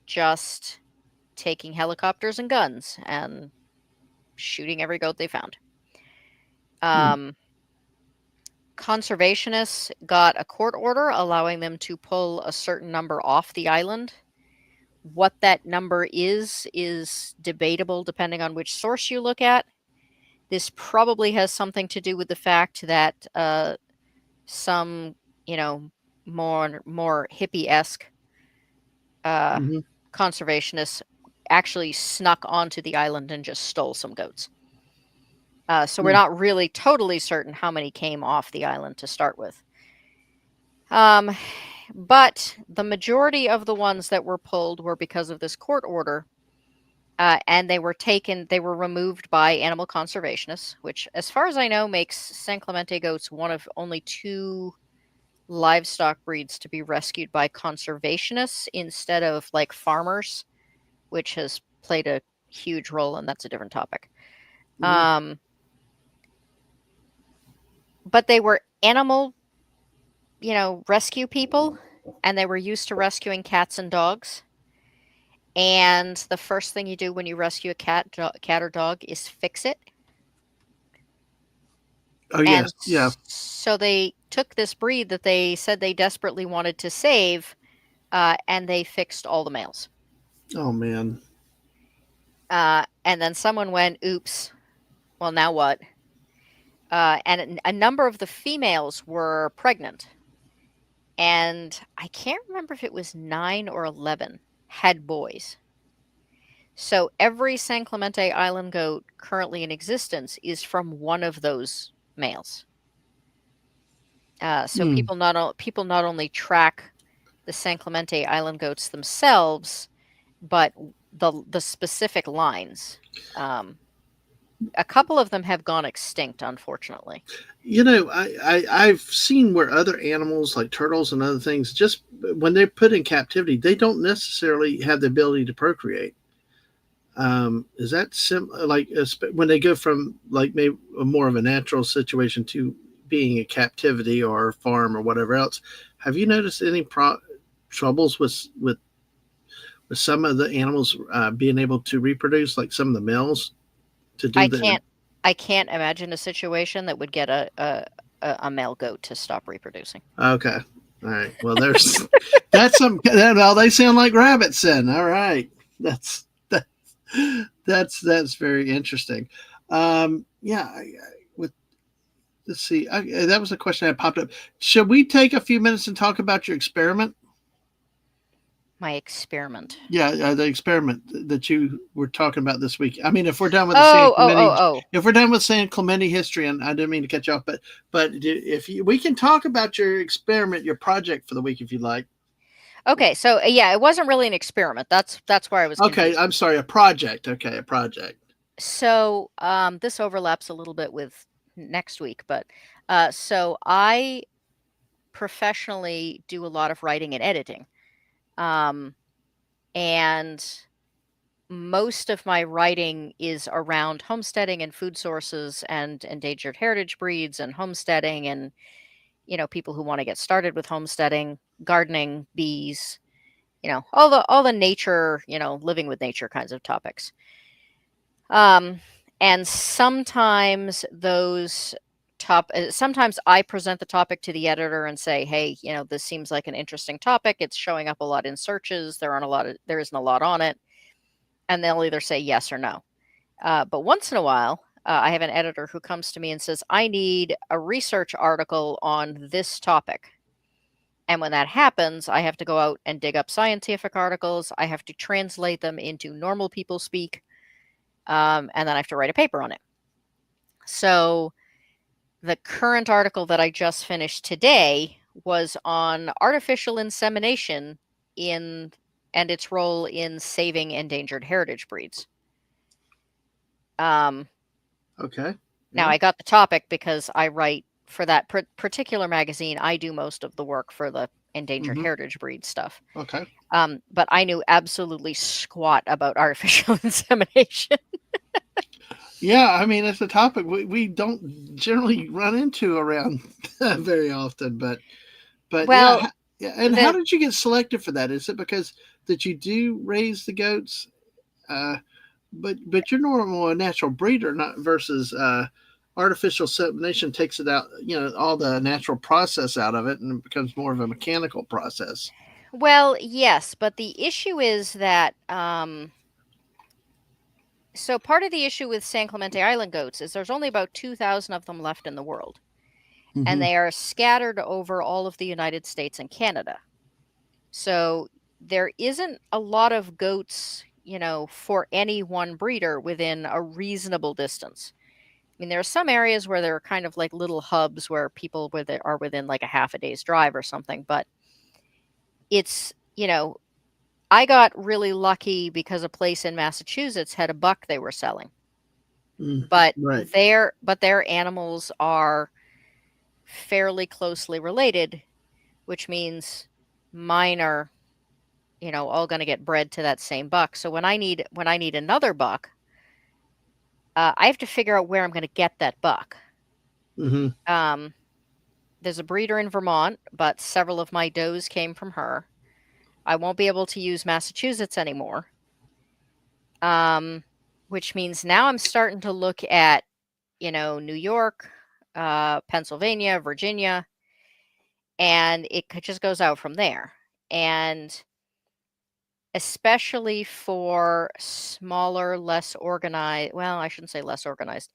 just taking helicopters and guns and shooting every goat they found. Hmm. Um, Conservationists got a court order allowing them to pull a certain number off the island. What that number is debatable depending on which source you look at. This probably has something to do with the fact that some, you know, more hippie-esque uh, Hmm. conservationists actually snuck onto the island and just stole some goats. So we're Hmm. not really totally certain how many came off the island to start with. Um, but the majority of the ones that were pulled were because of this court order. and they were removed by animal conservationists, which, as far as I know, makes San Clemente goats one of only two livestock breeds to be rescued by conservationists instead of like farmers, which has played a huge role, and that's a different topic. Mm. But they were animal, rescue people, and they were used to rescuing cats and dogs. And the first thing you do when you rescue a cat or dog is fix it. Oh And yes, yeah. so they took this breed that they said they desperately wanted to save, and they fixed all the males. Oh man. And then someone went, "Oops, well now what?" And a number of the females were pregnant, and I can't remember if it was 9 or 11 had boys. So every San Clemente Island goat currently in existence is from one of those males. So Mm. people not only track the San Clemente Island goats themselves, but the specific lines. A couple of them have gone extinct, unfortunately. I've seen where other animals like turtles and other things, just when they're put in captivity, they don't necessarily have the ability to procreate. Is that like when they go from like maybe more of a natural situation to being a captivity or a farm or whatever else? Have you noticed any troubles with some of the animals being able to reproduce, like some of the males to do I the? can't I can't imagine a situation that would get a male goat to stop reproducing. Okay, all right. Well, there's that's some. Well, they sound like rabbits then. All right, that, that's very interesting. Yeah, with let's see. That was a question that popped up. Should we take a few minutes and talk about your experiment? My experiment. Yeah, the experiment that you were talking about this week. I mean, if we're done with the San Oh, oh, Clemente, oh, oh. if we're done with San Clemente history, and I didn't mean to cut you off, but if we can talk about your experiment, your project for the week, if you like. Okay, so yeah, it wasn't really an experiment. That's where I was Okay, confused. I'm sorry, a project. Okay, a project. So this overlaps a little bit with next week, but so I professionally do a lot of writing and editing. Um, and most of my writing is around homesteading and food sources and endangered heritage breeds and homesteading and people who want to get started with homesteading, gardening, bees, all the nature, living with nature kinds of topics. Um, and sometimes sometimes I present the topic to the editor and say, "Hey, this seems like an interesting topic. It's showing up a lot in searches. There isn't a lot on it." And they'll either say yes or no. But once in a while, I have an editor who comes to me and says, "I need a research article on this topic." And when that happens, I have to go out and dig up scientific articles. I have to translate them into normal people speak, and then I have to write a paper on it. So the current article that I just finished today was on artificial insemination in and its role in saving endangered heritage breeds. Um, Okay. Now Yeah. I got the topic because I write for that particular magazine. I do most of the work for the endangered Mm-hmm. heritage breed stuff. Okay. But I knew absolutely squat about artificial insemination. Yeah, I mean, it's a topic we don't generally run into around very often, but Well, yeah, yeah. And how the did you get selected for that? Is it because that you do raise the goats? Uh, but you're normal a natural breeder, not versus artificial insemination takes it out, all the natural process out of it, and it becomes more of a mechanical process. well, yes, but the issue is that so part of the issue with San Clemente Island goats is there's only about 2,000 of them left in the world, and Mm-hmm. they are scattered over all of the United States and Canada. So there isn't a lot of goats, for any one breeder within a reasonable distance. I mean, there are some areas where there are kind of like little hubs where people are within like a half a day's drive or something, but it's, I got really lucky because a place in Massachusetts had a buck they were selling. Mm, But right. their animals are fairly closely related, which means mine are, all going to get bred to that same buck. So when I need another buck, I have to figure out where I'm going to get that buck. Hmm. Um, there's a breeder in Vermont, but several of my does came from her. I won't be able to use Massachusetts anymore, um, which means now I'm starting to look at, New York, Pennsylvania, Virginia, and just goes out from there. And especially for smaller, less organized, well, I shouldn't say less organized,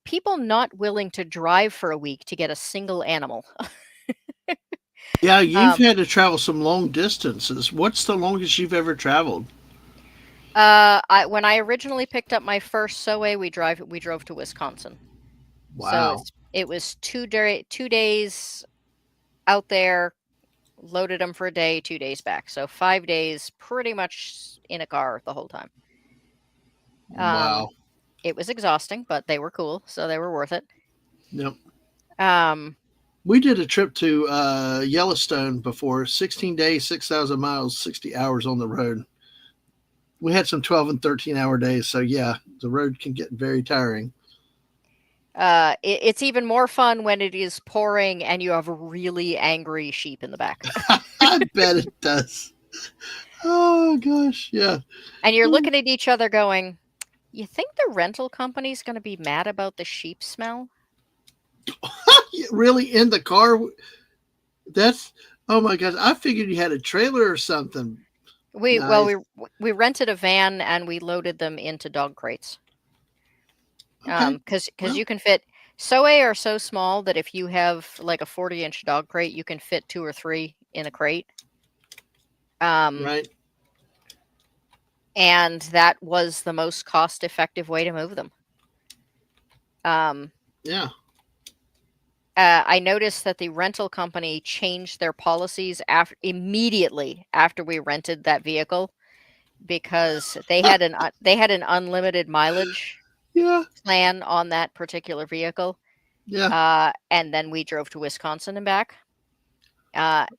people not willing to drive for a week to get a single animal. Yeah, you've Um, had to travel some long distances. What's the longest you've ever traveled? when I originally picked up my first Soe, we drove to Wisconsin. So Wow. it was 2 days out there, loaded them for a day, 2 days back. So 5 days, pretty much in a car the whole time. Um, Wow. it was exhausting, but they were cool, so they were worth it. Yep. Um, We did a trip to Yellowstone before, 16 days, 6,000 miles, 60 hours on the road. We had some 12 and 13-hour days. So, yeah, the road can get very tiring. it's even more fun when it is pouring and you have really angry sheep in the back. I bet it does. Oh, gosh. Yeah. And you're looking at each other going, you think the rental company's going to be mad about the sheep smell? Really in the car? That's, oh my gosh. I figured you had a trailer or something. We well Nice. we rented a van and we loaded them into dog crates. Okay. Because Well, you can fit Soe are so small that if you have like a 40-inch dog crate, you can fit two or three in a crate. Um, right. and that was the most cost-effective way to move them. Um, Yeah. I noticed that the rental company changed their policies immediately after we rented that vehicle because they had an unlimited mileage Yeah. plan on that particular vehicle. Yeah. And then we drove to Wisconsin and back.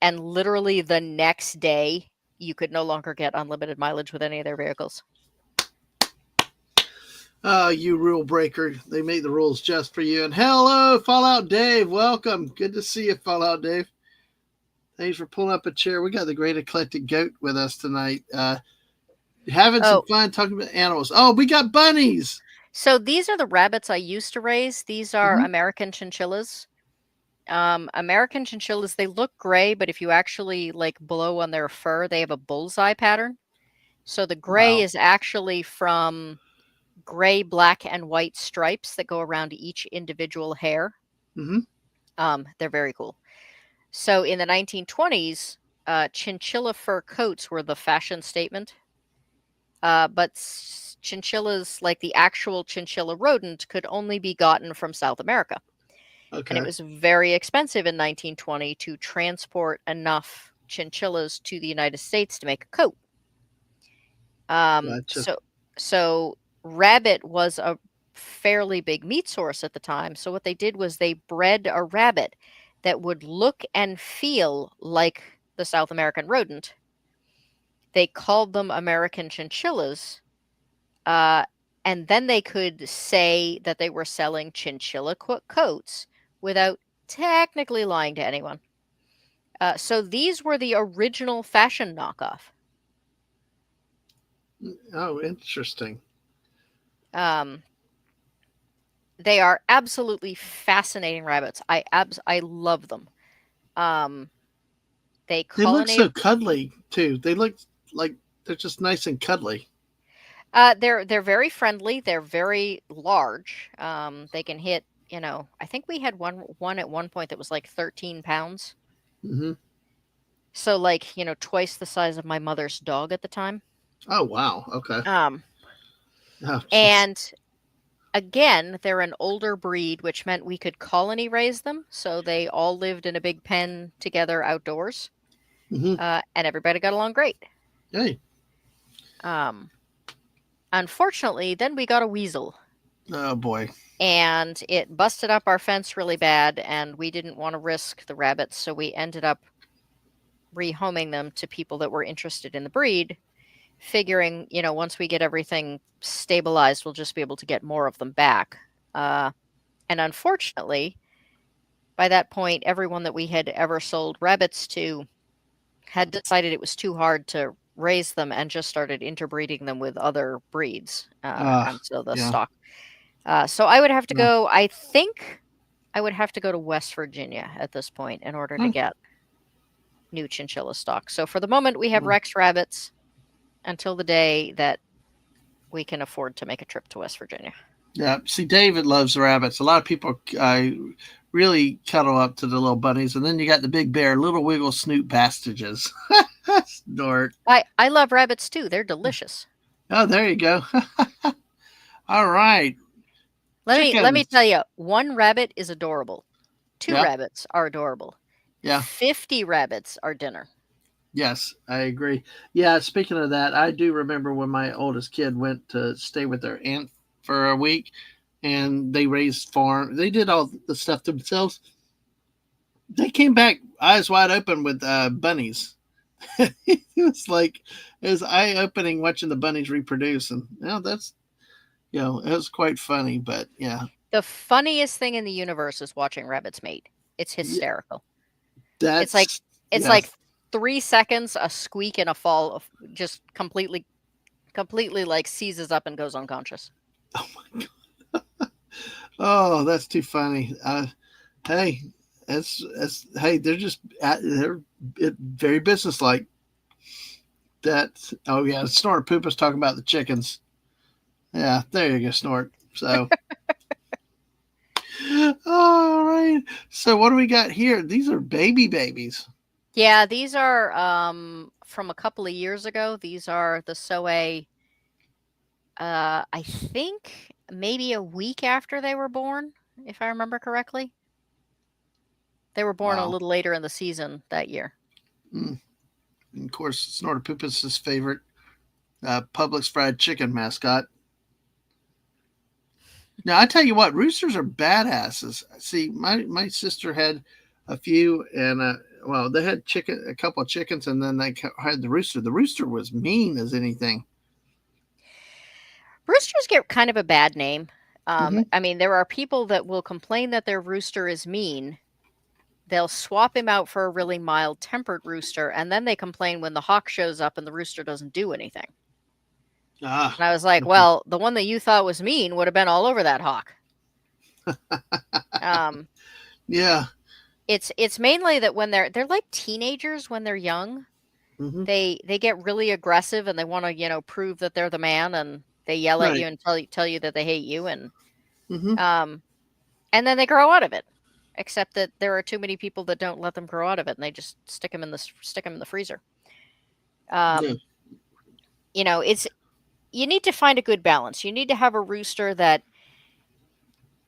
And literally the next day, you could no longer get unlimited mileage with any of their vehicles. You rule breaker. They made the rules just for you. And hello, Fallout Dave. Welcome. Good to see you, Fallout Dave. Thanks for pulling up a chair. We got the great eclectic goat with us tonight. Having some Oh, fun talking about animals. Oh, we got bunnies. so these are the rabbits I used to raise. These are Mm-hmm. American chinchillas. American chinchillas, they look gray, but if you actually like blow on their fur, they have a bullseye pattern. So the gray Wow. is actually from gray, black, and white stripes that go around each individual hair. Mm-hmm. They're very cool. So in the 1920s, chinchilla fur coats were the fashion statement. But chinchillas, like the actual chinchilla rodent, could only be gotten from South America. And it Okay. was very expensive in 1920 to transport enough chinchillas to the United States to make a coat. Um, Gotcha. so, so rabbit was a fairly big meat source at the time. So what they did was they bred a rabbit that would look and feel like the South American rodent. They called them American chinchillas, uh, and then they could say that they were selling chinchilla coats without technically lying to anyone. So these were the original fashion knockoff. Oh, interesting. Um, they are absolutely fascinating rabbits. I love them. Um, they They look colonate. so cuddly too. They look like they're just nice and cuddly. They're very friendly. They're very large. They can hit. I think we had one at one point that was like 13 pounds. Mm-hmm. So like twice the size of my mother's dog at the time. Oh wow. Okay. Um, Oh jeez. and again, they're an older breed, which meant we could colony raise them. So they all lived in a big pen together outdoors, Mm-hmm. and everybody got along great. Hey. Um, Unfortunately, then we got a weasel, Oh boy. and it busted up our fence really bad, and we didn't want to risk the rabbits, so we ended up rehoming them to people that were interested in the breed, figuring, once we get everything stabilized, we'll just be able to get more of them back. And unfortunately, by that point, everyone that we had ever sold rabbits to had decided it was too hard to raise them and just started interbreeding them with other breeds. And so the Yeah. stock. So I would have to Yeah. go, I think I would have to go to West Virginia at this point in order to Hmm. get new chinchilla stock. So for the moment, we have Hmm. Rex rabbits until the day that we can afford to make a trip to West Virginia. Yeah. See, David loves rabbits. A lot of people really cuddle up to the little bunnies, and then you got the big bear, little wiggle snoot bastages. Snort. I love rabbits too. They're delicious. Oh, there you go. All right. Let me Chickens. tell you, one rabbit is adorable. Two Yeah. rabbits are adorable. Yeah. 50 rabbits are dinner. Yes, I agree. Yeah, speaking of that, I do remember when my oldest kid went to stay with their aunt for a week and they raised farm. They did all the stuff themselves. They came back eyes wide open with bunnies. it was like it was eye opening watching the bunnies reproduce, and that's it was quite funny. But yeah, The funniest thing in the universe is watching rabbits mate. It's yeah hysterical. It's like that's it's yeah. like 3 seconds, a squeak and a fall of just completely like seizes up and goes unconscious. Oh my god. Oh, that's too funny. Hey, it's hey, they're just they're very businesslike. That oh yeah, Snort Poop was talking about the chickens. Yeah, there you go, Snort. So all right. So what do we got here? These are babies. Yeah, these are from a couple of years ago. These are the Soe, I think maybe a week after they were born, if I remember correctly. They were born a Wow. little later in the season that year. Mm. And of course, Snort Poop is his favorite Publix fried chicken mascot. Now I tell you what, roosters are badasses. See, my sister had a few, and well, they had a couple of chickens, and then they had the rooster. The rooster was mean as anything. Roosters get kind of a bad name. Hmm. I mean, there are people that will complain that their rooster is mean. They'll swap him out for a really mild tempered rooster, and then they complain when the hawk shows up and the rooster doesn't do anything. Ah, And I was like, well, the one that you thought was mean would have been all over that hawk. Um, yeah. it's mainly that when they're like teenagers when they're young, Hmm. they get really aggressive and they want to prove that they're the man, and they yell at you Right. and tell you that they hate you, Hmm. um and then they grow out of it. Except that there are too many people that don't let them grow out of it, and they just stick them in the freezer. Yeah. Um, it's you need to find a good balance. You need to have a rooster that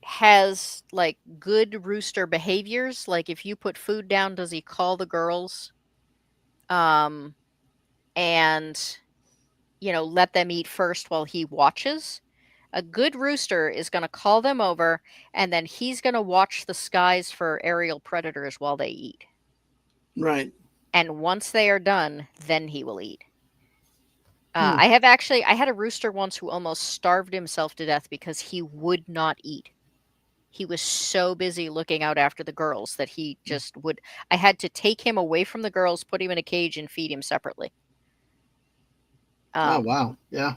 has like good rooster behaviors. Like if you put food down, does he call the girls? Um, and let them eat first while he watches. A good rooster is going to call them over, and then he's going to watch the skies for aerial predators while they eat. Right. And once they are done, then he will eat. Hmm. I had a rooster once who almost starved himself to death because he would not eat. He was so busy looking out after the girls that he just would. I had to take him away from the girls, put him in a cage, and feed him separately. Oh Um, wow. Yeah.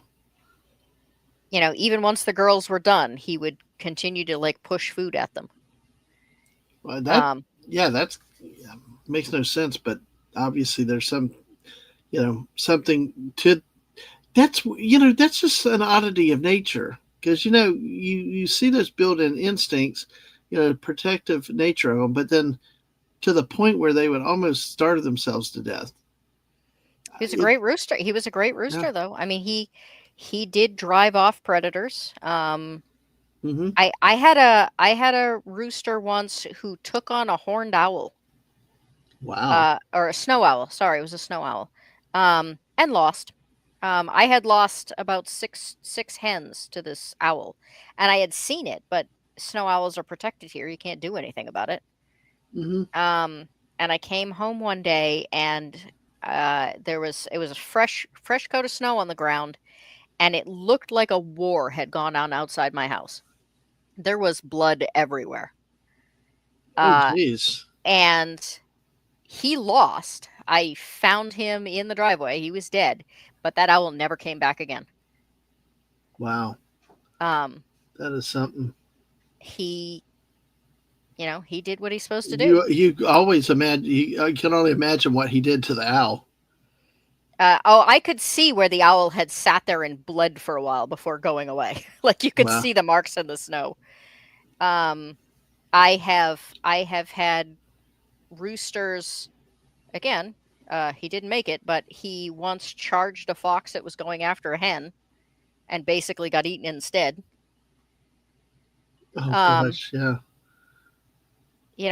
Even once the girls were done, he would continue to like push food at them. Well, that Um, yeah, that's yeah, makes no sense. But obviously, there's some something to that's just an oddity of nature because you see those built-in instincts, protective nature of them, but then to the point where they would almost starve themselves to death. he was a It great rooster. He was a great yeah. rooster, though. I mean, he did drive off predators. Hmm. I had a rooster once who took on a horned owl, Wow. or a snow owl. Sorry, it was a snow owl. and lost. I had lost about six hens to this owl, and I had seen it, but snow owls are protected here. You can't do anything about it. Mm-hmm. And I came home one day, and it was a fresh coat of snow on the ground, and it looked like a war had gone on outside my house. There was blood everywhere. Oh, Uh, geez. and he lost. I found him in the driveway. He was dead, but that owl never came back again. Wow. Um, That is something. he, he did what he's supposed to do. You always imagine. I can only imagine what he did to the owl. Oh, I could see where the owl had sat there and bled for a while before going away. Like you could Wow. see the marks in the snow. Um, I have had roosters again. He didn't make it, but he once charged a fox that was going after a hen and basically got eaten instead. Oh Um, gosh. Yeah.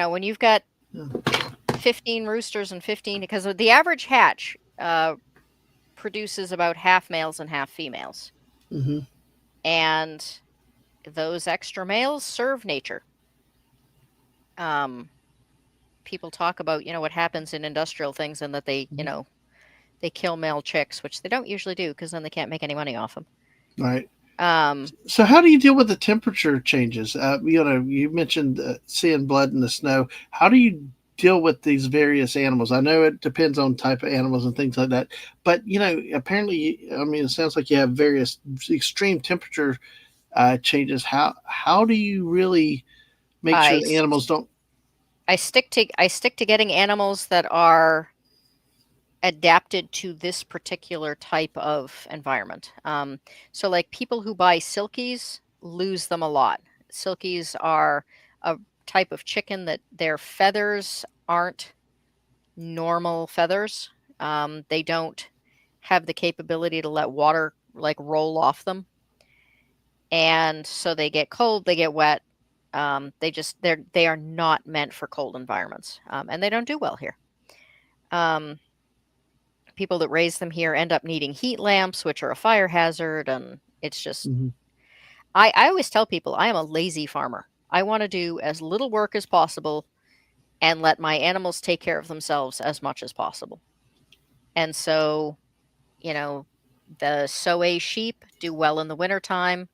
when you've got Yeah. 15 roosters and 15, because the average hatch produces about half males and half females. Mm-hmm. And those extra males serve nature. Um, People talk about, what happens in industrial things and that Mm-hmm. they kill male chicks, which they don't usually do because then they can't make any money off them. Right. Um, So, how do you deal with the temperature changes? You mentioned seeing blood in the snow. How do you deal with these various animals? I know it depends on type of animals and things like that, but apparently, I mean, it sounds like you have various extreme temperature changes. How do you really make sure I the animals don't? I stick to getting animals that are adapted to this particular type of environment. So, like people who buy silkies lose them a lot. Silkies are a type of chicken that their feathers aren't normal feathers. They don't have the capability to let water like roll off them, and so they get cold, they get wet. They are not meant for cold environments, and they don't do well here. Um, People that raise them here end up needing heat lamps, which are a fire hazard, and it's just. Mhm. I always tell people I am a lazy farmer. I want to do as little work as possible and let my animals take care of themselves as much as possible. And so, you know, the Soay sheep do well in the wintertime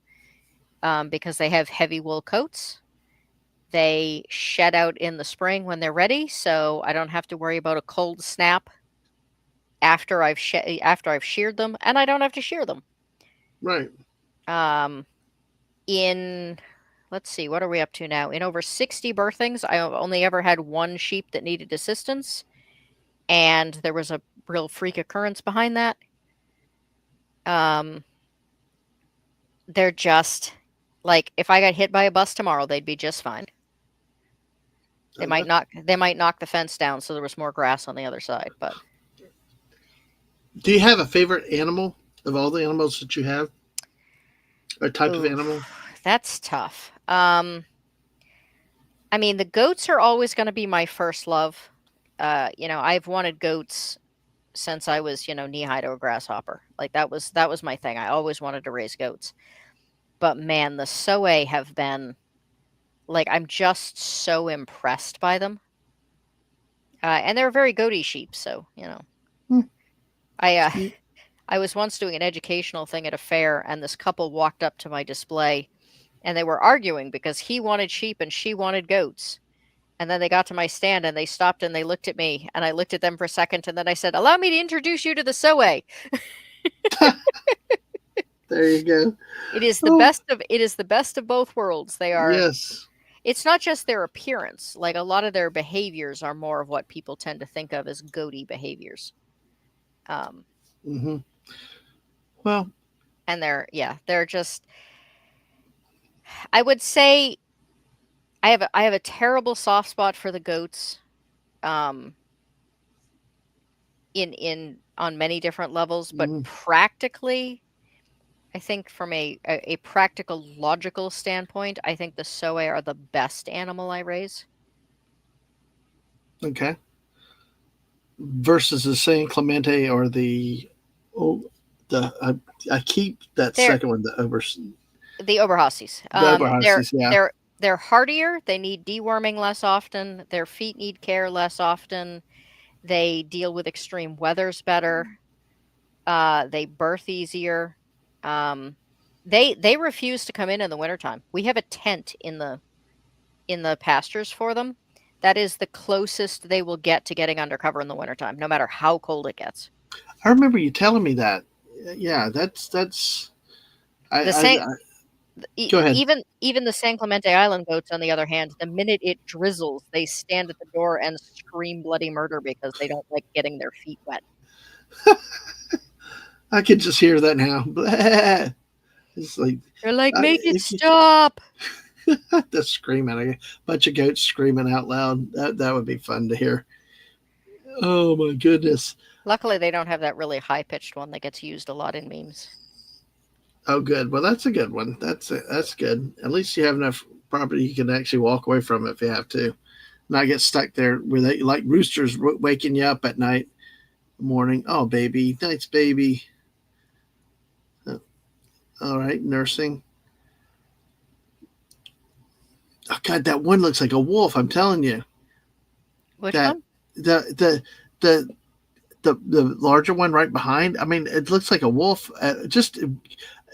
because they have heavy wool coats. They shed out in the spring when they're ready, so I don't have to worry about a cold snap after I've sheared them, and I don't have to shear them. Right. Um, in let's see, what are we up to now? In over 60 birthings, I only ever had one sheep that needed assistance, and there was a real freak occurrence behind that. Um, they're just like if I got hit by a bus tomorrow, they'd be just fine. That, They might knock the fence down so there was more grass on the other side, but do you have a favorite animal of all the animals that you have? A type of ooh, animal? that's tough. I mean, the goats are always going to be my first love. I've wanted goats since I was, knee high to a grasshopper. Like that was my thing. I always wanted to raise goats. But man, the Soay have been like I'm just so impressed by them. And they're very goaty sheep, so Hmm. I I was once doing an educational thing at a fair, and this couple walked up to my display, and they were arguing because he wanted sheep and she wanted goats. And then they got to my stand and they stopped and they looked at me and I looked at them for a second and then I said, "Allow me to introduce you to the Soay." There you go. Oh, It is the best of both worlds. They are yes. It's not just their appearance. Like a lot of their behaviors are more of what people tend to think of as goaty behaviors. Um, Hmm. Well, and they're just I would say I have a terrible soft spot for the goats. Um, in on many different levels, but mm, practically, I think from a practical logical standpoint, I think the Soay are the best animal I raise. okay. Versus the San Clemente or the Oh, the I keep that They're second one, the Oberhausies. the Oberhausies. Yeah, They're hardier. They need deworming less often. Their feet need care less often. They deal with extreme weathers better. They birth easier. Um, they refuse to come in the wintertime. We have a tent in the pastures for them. That is the closest they will get to getting undercover in the wintertime, no matter how cold it gets. I remember you telling me that. Yeah, that's. The I same go ahead. even the San Clemente Island goats, on the other hand, the minute it drizzles, they stand at the door and scream bloody murder because they don't like getting their feet wet. I could just hear that now. It's like They're like, make it if you stop. the screaming, a bunch of goats screaming out loud. That would be fun to hear. Oh my goodness. Luckily, they don't have that really high pitched one that gets used a lot in memes. Oh, good. Well, that's a good one. That's good. At least you have enough property you can actually walk away from it if you have to, not get stuck there where they like roosters waking you up at night, morning. Oh, baby, nice baby. All right, nursing. Oh God, that one looks like a wolf. I'm telling you Which that one? the the the the larger one right behind. I mean, it looks like a wolf. Just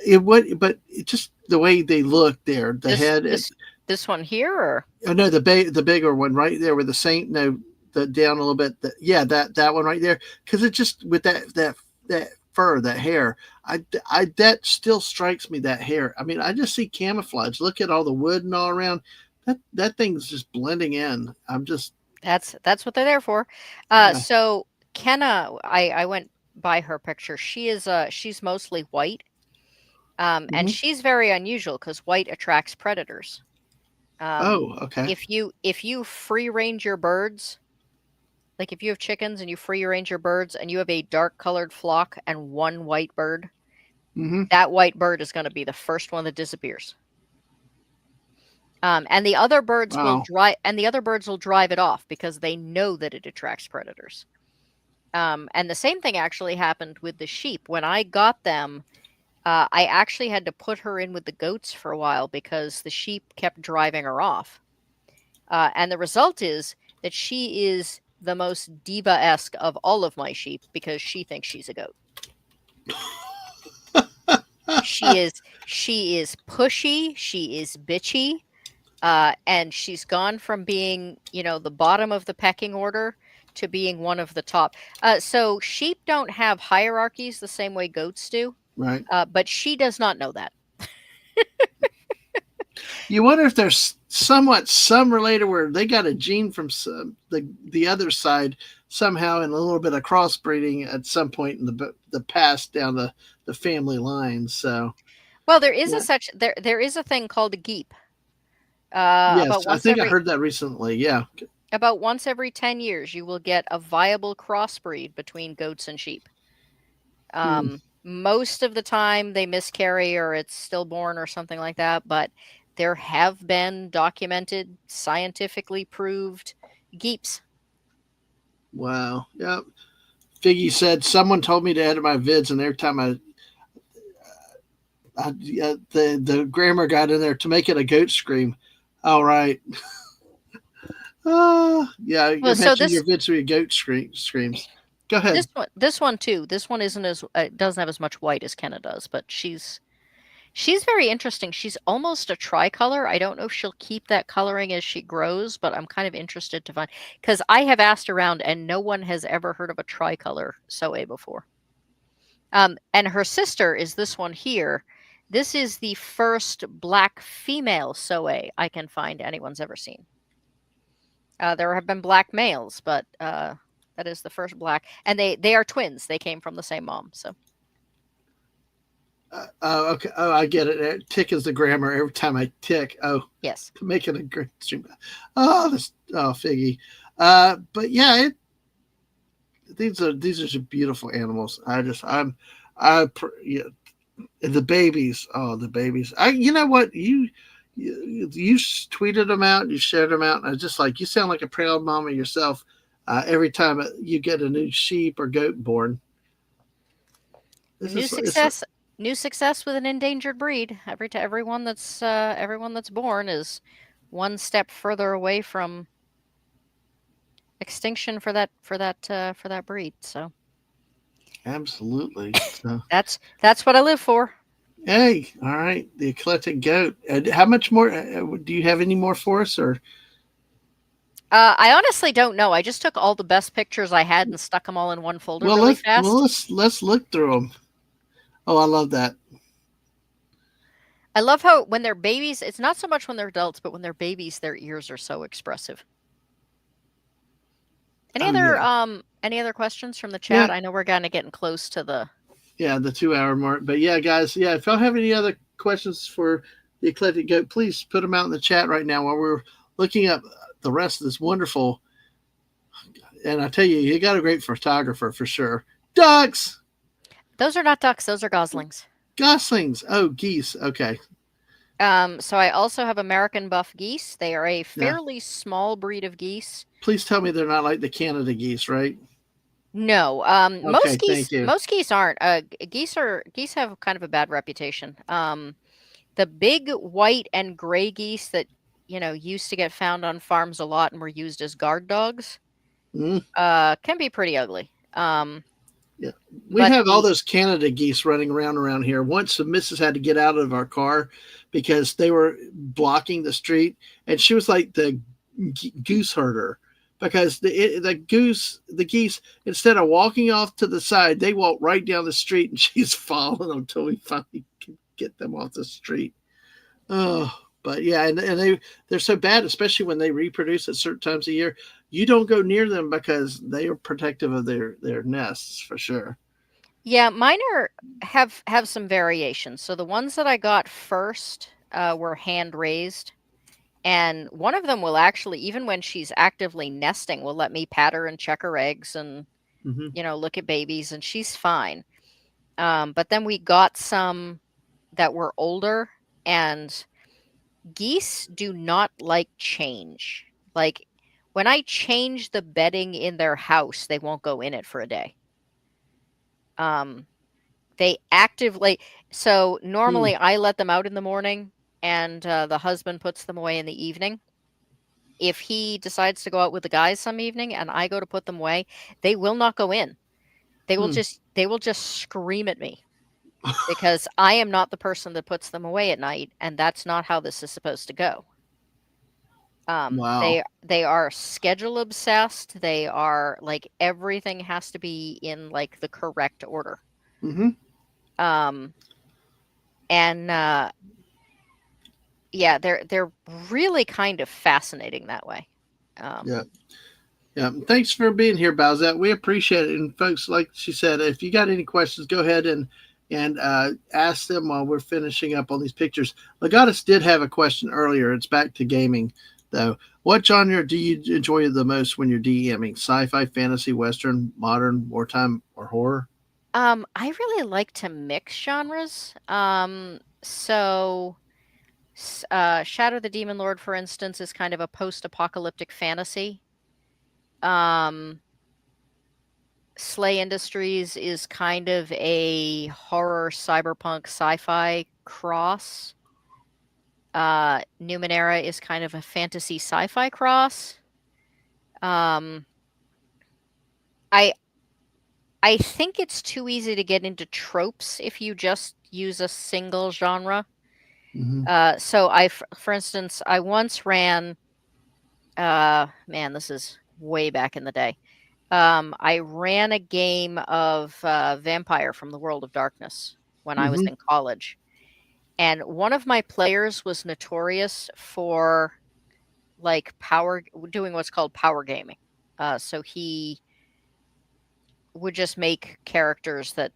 it would, but it just the way they look there, the This head. this this one here, or Oh no, the bigger one right there with the saint. No, the down a little bit. Yeah, that one right there. Because it just with that fur, that hair. I that still strikes me, that hair. I mean, I just see camouflage. Look at all the wood and all around. That thing's just blending in. I'm just that's what they're there for. yeah. So Kenna, I went by her picture. She's mostly white, and Hmm. she's very unusual because white attracts predators. Um, Oh, okay. if you free range your birds, like if you have chickens and you free range your birds and you have a dark colored flock and one white bird, Hmm. that white bird is going to be the first one that disappears. And the other birds will Wow. drive it off because they know that it attracts predators. And the same thing actually happened with the sheep. When I got them, I actually had to put her in with the goats for a while because the sheep kept driving her off. And the result is that she is the most diva-esque of all of my sheep because she thinks she's a goat. She is she is pushy, she is bitchy, and she's gone from being, the bottom of the pecking order to being one of the top. So sheep don't have hierarchies the same way goats do, Right. but she does not know that. You wonder if there's somewhat some related where they got a gene from the other side somehow, and a little bit of crossbreeding at some point in the past down the family line. So Well, there is a yeah, such there is a thing called a geep. yes, I think I heard that recently. Yeah. About once every 10 years, you will get a viable crossbreed between goats and sheep. Hmm. Most of the time they miscarry or it's stillborn or something like that, but there have been documented, scientifically proved geeps. Wow. Yeah. Figgy said someone told me to edit my vids, and every time the grammar got in there to make it a goat scream. All right. Yeah, Well, you so mentioned your vids with goat screams. Go ahead. this one too. This one isn't as doesn't have as much white as Kenna does, but she's very interesting. She's almost a tricolor. I don't know if she'll keep that coloring as she grows, but I'm kind of interested to find because I have asked around and no one has ever heard of a tricolor Soe before. And her sister is this one here. This is the first black female Soe I can find anyone's ever seen. There have been black males, but that is the first black, and they are twins. They came from the same mom. So Okay. Oh, I get it. Tick is the grammar. Every time I tick, oh, yes, to make it a great stream. Figgy. But yeah, these are just beautiful animals. Yeah, and the babies. Oh, the babies. You know what you tweeted them out, you shared them out, and I was just like, you sound like a proud mama yourself. Every time you get a new sheep or goat born. This New is it's success, new success with an endangered breed. Everyone that's born is one step further away from extinction for that breed. So absolutely. So, that's what I live for. hey, all right, the eclectic goat. How much more? Do you have any more for us, or I honestly don't know. I just took all the best pictures I had and stuck them all in one folder well, really let's fast. look through them. Oh, I love that. I love how when they're babies, it's not so much when they're adults, but when they're babies, their ears are so expressive. Oh yeah, Any other questions from the yeah, chat? I know we're kind of getting close to the. yeah. The 2 hour mark. But yeah, guys. Yeah, if y'all have any other questions for the eclectic goat, please put them out in the chat right now while we're looking up the rest of this wonderful. And I tell you, you got a great photographer for sure. Ducks, Those are not ducks, those are goslings. goslings. Oh, geese. Okay. So I also have American buff geese. They are a Yeah. fairly small breed of geese. Please tell me they're not like the Canada geese, right? No, Okay. Thank you. most geese aren't. Geese have kind of a bad reputation. The big white and gray geese that used to get found on farms a lot and were used as guard dogs, Mm, can be pretty ugly. yeah. We But have all the those Canada geese running around here. Once the missus had to get out of our car because they were blocking the street, and she was like the goose herder because the geese, instead of walking off to the side, they walk right down the street, and she's following them until we finally can get them off the street. Oh, but yeah, and they're so bad, especially when they reproduce at certain times of year. You don't go near them because they are protective of their nests for sure. Yeah, mine have some variations. So the ones that I got first were hand raised. And one of them will actually, even when she's actively nesting, will let me pat her and check her eggs and, Hmm. look at babies, and she's fine. But then we got some that were older, and geese do not like change. Like when I change the bedding in their house, they won't go in it for a day. Um, they actively, so Hmm. normally I let them out in the morning, and the husband puts them away in the evening. If he decides to go out with the guys some evening and I go to put them away, they will not go in. Hmm. They will just scream at me because I am not the person that puts them away at night, and that's not how this is supposed to go. Wow. They are schedule obsessed. They are like everything has to be in like the correct order. Hmm. Um, and yeah, they're really kind of fascinating that way. Um, Yeah. Yeah. Thanks for being here, Bowsette. We appreciate it. And folks, like she said, if you got any questions, go ahead and ask them while we're finishing up on these pictures. Legatus did have a question earlier. It's back to gaming, though. What genre do you enjoy the most when you're DMing? Sci-fi, fantasy, western, modern, wartime, or horror? I really like to mix genres. Shadow the Demon Lord, for instance, is kind of a post-apocalyptic fantasy. Um, Slay Industries is kind of a horror cyberpunk sci-fi cross. Numenera is kind of a fantasy sci-fi cross. Um, I I think it's too easy to get into tropes if you just use a single genre. Mm-hmm. For instance, I once ran. Man, this is way back in the day. I ran a game of Vampire from the World of Darkness when I was Mm-hmm. in college, and one of my players was notorious for like power doing what's called power gaming. So he would just make characters that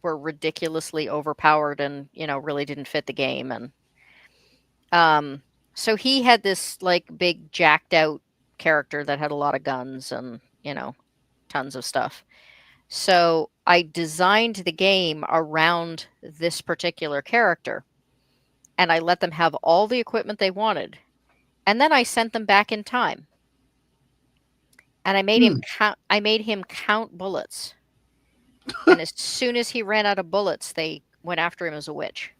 were ridiculously overpowered and really didn't fit the game, and um so he had this like big jacked out character that had a lot of guns and tons of stuff. So I designed the game around this particular character, and I let them have all the equipment they wanted, and then I sent them back in time, and I made him count bullets. and as soon as he ran out of bullets, they went after him as a witch.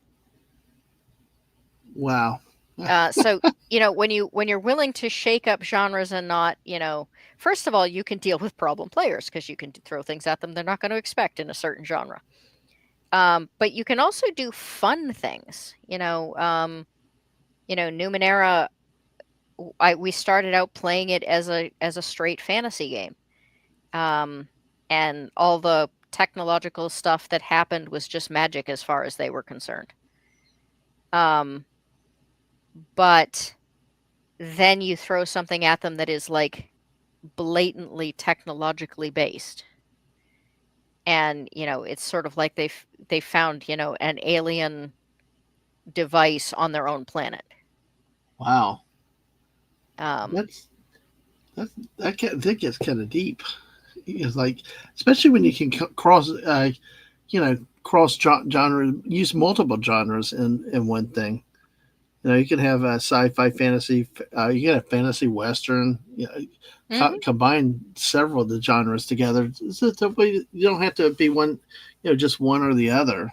Wow. So when you're willing to shake up genres and not, first of all, you can deal with problem players because you can throw things at them they're not going to expect in a certain genre. But you can also do fun things. Numenera. We started out playing it as a straight fantasy game, um, and all the technological stuff that happened was just magic as far as they were concerned. Um, but then you throw something at them that is like blatantly technologically based, and it's sort of like they found an alien device on their own planet. Wow. Um, That's that gets kind of deep. It's like, especially when you can cross, cross genre, use multiple genres in one thing. You can have sci-fi, fantasy. You can have fantasy, western. mhm. Combine several of the genres together. So you don't have to be one, just one or the other.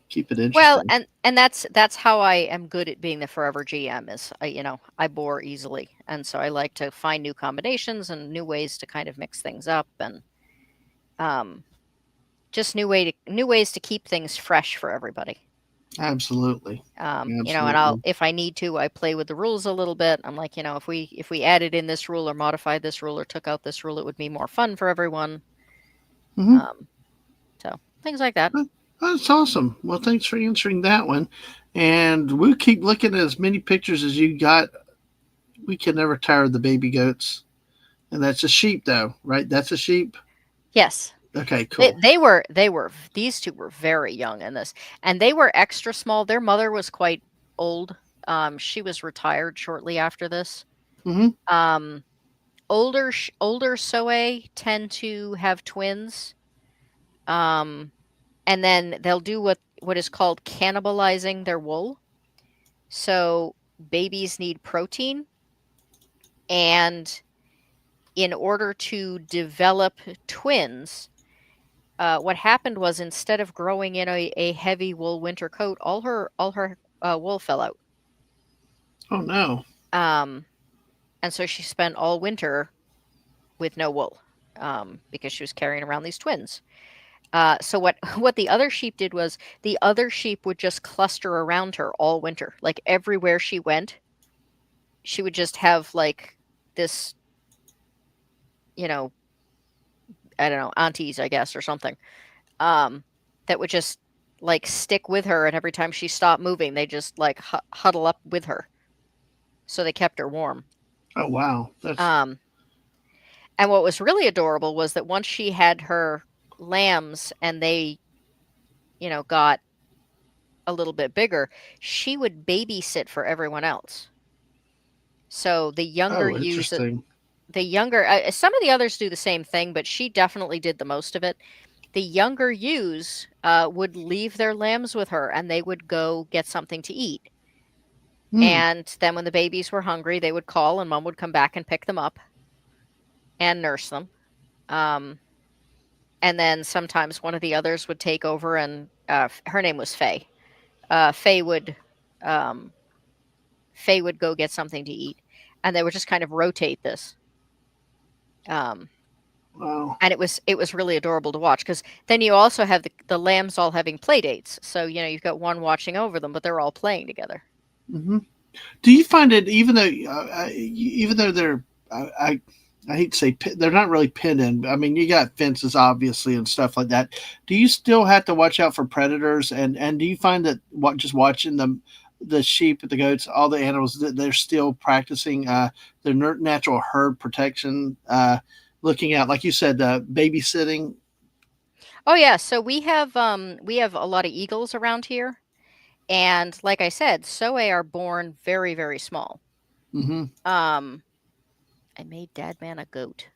Keep it Well, interesting. and that's how I am good at being the forever GM is I bore easily, and so I like to find new combinations and new ways to kind of mix things up, and um, just new ways to keep things fresh for everybody. Absolutely, And I'll absolutely. if I need to, I play with the rules a little bit. I'm like, if we added in this rule or modified this rule or took out this rule, it would be more fun for everyone. Hmm. Um, so things like that. That's awesome. Well, thanks for answering that one. And we'll keep looking at as many pictures as you got. We can never tire of the baby goats. And that's a sheep, though, right? That's a sheep. Yes. Okay, They cool. they were these two were very young in this, and they were extra small. Their mother was quite old. She was retired shortly after this. Hmm. Um, older Soe tend to have twins. Um, and then they'll do what is called cannibalizing their wool. So babies need protein, and in order to develop twins, what happened was instead of growing in a heavy wool winter coat, all her wool fell out. Oh no. Um, and so she spent all winter with no wool, because she was carrying around these twins. So what what the other sheep did was the other sheep would just cluster around her all winter, like everywhere she went, she would just have like this, you know, I don't know, aunties, I guess, or something, um, that would just like stick with her, and every time she stopped moving, they just like huddle up with her, so they kept her warm. Oh wow. That's Um, and what was really adorable was that once she had her lambs and they, got a little bit bigger, she would babysit for everyone else. So oh interesting. the younger, some of the others do the same thing, but she definitely did the most of it. The younger ewes would leave their lambs with her, and they would go get something to eat. Hmm. And then when the babies were hungry, they would call, and mom would come back and pick them up and nurse them. Um, and then sometimes one of the others would take over, and her name was Faye. Faye would um, Faye would go get something to eat, and they would just kind of rotate this. Um, Wow. and it was really adorable to watch, because then you also have the lambs all having play dates. So you've got one watching over them, but they're all playing together. Hmm. Do you find it even though they're I hate to say they're not really pinned in. I mean, you got fences obviously and stuff like that. Do you still have to watch out for predators? And do you find that just watching the sheep, the goats, all the animals that they're still practicing their natural herd protection, looking out like you said, babysitting. Oh yeah, so we have a lot of eagles around here, and like I said, soe are born very very small. Hmm. Um, I made Dad Man a goat.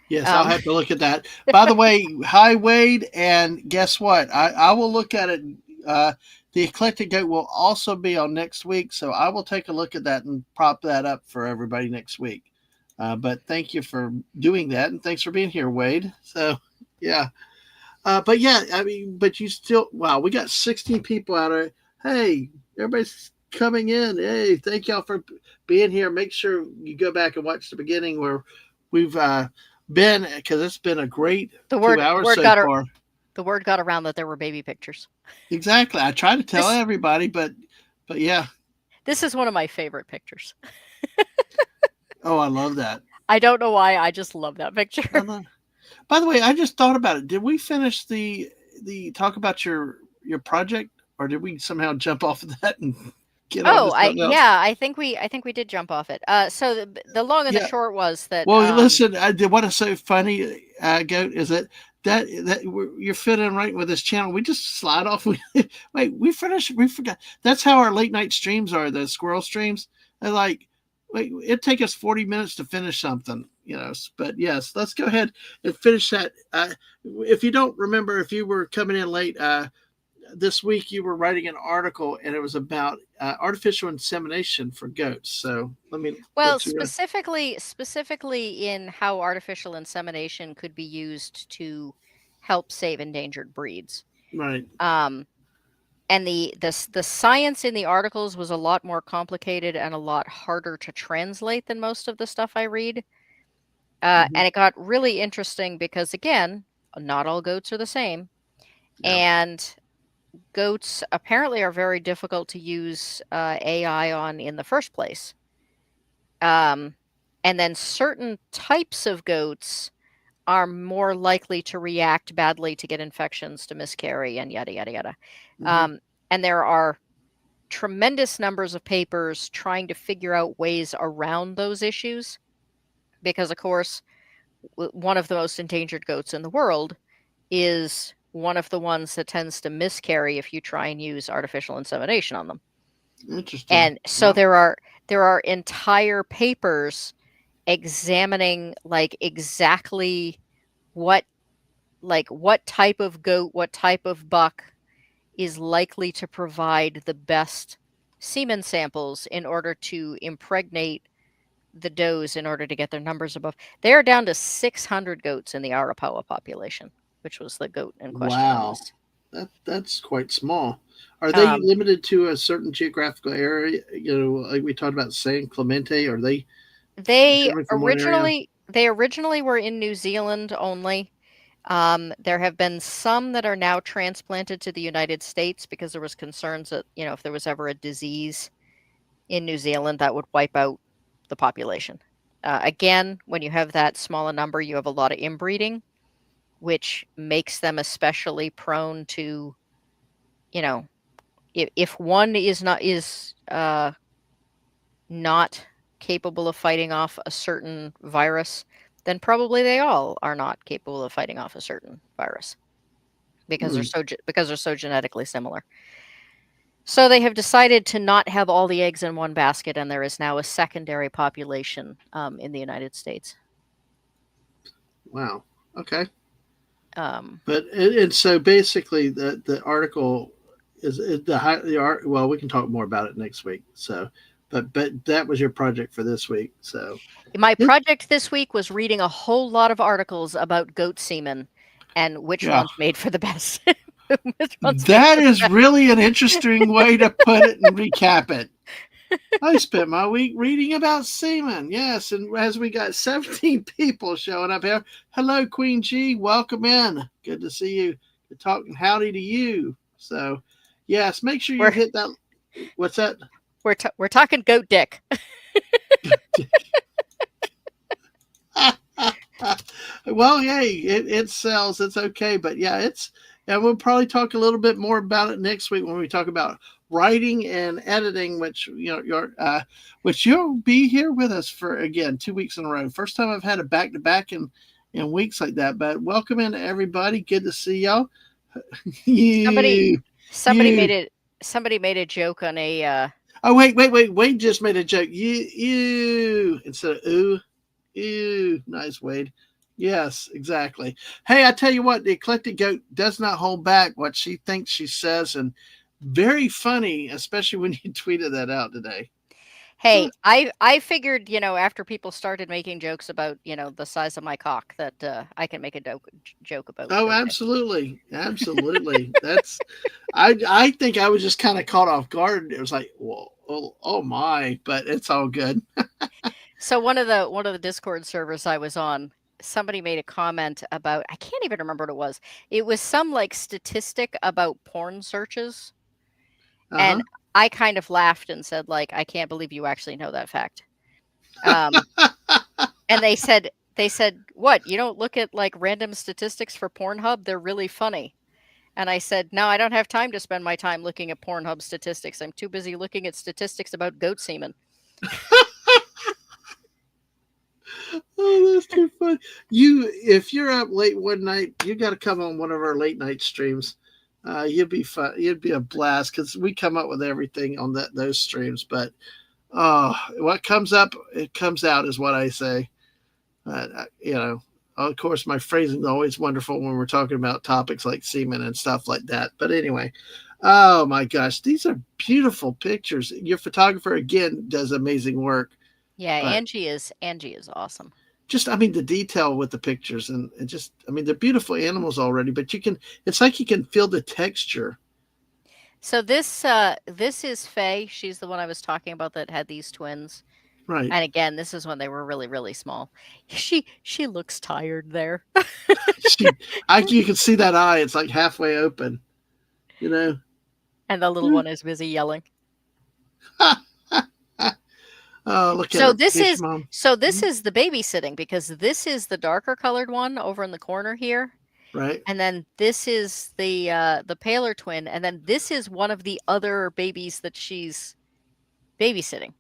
Yes, I'll Um, have to look at that. By the way, hi Wade, and guess what? I will look at it. The Eclectic Goat will also be on next week, so I will take a look at that and prop that up for everybody next week. But thank you for doing that, and thanks for being here, Wade. So, yeah. But yeah, I mean, but you still, wow, we got 16 people out there. Hey, everybody's coming in. Hey, thank y'all for being here. Make sure you go back and watch the beginning where we've been, because it's been a great The 2 hours word so got far. the word got around that there were baby pictures. Exactly. I try to tell This everybody, but yeah. this is one of my favorite pictures. Oh, I love that. I don't know why, I just love that I picture. love. By the way, I just thought about it. Did we finish the talk about your project, or did we somehow jump off of that and get on to Oh, I something else? yeah, I think we did jump off it. So the long and the Yeah. short was that Well, listen, I did what is so funny, Goat, is that you're fitting right with this channel. We just slide off. Wait, we finished. We forgot. That's how our late night streams are. The squirrel streams. They're like, wait, it take us 40 minutes to finish something. But yes, let's go ahead and finish that. If you don't remember, if you were coming in late, this week you were writing an article and it was about artificial insemination for goats. So let me well, let you go. specifically in how artificial insemination could be used to help save endangered breeds. Right. Um, and the science in the articles was a lot more complicated and a lot harder to translate than most of the stuff I read. Mm-hmm. And it got really interesting because, again, not all goats are the same, Yeah. and goats apparently are very difficult to use AI on in the first place. Um, and then certain types of goats are more likely to react badly, to get infections, to miscarry, and yada yada yada. Mm-hmm. Um, and there are tremendous numbers of papers trying to figure out ways around those issues because, of course, one of the most endangered goats in the world is one of the ones that tends to miscarry if you try and use artificial insemination on them. Interesting. And so Wow. there are entire papers examining like exactly what what type of goat, what type of buck is likely to provide the best semen samples in order to impregnate the does in order to get their numbers above. They are down to 600 goats in the Arapawa population, which was the goat in question in Wow. this. That's quite small. Are they Um, limited to a certain geographical area? Like we talked about San Clemente. Are they generally from one area? they originally were in New Zealand only. There have been some that are now transplanted to the United States because there was concerns that, if there was ever a disease in New Zealand, that would wipe out the population. Again, when you have that small a number, you have a lot of inbreeding, which makes them especially prone to, you know, if one is not capable of fighting off a certain virus, then probably they all are not capable of fighting off a certain virus because Hmm. they're so genetically similar. So they have decided to not have all the eggs in one basket, and there is now a secondary population in the United States. Wow. Okay. Um, But and so basically, the article is the art. Well, we can talk more about it next week. So, but that was your project for this week. So my it, project this week was reading a whole lot of articles about goat semen and which yeah, ones made for the best. Which ones made that for the is best. really an interesting way to put it and recap it. I spent my week reading about semen. Yes, and as we got 17 people showing up here. Hello, Queen G. Welcome in. Good to see you. Good talking howdy to you. So, yes, make sure you We're hit that. What's that? we're talking goat dick. Well, hey, it sells. It's okay, but yeah, and we'll probably talk a little bit more about it next week when we talk about writing and editing, which which you'll be here with us for again 2 weeks in a row. First time I've had a back to back in weeks like that. But welcome in everybody. Good to see y'all. Somebody you somebody you. made it somebody made a joke on a Oh wait. Wade just made a joke. You instead of ooh. Ew, nice, Wade. Yes, exactly. Hey, I tell you what, the Eclectic Goat does not hold back what she thinks she says, and very funny, especially when you tweeted that out today. Hey, I figured, after people started making jokes about, the size of my cock that, I can make a joke about Oh, goat nipples. absolutely, absolutely. That's. I think I was just kind of caught off guard. It was like, whoa, oh my, but it's all good. So one of the Discord servers I was on, somebody made a comment about, I can't even remember what it was. It was some like statistic about porn searches, Uh and huh. I kind of laughed and said like, I can't believe you actually know that fact. Um, and they said, "What? You don't look at like random statistics for Pornhub? They're really funny." And I said, "No, I don't have time to spend my time looking at Pornhub statistics. I'm too busy looking at statistics about goat semen." Oh, that's too funny. If you're up late one night, you got to come on one of our late night streams. You'd be fun. You'd be a blast because we come up with everything on those streams. But what comes up, it comes out, is what I say. Of course, my phrasing is always wonderful when we're talking about topics like semen and stuff like that. But anyway, oh my gosh, these are beautiful pictures. Your photographer again does amazing work. Yeah, But Angie is awesome. just, I mean, the detail with the pictures and just, I mean, they're beautiful animals already. But it's like you can feel the texture, So this is Faye. She's the one I was talking about that had these twins. right? And again, this is when they were really, really small. She looks tired there. She, you can see that eye. It's like halfway open, you know. And the little one is busy yelling. Oh, look at So her. this Yes, is mom. so this Mhm. is the babysitting because this is the darker colored one over in the corner here. Right? And then this is the paler twin, and then this is one of the other babies that she's babysitting.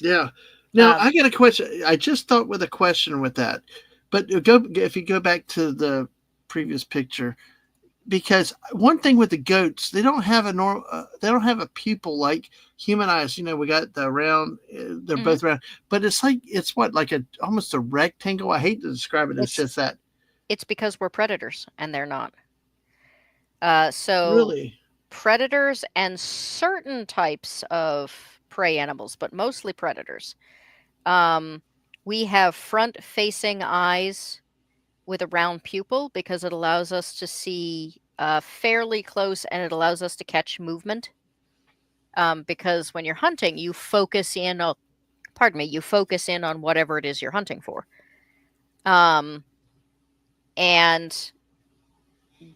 Yeah. Now Um, I got a question. I just thought with a question with that, but if you go back to the previous picture, because one thing with the goats, they don't have they don't have a pupil like human eyes. We got the round, they're mhm. both round, but it's what, like a almost a rectangle. I hate to describe it. It's It's just that. it's because we're predators and they're not. So Really. predators and certain types of prey animals, but mostly predators. Um, we have front-facing eyes with a round pupil because it allows us to see fairly close and it allows us to catch movement. Because when you're hunting, you focus in on, pardon me, you focus in on whatever it is you're hunting for. Um, and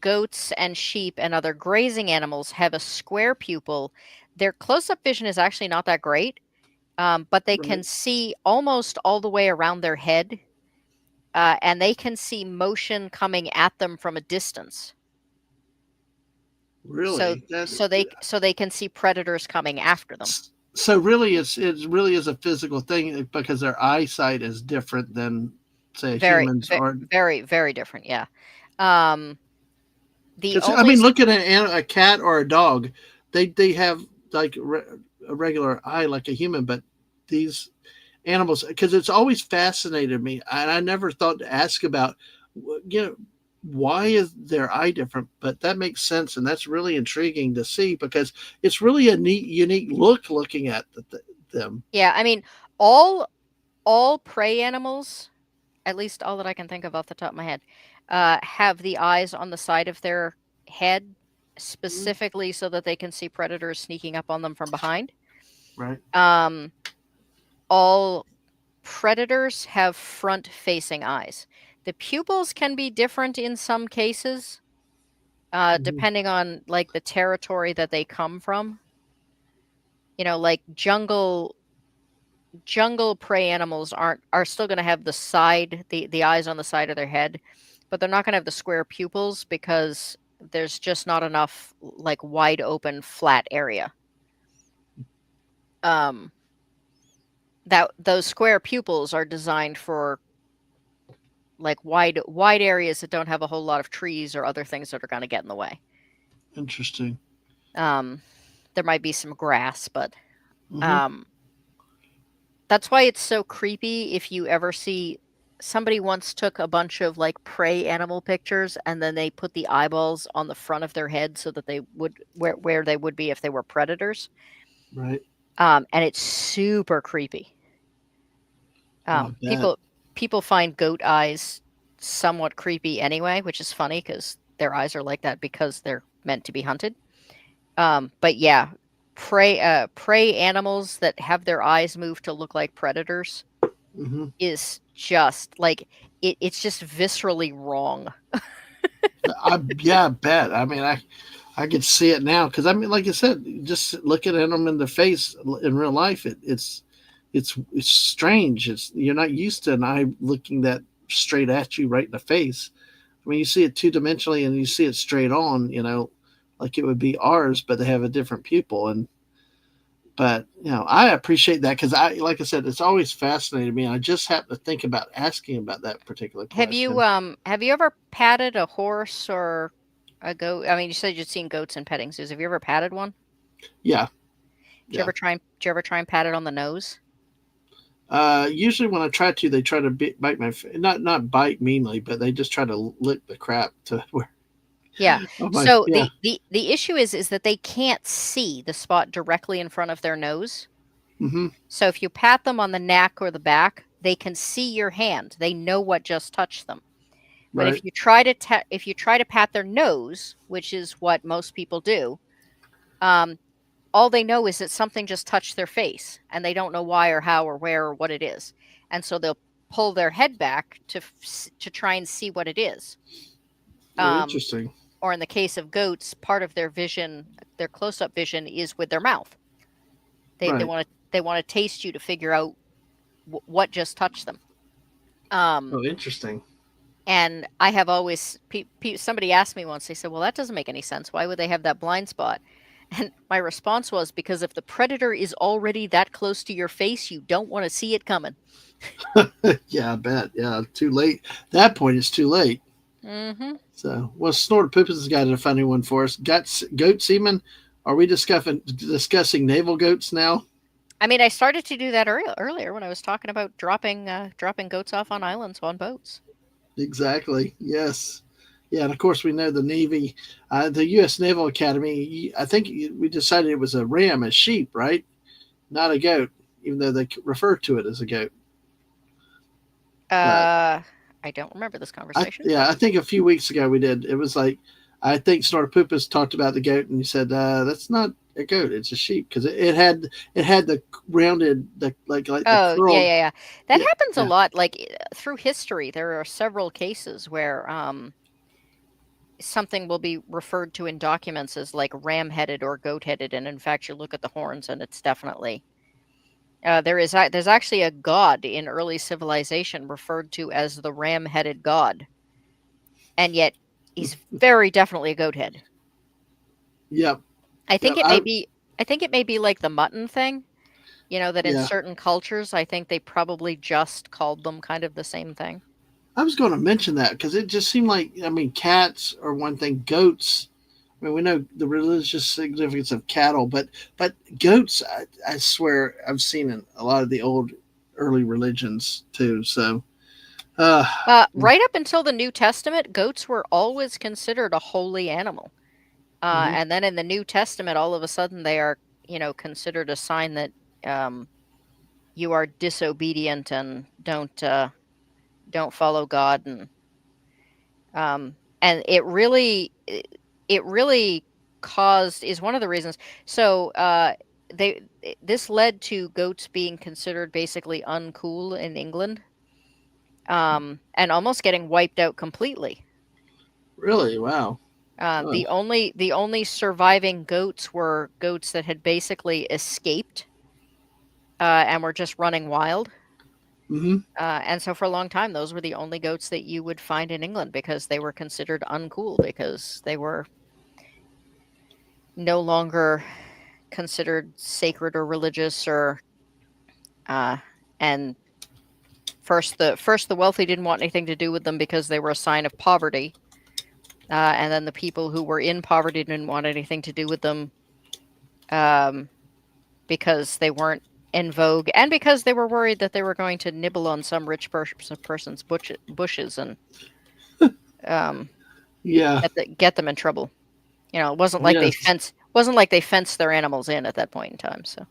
goats and sheep and other grazing animals have a square pupil. Their close-up vision is actually not that great, but they can Right. see almost all the way around their head, and they can see motion coming at them from a distance. So Really. That. so they can see predators coming after them. So really, it really is a physical thing because their eyesight is different than, say, Very, humans. Or very, very different. Yeah. Um, the because, I only mean, look at a cat or a dog. They have like a regular eye like a human, but these animals, because it's always fascinated me, and I never thought to ask about, you know, why is their eye different? But that makes sense, and that's really intriguing to see because it's really a neat, unique look looking at them. yeah, I mean, all prey animals, at least all that I can think of off the top of my head, have the eyes on the side of their head Mhm. specifically so that they can see predators sneaking up on them from behind. Right. Um, all predators have front-facing eyes. The pupils can be different in some cases, Hmm. depending on like the territory that they come from. Like jungle prey animals are still going to have the eyes on the side of their head, but they're not going to have the square pupils because there's just not enough like wide open flat area. Um, that those square pupils are designed for like wide areas that don't have a whole lot of trees or other things that are going to get in the way. Interesting. Um, there might be some grass, but Hmm. um, that's why it's so creepy if you ever see somebody once took a bunch of like prey animal pictures and then they put the eyeballs on the front of their head so that they would where they would be if they were predators. Right. and it's super creepy. Oh, I bet. People find goat eyes somewhat creepy anyway, which is funny because their eyes are like that because they're meant to be hunted. But yeah, prey animals that have their eyes moved to look like predators Hmm. is just like it's just viscerally wrong. Yeah, I bet. I mean, I could see it now because I mean, like I said, just looking at them in the face in real life, it's strange. It's you're not used to an eye looking that straight at you right in the face. I mean, you see it two dimensionally and you see it straight on, like it would be ours, but they have a different pupil. And but I appreciate that because like I said, it's always fascinated me. And I just happened to think about asking about that particular question. Have you ever patted a horse or a goat? I mean, you said you'd seen goats in petting zoos. Have you ever patted one? Yeah, yeah. Did you ever try and pat it on the nose? Usually when I try to, they try to bite my not bite meanly, but they just try to lick the crap to where Yeah. oh my So yeah. the issue is that they can't see the spot directly in front of their nose. Hmm. So if you pat them on the neck or the back, they can see your hand. They know what just touched them. But Right. if you try to pat their nose, which is what most people do, um, all they know is that something just touched their face, and they don't know why or how or where or what it is, and so they'll pull their head back to try and see what it is. Oh, Um, interesting. or in the case of goats, part of their vision, their close-up vision, is with their mouth. Right. They want to taste you to figure out what just touched them. Um, Oh, interesting. and I have always somebody asked me once. They said, "Well, that doesn't make any sense. Why would they have that blind spot?" And my response was, because if the predator is already that close to your face, you don't want to see it coming. Yeah, I bet. Yeah, too late. That point, it's too late. Hmm. So, well, Snorted Poopins has got a funny one for us. Goat semen. Are we discussing navel goats now? I mean, I started to do that earlier when I was talking about dropping goats off on islands on boats. Exactly. Yes. Yeah, and of course we know the Navy, the U.S. Naval Academy. I think we decided it was a ram, a sheep, right? Not a goat, even though they refer to it as a goat. But I don't remember this conversation, but I think a few weeks ago we did. It was like I think Snortopoopas talked about the goat, and he said that's not a goat; it's a sheep because it had the rounded like the oh yeah, curled. yeah, yeah. That Yeah, happens a yeah, lot. Like through history, there are several cases where something will be referred to in documents as like ram-headed or goat-headed, and in fact, you look at the horns, and it's definitely there's actually a god in early civilization referred to as the ram-headed god, and yet he's very definitely a goat head. yep, I think yep. it may be I think it may be like the mutton thing, that in Yeah. certain cultures, I think they probably just called them kind of the same thing. I was going to mention that because it just seemed like I mean cats are one thing, goats. I mean we know the religious significance of cattle, but goats, I swear I've seen in a lot of the old early religions too. So uh, Right up until the New Testament, goats were always considered a holy animal. mhm. And then in the New Testament, all of a sudden they are, considered a sign that um, you are disobedient and don't follow God, and it really caused is one of the reasons. So they this led to goats being considered basically uncool in England, and almost getting wiped out completely. Really, wow. Oh. The only surviving goats were goats that had basically escaped and were just running wild. Hmm. And so for a long time, those were the only goats that you would find in England because they were considered uncool because they were no longer considered sacred or religious or uh, and first the wealthy didn't want anything to do with them because they were a sign of poverty, and then the people who were in poverty didn't want anything to do with them um, because they weren't in vogue and because they were worried that they were going to nibble on some rich person's bushes and um, Yeah. get them in trouble. It Yes. wasn't like they fenced their animals in at that point in time. So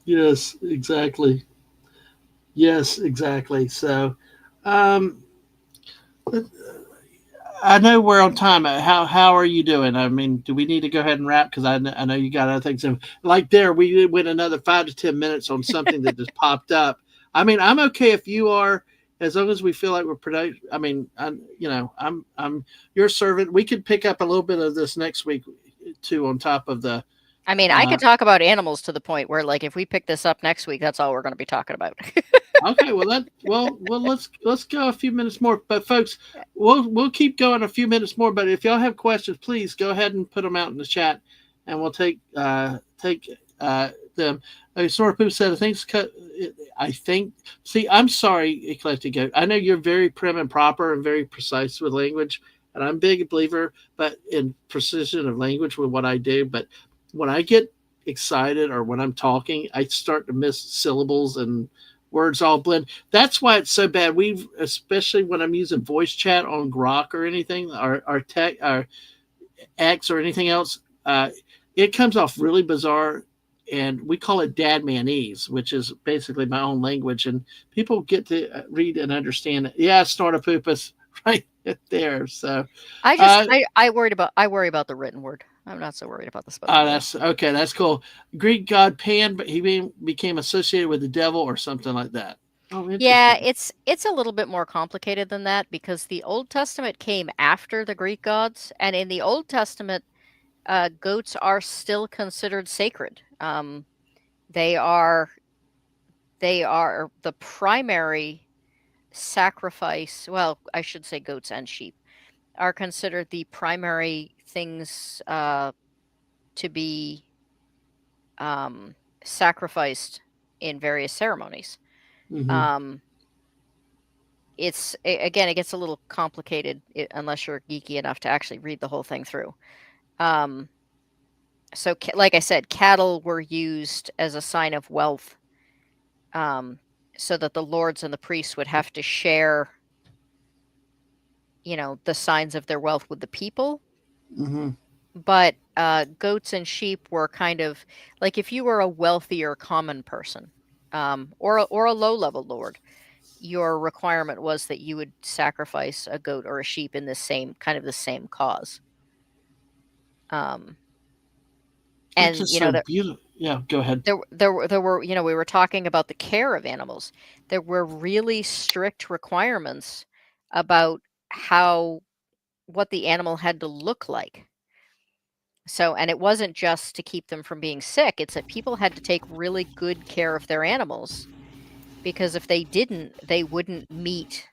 Yes, exactly. Yes, exactly. So, um, I know we're on time. How are you doing? I mean, do we need to go ahead and wrap? Because I know you got other things. Like there, we went another 5 to 10 minutes on something that just popped up. I mean, I'm okay if you are, as long as we feel like we're productive. I mean, I'm your servant. We could pick up a little bit of this next week too, on top of the. I mean, I Uh, could talk about animals to the point where, like, if we pick this up next week, that's all we're going to be talking about. Okay, well let's go a few minutes more. But folks, we'll keep going a few minutes more. But if y'all have questions, please go ahead and put them out in the chat, and we'll take them. Sort of said, I think. See, I'm sorry, Eclectic Goat. I know you're very prim and proper and very precise with language, and I'm a big believer, but in precision of language with what I do. But when I get excited or when I'm talking, I start to miss syllables and words all blend. That's why it's so bad. We've, especially when I'm using voice chat on Grok or anything, our tech, our X or anything else, it comes off really bizarre. And we call it dadmanese, which is basically my own language. And people get to read and understand it. Yeah, snortopoopus right there. So, uh, I worry about the written word. I'm not so worried about the spoken word. that's okay. That's cool. Greek god Pan, but he became associated with the devil or something like that. Oh, Yeah, interesting. it's a little bit more complicated than that because the Old Testament came after the Greek gods, and in the Old Testament, goats are still considered sacred. They are they are the primary sacrifice. Well, I should say goats and sheep are considered the primary things to be sacrificed in various ceremonies. Mm-hmm. Um, again, it gets a little complicated unless you're geeky enough to actually read the whole thing through. Um, so, like I said, cattle were used as a sign of wealth, um, so that the lords and the priests would have to share, the signs of their wealth with the people. Mm-hmm. But goats and sheep were kind of like if you were a wealthier common person, or a low level lord, your requirement was that you would sacrifice a goat or a sheep in the same cause. Um, It's and just so beautiful. Yeah, go ahead. there were we were talking about the care of animals. There were really strict requirements about how what the animal had to look like. So, and it wasn't just to keep them from being sick, it's that people had to take really good care of their animals because if they didn't, they wouldn't meet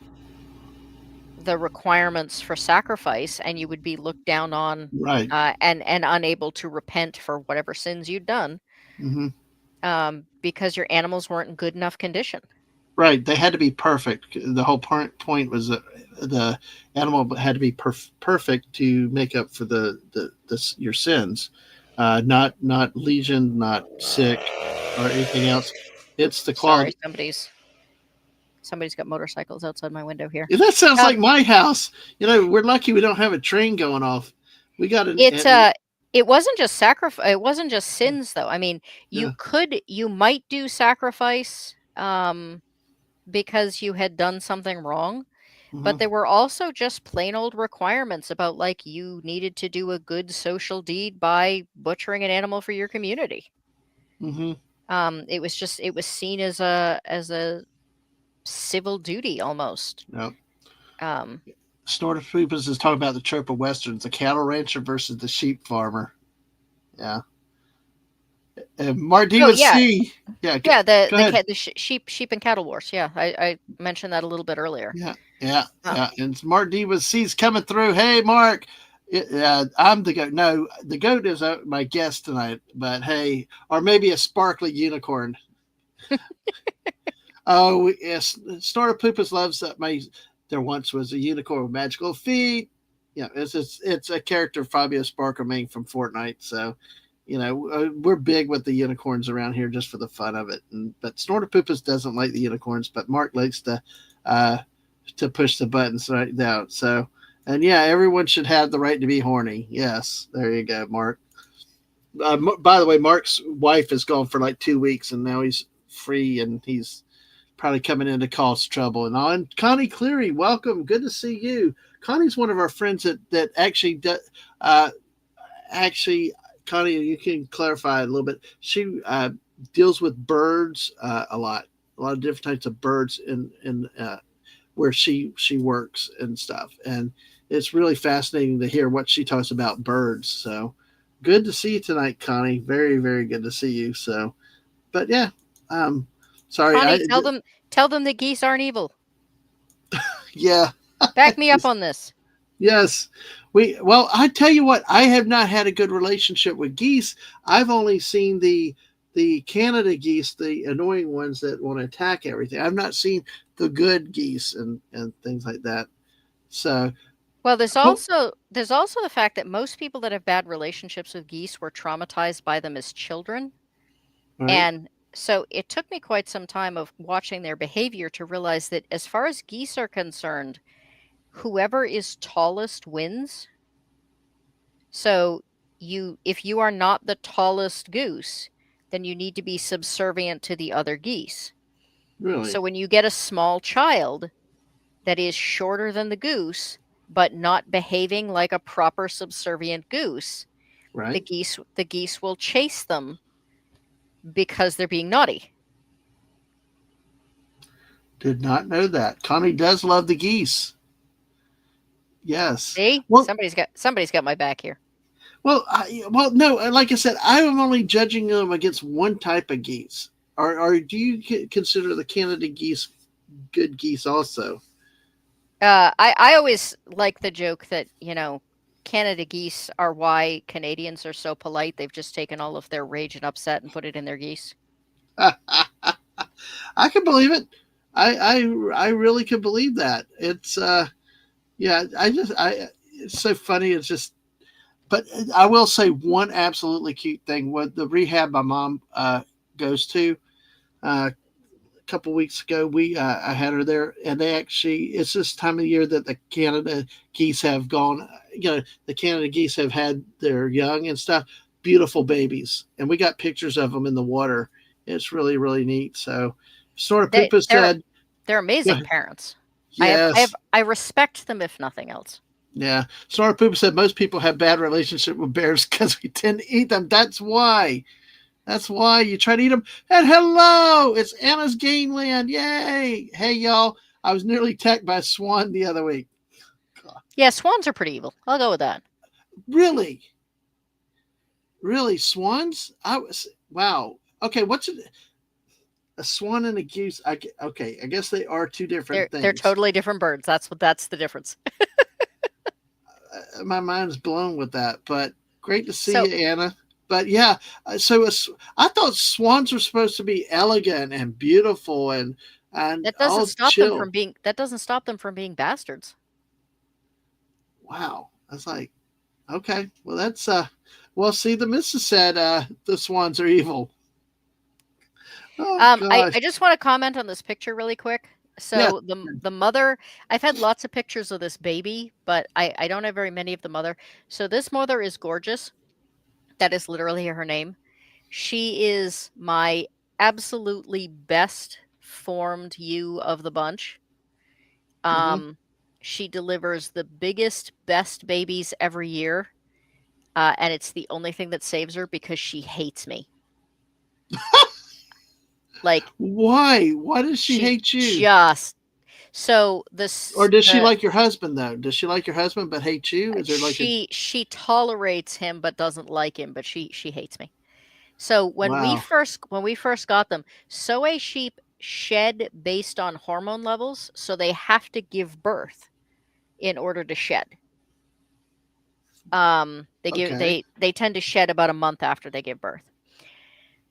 the requirements for sacrifice and you would be looked down on, Right. and unable to repent for whatever sins you'd done, Mm-hmm. because your animals weren't in good enough condition. Right. They had to be perfect. The whole point was that the animal had to be perfect to make up for the your sins, not lesion, not sick, or anything else. It's the Sorry, quality. somebody's got motorcycles outside my window here. That sounds like Um, my house. We're lucky we don't have a train going off. We got It, it wasn't just sacrifice. It wasn't just sins, though. I mean, yeah. you might do sacrifice, because you had done something wrong, Mm-hmm. but there were also just plain old requirements about, like, you needed to do a good social deed by butchering an animal for your community. Mm-hmm. It was seen as a civil duty almost. Yep. Um, Snortopoopas is talking about the trope of westerns: the cattle rancher versus the sheep farmer. Yeah. Mardi oh with yeah, C. Yeah, yeah. go ahead. Sheep and cattle wars. Yeah, I mentioned that a little bit earlier. Yeah, yeah, Uh, yeah. And Mark D with C's coming through. Hey, Mark. I'm the goat. No, the goat is my guest tonight. But hey, or maybe a sparkly unicorn. Oh, yes. Snortopoopas loves that. There once was a unicorn with magical feet. Yeah, it's a character Fabio Sparklemane from Fortnite. So, we're big with the unicorns around here just for the fun of it. But Snortopoopas doesn't like the unicorns, but Mark likes uh, to push the buttons right now. So, and yeah, everyone should have the right to be horny. Yes, there you go, Mark. By the way, Mark's wife is gone for like 2 weeks, and now he's free, and he's probably coming in to cause trouble and all. And Connie Cleary, welcome. Good to see you. Connie's one of our friends that actually uh, actually, Connie, you can clarify a little bit. She deals with birds a lot of different types of birds in where she works and stuff, and it's really fascinating to hear what she talks about birds. So good to see you tonight, Connie. Very very good to see you. So, but yeah, um, sorry, Connie, tell them that geese aren't evil. yeah. Back me up on this. Yes. Well, I tell you what, I have not had a good relationship with geese. I've only seen the Canada geese, the annoying ones that want to attack everything. I've not seen the good geese and things like that. So, Well, there's hope also there's also the fact that most people that have bad relationships with geese were traumatized by them as children. right, And so it took me quite some time of watching their behavior to realize that as far as geese are concerned, whoever is tallest wins. So if you are not the tallest goose, then you need to be subservient to the other geese. So really, when you get a small child that is shorter than the goose, but not behaving like a proper subservient goose, the right. geese will chase them because they're being naughty. Did not know that. Connie does love the geese. Yes. See? Well, Somebody's got my back here. no. Like I said, I am only judging them against one type of geese. Or do you consider the Canada geese good geese also? I always like the joke that, Canada geese are why Canadians are so polite. They've just taken all of their rage and upset and put it in their geese. I can believe it. I really can believe that. It's yeah. I it's so funny. It's just. But I will say one absolutely cute thing. What the rehab my mom goes to. A couple weeks ago, we I had her there, and they actually it's this time of year that the Canada geese have gone. The Canada geese have had their young and stuff. Beautiful babies, and we got pictures of them in the water. It's really really neat. So, sort of They Poopa they're said, they're yeah, amazing parents. yes, I respect them if nothing else. yeah. Sort of Poopa said most people have bad relationship with bears because we tend to eat them. That's why. That's why you try to eat them. And hello, it's Anna's Gameland. Yay. Hey, y'all. I was nearly attacked by a swan the other week. God. Yeah, swans are pretty evil. I'll go with that. Really? Really? Swans? I was, wow. Okay, what's a swan and a goose? Okay, I guess they are two different They're things. totally different birds. That's the difference. My mind's blown with that, but great to see So you, Anna. But yeah, so I thought swans were supposed to be elegant and beautiful and all chill. that doesn't stop them from being bastards. Wow. I was like, okay, well that's well see the missus said the swans are evil. Oh I gosh. just want to comment on this picture really quick. Yeah. So the mother, I've had lots of pictures of this baby, but I don't have very many of the mother. So this mother is gorgeous. That is literally her name. She is my absolutely best formed ewe of the bunch. Mm-hmm. Um, she delivers the biggest, best babies every year. And it's the only thing that saves her because she hates me. Like Why? Why does she she hate you? just so Or does she the like your husband though? Does she like your husband but hate you? Is there like a she tolerates him but doesn't like him, but she hates me. So wow? when we first got them, so a sheep shed based on hormone levels, so they have to give birth in order to shed. Okay. They tend to shed about a month after they give birth.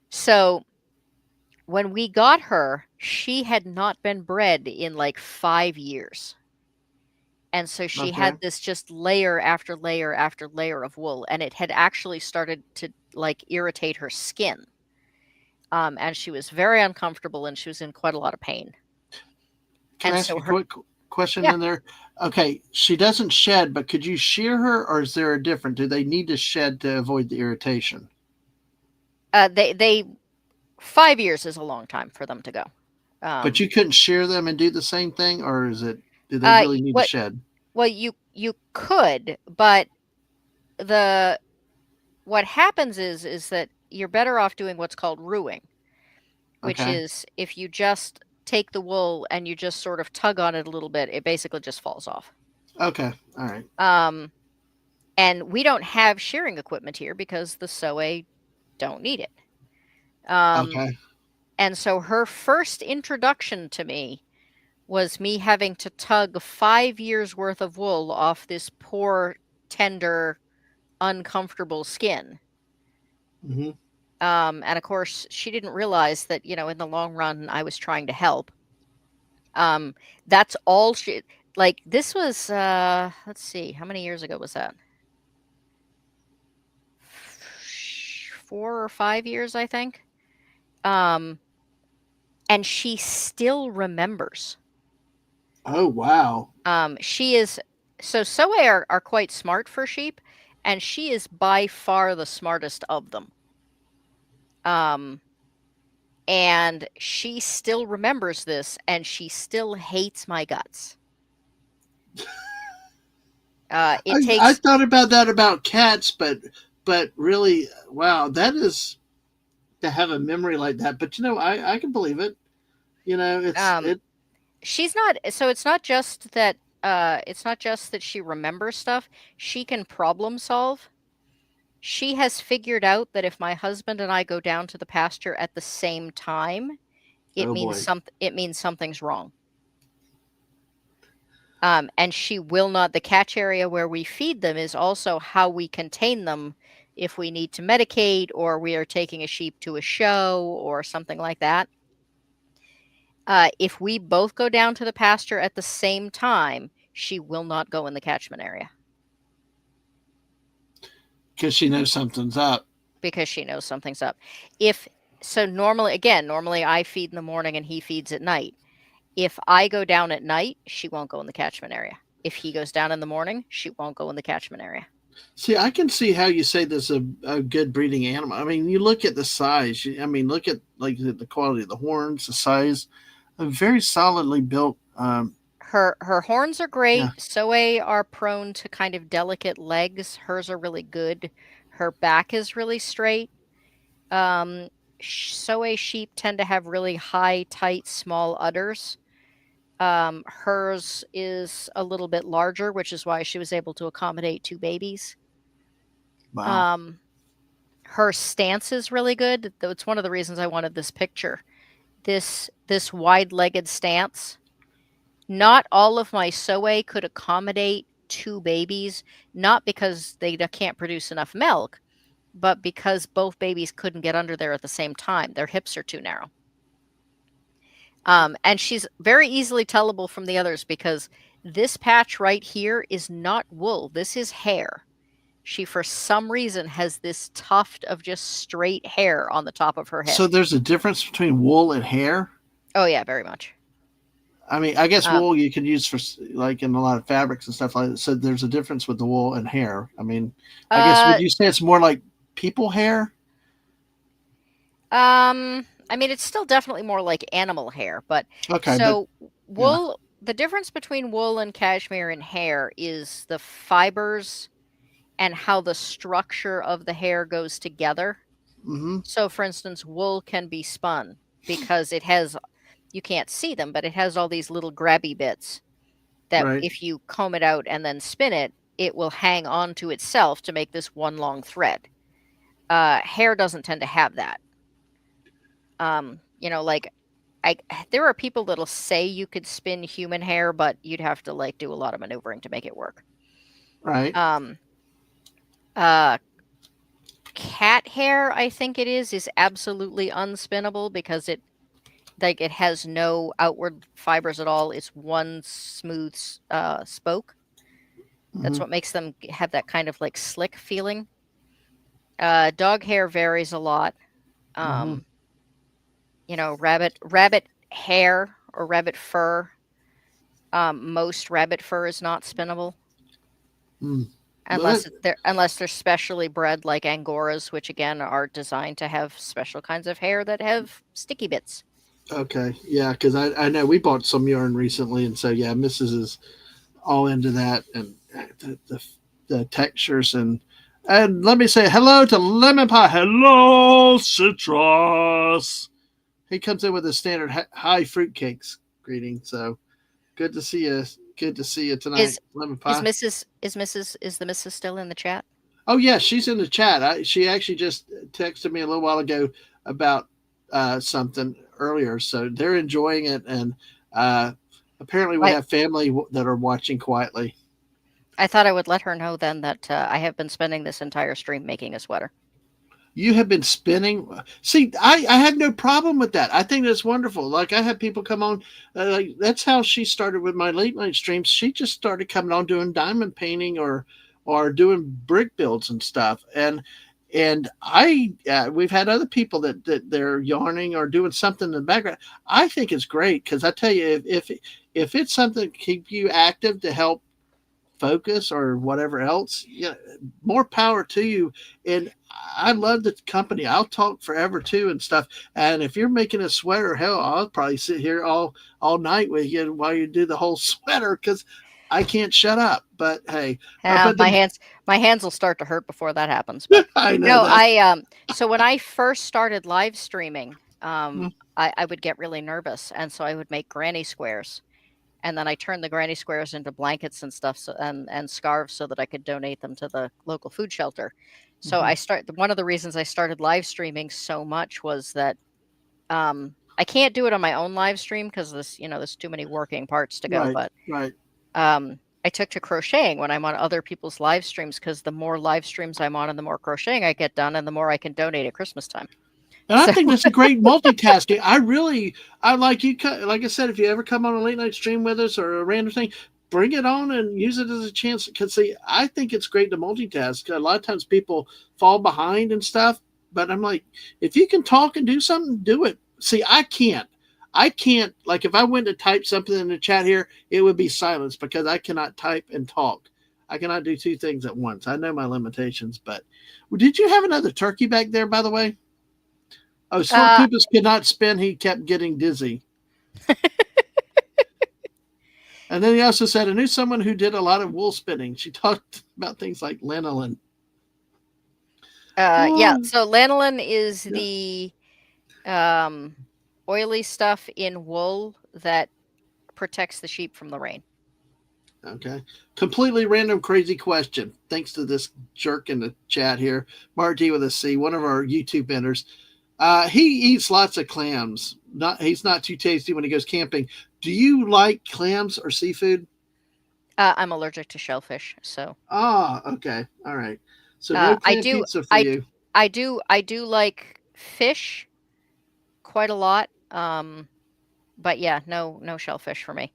So when we got her, she had not been bred in like 5 years. And so she Okay. had this just layer after layer after layer of wool, and it had actually started to like irritate her skin. And she was very uncomfortable and she was in quite a lot of pain. Can And I ask so a quick question yeah, in there? Okay, she doesn't shed, but could you shear her, or is there a different? Do they need to shed to avoid the irritation? They 5 years is a long time for them to go. But Um, you couldn't shear them and do the same thing, or is it? Do they really need to what shed? well you could, but the what happens is that you're better off doing what's called ruing, which Okay. is if you just take the wool and you just sort of tug on it a little bit, it basically just falls off. Okay. All right. Um, and we don't have shearing equipment here because the Soe don't need it. Um, Okay. and so her first introduction to me was me having to tug 5 years worth of wool off this poor, tender, uncomfortable skin. Hmm. And of course, she didn't realize that, in the long run, I was trying to help. Um, that's all she like. This was, let's see, how many years ago was that? 4 or 5 years, I think. Um, and she still remembers. Oh wow. She is so Soe are quite smart for sheep, and she is by far the smartest of them. Um, and she still remembers this, and she still hates my guts. It I takes thought about that about cats, but really, wow, that is to have a memory like that. But I can believe it. It's um, it. she's not. So it's not just that she remembers stuff. She can problem solve. She has figured out that if my husband and I go down to the pasture at the same time, Oh boy. it means something's wrong. And she will not. The catch area where we feed them is also how we contain them if we need to medicate or we are taking a sheep to a show or something like that. If we both go down to the pasture at the same time, she will not go in the catchment area Because she knows something's up. because she knows something's up. If so, normally I feed in the morning and he feeds at night. If I go down at night, she won't go in the catchment area. If he goes down in the morning, she won't go in the catchment area. See, I can see how you say this is a good breeding animal. I mean, you look at the size. I mean, look at like the quality of the horns, the size. A very solidly built. Her horns are Yeah. great. Soe are prone to kind of delicate legs. Hers are really good. Her back is really straight. Um, Soe sheep tend to have really high, tight, small udders. Hers is a little bit larger, which is why she was able to accommodate two babies. Wow. Um, her stance is really good. Though it's one of the reasons I wanted this picture. This wide-legged stance. Not all of my Soe could accommodate two babies, not because they can't produce enough milk, but because both babies couldn't get under there at the same time. Their hips are too narrow. And she's very easily tellable from the others because this patch right here is not wool. This is hair. She, for some reason, has this tuft of just straight hair on the top of her So head. there's a difference between wool and hair. Oh, yeah, very much. I mean, I guess Um, wool you can use for like in a lot of fabrics and stuff like that. So there's a difference with the wool and hair. I mean, I guess would uh, you say it's more like people hair? I mean, it's still definitely more like animal hair, but Okay, but so yeah. the difference between wool and cashmere and hair is the fibers and how the structure of the hair goes together. Mm-hmm. So, for instance, wool can be spun because you can't see them, but it has all these little grabby bits that Right. if you comb it out and then spin it, it will hang on to itself to make this one long thread. Hair doesn't tend to have that. Like I there are people that'll say you could spin human hair, but you'd have to like do a lot of maneuvering to make it work. Right. Um, uh, Cat hair, I think is absolutely unspinnable because it has no outward fibers at all. It's one smooth spoke. That's Mm-hmm. what makes them have that kind of like slick feeling. Dog hair varies a lot. Mm-hmm. Um, rabbit hair or rabbit fur. Most rabbit fur is not spinnable. Mm. Well, that, Unless they're specially bred like Angoras, which again are designed to have special kinds of hair that have sticky bits. okay, yeah, because I know we bought some yarn recently, and so yeah, Mrs. is all into that, and the textures, and let me say hello to Lemon Pie. Hello, Citrus. He comes in with his standard high fruitcakes greeting. So good to see you. Good to see you tonight, Is Lemon is Pie. the Mrs. still in the chat? Oh yeah, she's in the chat. She actually just texted me a little while ago about something earlier. So they're enjoying it, and uh, apparently we I have family that are watching quietly. I thought I would let her know then that I have been spending this entire stream making a sweater. You have been spinning. See, I have no problem with that. I think that's wonderful. Like I have people come on. Like that's how she started with my late night streams. She just started coming on doing diamond painting or doing brick builds and stuff. And I we've had other people that they're yarning or doing something in the background. I think it's great because I tell you if it's something to keep you active to help focus or whatever else, yeah, more power to you. And I love the company. I'll talk forever too and stuff. And if you're making a sweater, hell, I'll probably sit here all night with you while you do the whole sweater because I can't shut up. But hey, Yeah, but the my hands will start to hurt before that happens. But I know no, that. so when I first started live streaming, I would get really nervous, and so I would make granny squares, and then I turned the granny squares into blankets and stuff, so, and scarves so that I could donate them to the local food shelter. So Mhm. one of the reasons I started live streaming so much was that I can't do it on my own live stream because there's too many working parts to go. Right, But right. I took to crocheting when I'm on other people's live streams because the more live streams I'm on and the more crocheting I get done and the more I can donate at Christmas time. And I So think that's a great multitasking. I like you. Like I said, if you ever come on a late night stream with us or a random thing, bring it on and use it as a chance. Because see, I think it's great to multitask. A lot of times people fall behind and stuff, but I'm like, if you can talk and do something, do it. See, I can't. I can't. Like if I went to type something in the chat here, it would be silence because I cannot type and talk. I cannot do two things at once. I know my limitations, but did you have another turkey back there, by the way? Oh, uh, Snortupus could not spin. He kept getting dizzy. And then he also said, I knew someone who did a lot of wool spinning. She talked about things like lanolin. yeah. Oh, So lanolin is yeah. the um, oily stuff in wool that protects the sheep from the rain. Okay. Completely random, crazy question. Thanks to this jerk in the chat here, Marty with a C, one of our YouTube vendors. He eats lots of clams. He's not too tasty when he goes camping. Do you like clams or seafood? I'm allergic to shellfish, so Ah, okay. All right. So no I clam do pizza for I you. I do like fish quite a lot. But yeah, no shellfish for me.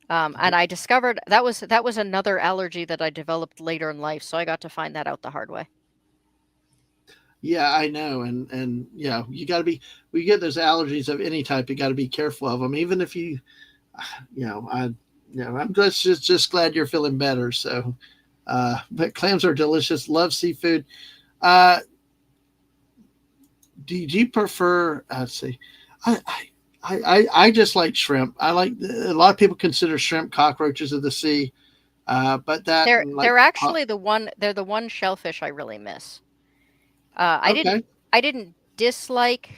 And I discovered that was another allergy that I developed later in life, so I got to find that out the hard way. Yeah, I know, and yeah, you got to be. We get those allergies of any type. You got to be careful of them, even if I'm just glad you're feeling better. So, but clams are delicious. Love seafood. Uh, do you prefer? Let's see, I, I just like shrimp. I like a lot of people consider shrimp cockroaches of the sea, but that and like They're actually they're the one shellfish I really miss. Uh, I didn't okay, I didn't dislike,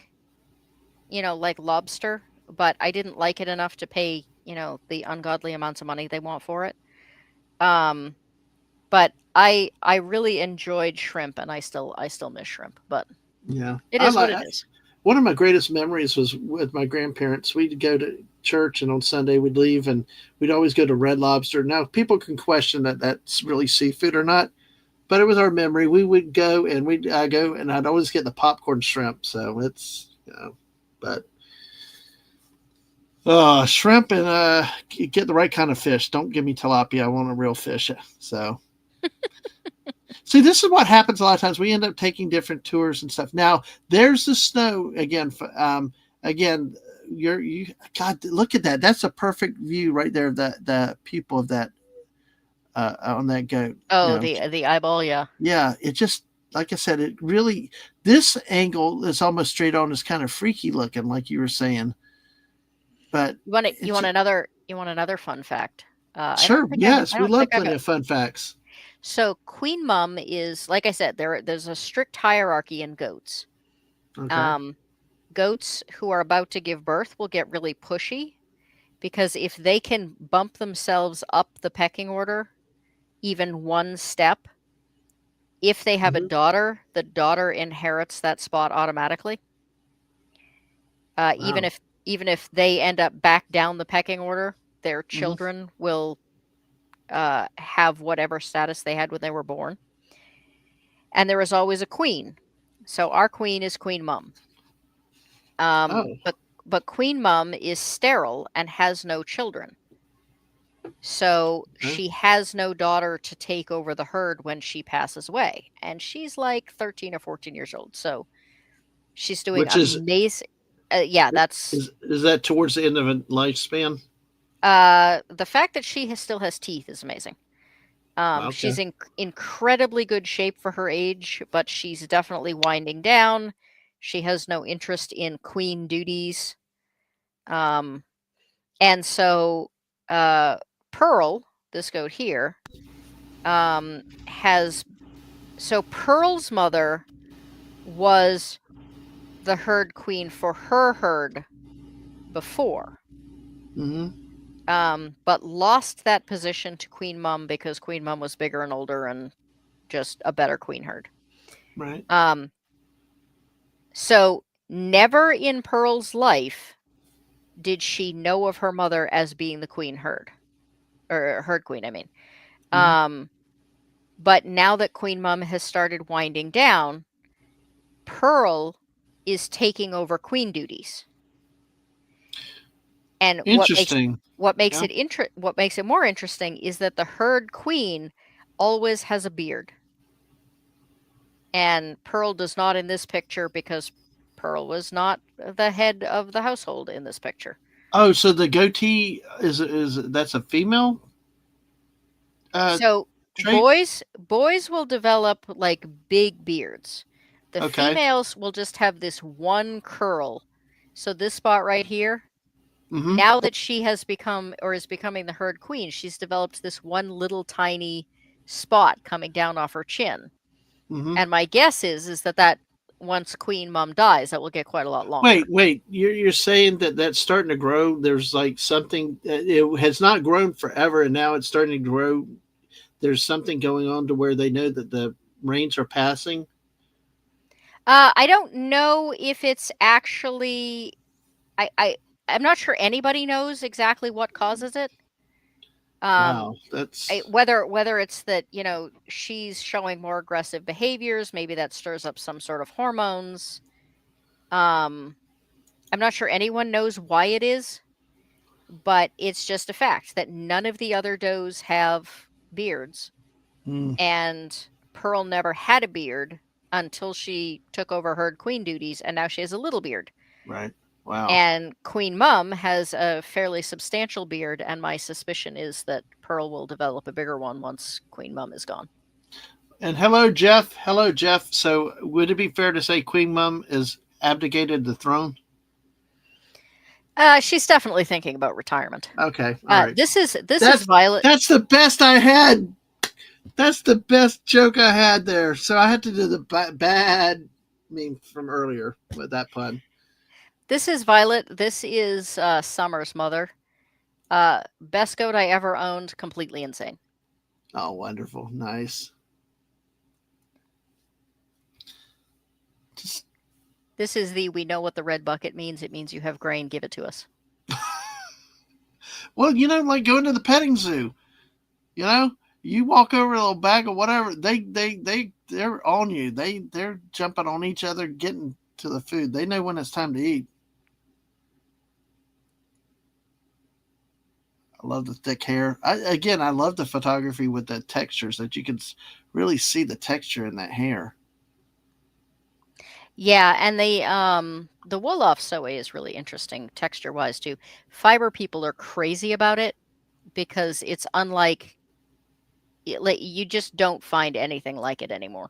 like lobster, but I didn't like it enough to pay, the ungodly amounts of money they want for it. Um, but I really enjoyed shrimp and I still miss shrimp, but yeah, it I is what like. it is. One of my greatest memories was with my grandparents. We'd go to church, and on Sunday we'd leave, and we'd always go to Red Lobster. Now people can question that that's really seafood or not, but it was our memory. We would go, and we'd go, and I'd always get the popcorn shrimp. So but shrimp and get the right kind of fish. Don't give me tilapia. I want a real fish. So see, this is what happens a lot of times. We end up taking different tours and stuff. Now, there's the snow again. Again, you God, look at that. That's a perfect view right there of the pupil of that on that goat. Oh, the eyeball, yeah. Yeah, it just like I said, it really this angle is almost straight on is kind of freaky looking, like you were saying. But You it's want another fun fact? sure, I yes, we don't think love I've plenty got. of fun facts. So Queen Mum is, like I said, there's a strict hierarchy in goats. Okay. Um, Goats who are about to give birth will get really pushy because if they can bump themselves up the pecking order even one step, if they have a Hmm. daughter, the daughter inherits that spot automatically. Wow. Even if they end up back down the pecking order, their Hmm. children will have whatever status they had when they were born. And there is always a queen. So our queen is Queen Mum. Oh, But Queen Mum is sterile and has no children. So okay. she has no daughter to take over the herd when she passes away. And she's like 13 or 14 years old. So she's doing Which is amazing. Yeah, that's is that towards the end of a lifespan? the fact that still has teeth is amazing. Wow, She's okay. in incredibly good shape for her age, but she's definitely winding down. She has no interest in queen duties. Um, and so Pearl, this goat here, has so Pearl's mother was the herd queen for her herd before, Hmm. but lost that position to Queen Mum because Queen Mum was bigger and older and just a better queen herd. Right. Um, so never in Pearl's life did she know of her mother as being the queen herd, or herd queen, I mean. Hmm. Um, but now that Queen Mum has started winding down, Pearl is taking over queen duties. And Interesting. Yeah. what makes it more interesting is that the herd queen always has a beard. And Pearl does not in this picture because Pearl was not the head of the household in this picture. Oh, so the goatee is that's a female uh So trait? boys will develop like big beards. The Okay. females will just have this one curl. So this spot right here, Mm-hmm. now that she has become or is becoming the herd queen, she's developed this one little tiny spot coming down off her chin. Mm-hmm. And my guess is that once Queen Mum dies, that will get quite a lot longer. Wait. You're saying that that's starting to grow. There's like something. It has not grown forever, and now it's starting to grow. There's something going on to where they know that the rains are passing. I don't know if it's actually I, I I'm not sure anybody knows exactly what causes it. Um, Wow, that's whether it's that she's showing more aggressive behaviors, maybe that stirs up some sort of hormones. Um, I'm not sure anyone knows why it is, but it's just a fact that none of the other does have beards, mm, and Pearl never had a beard until she took over herd queen duties, and now she has a little beard. right. Wow. And Queen Mum has a fairly substantial beard, and my suspicion is that Pearl will develop a bigger one once Queen Mum is gone. And hello, Jeff. Hello, Jeff. So, would it be fair to say Queen Mum is abdicated the throne? She's definitely thinking about retirement. Okay, all right. This is That's Violet. that's the best I had. That's the best joke I had there. So I had to do the bad meme from earlier with that pun. This is Violet. This is Summer's mother. Best goat I ever owned. Completely insane. Oh, wonderful, nice. Just This is the we know what the red bucket means. It means you have grain. Give it to us. well, like going to the petting zoo. You know, you walk over a little bag of whatever, they're on you. They're jumping on each other, getting to the food. They know when it's time to eat. I love the thick hair. I love the photography with the textures that you can really see the texture in that hair. Yeah, and the Wolof Soe is really interesting texture wise too. Fiber people are crazy about it because it's unlike like you just don't find anything like it anymore.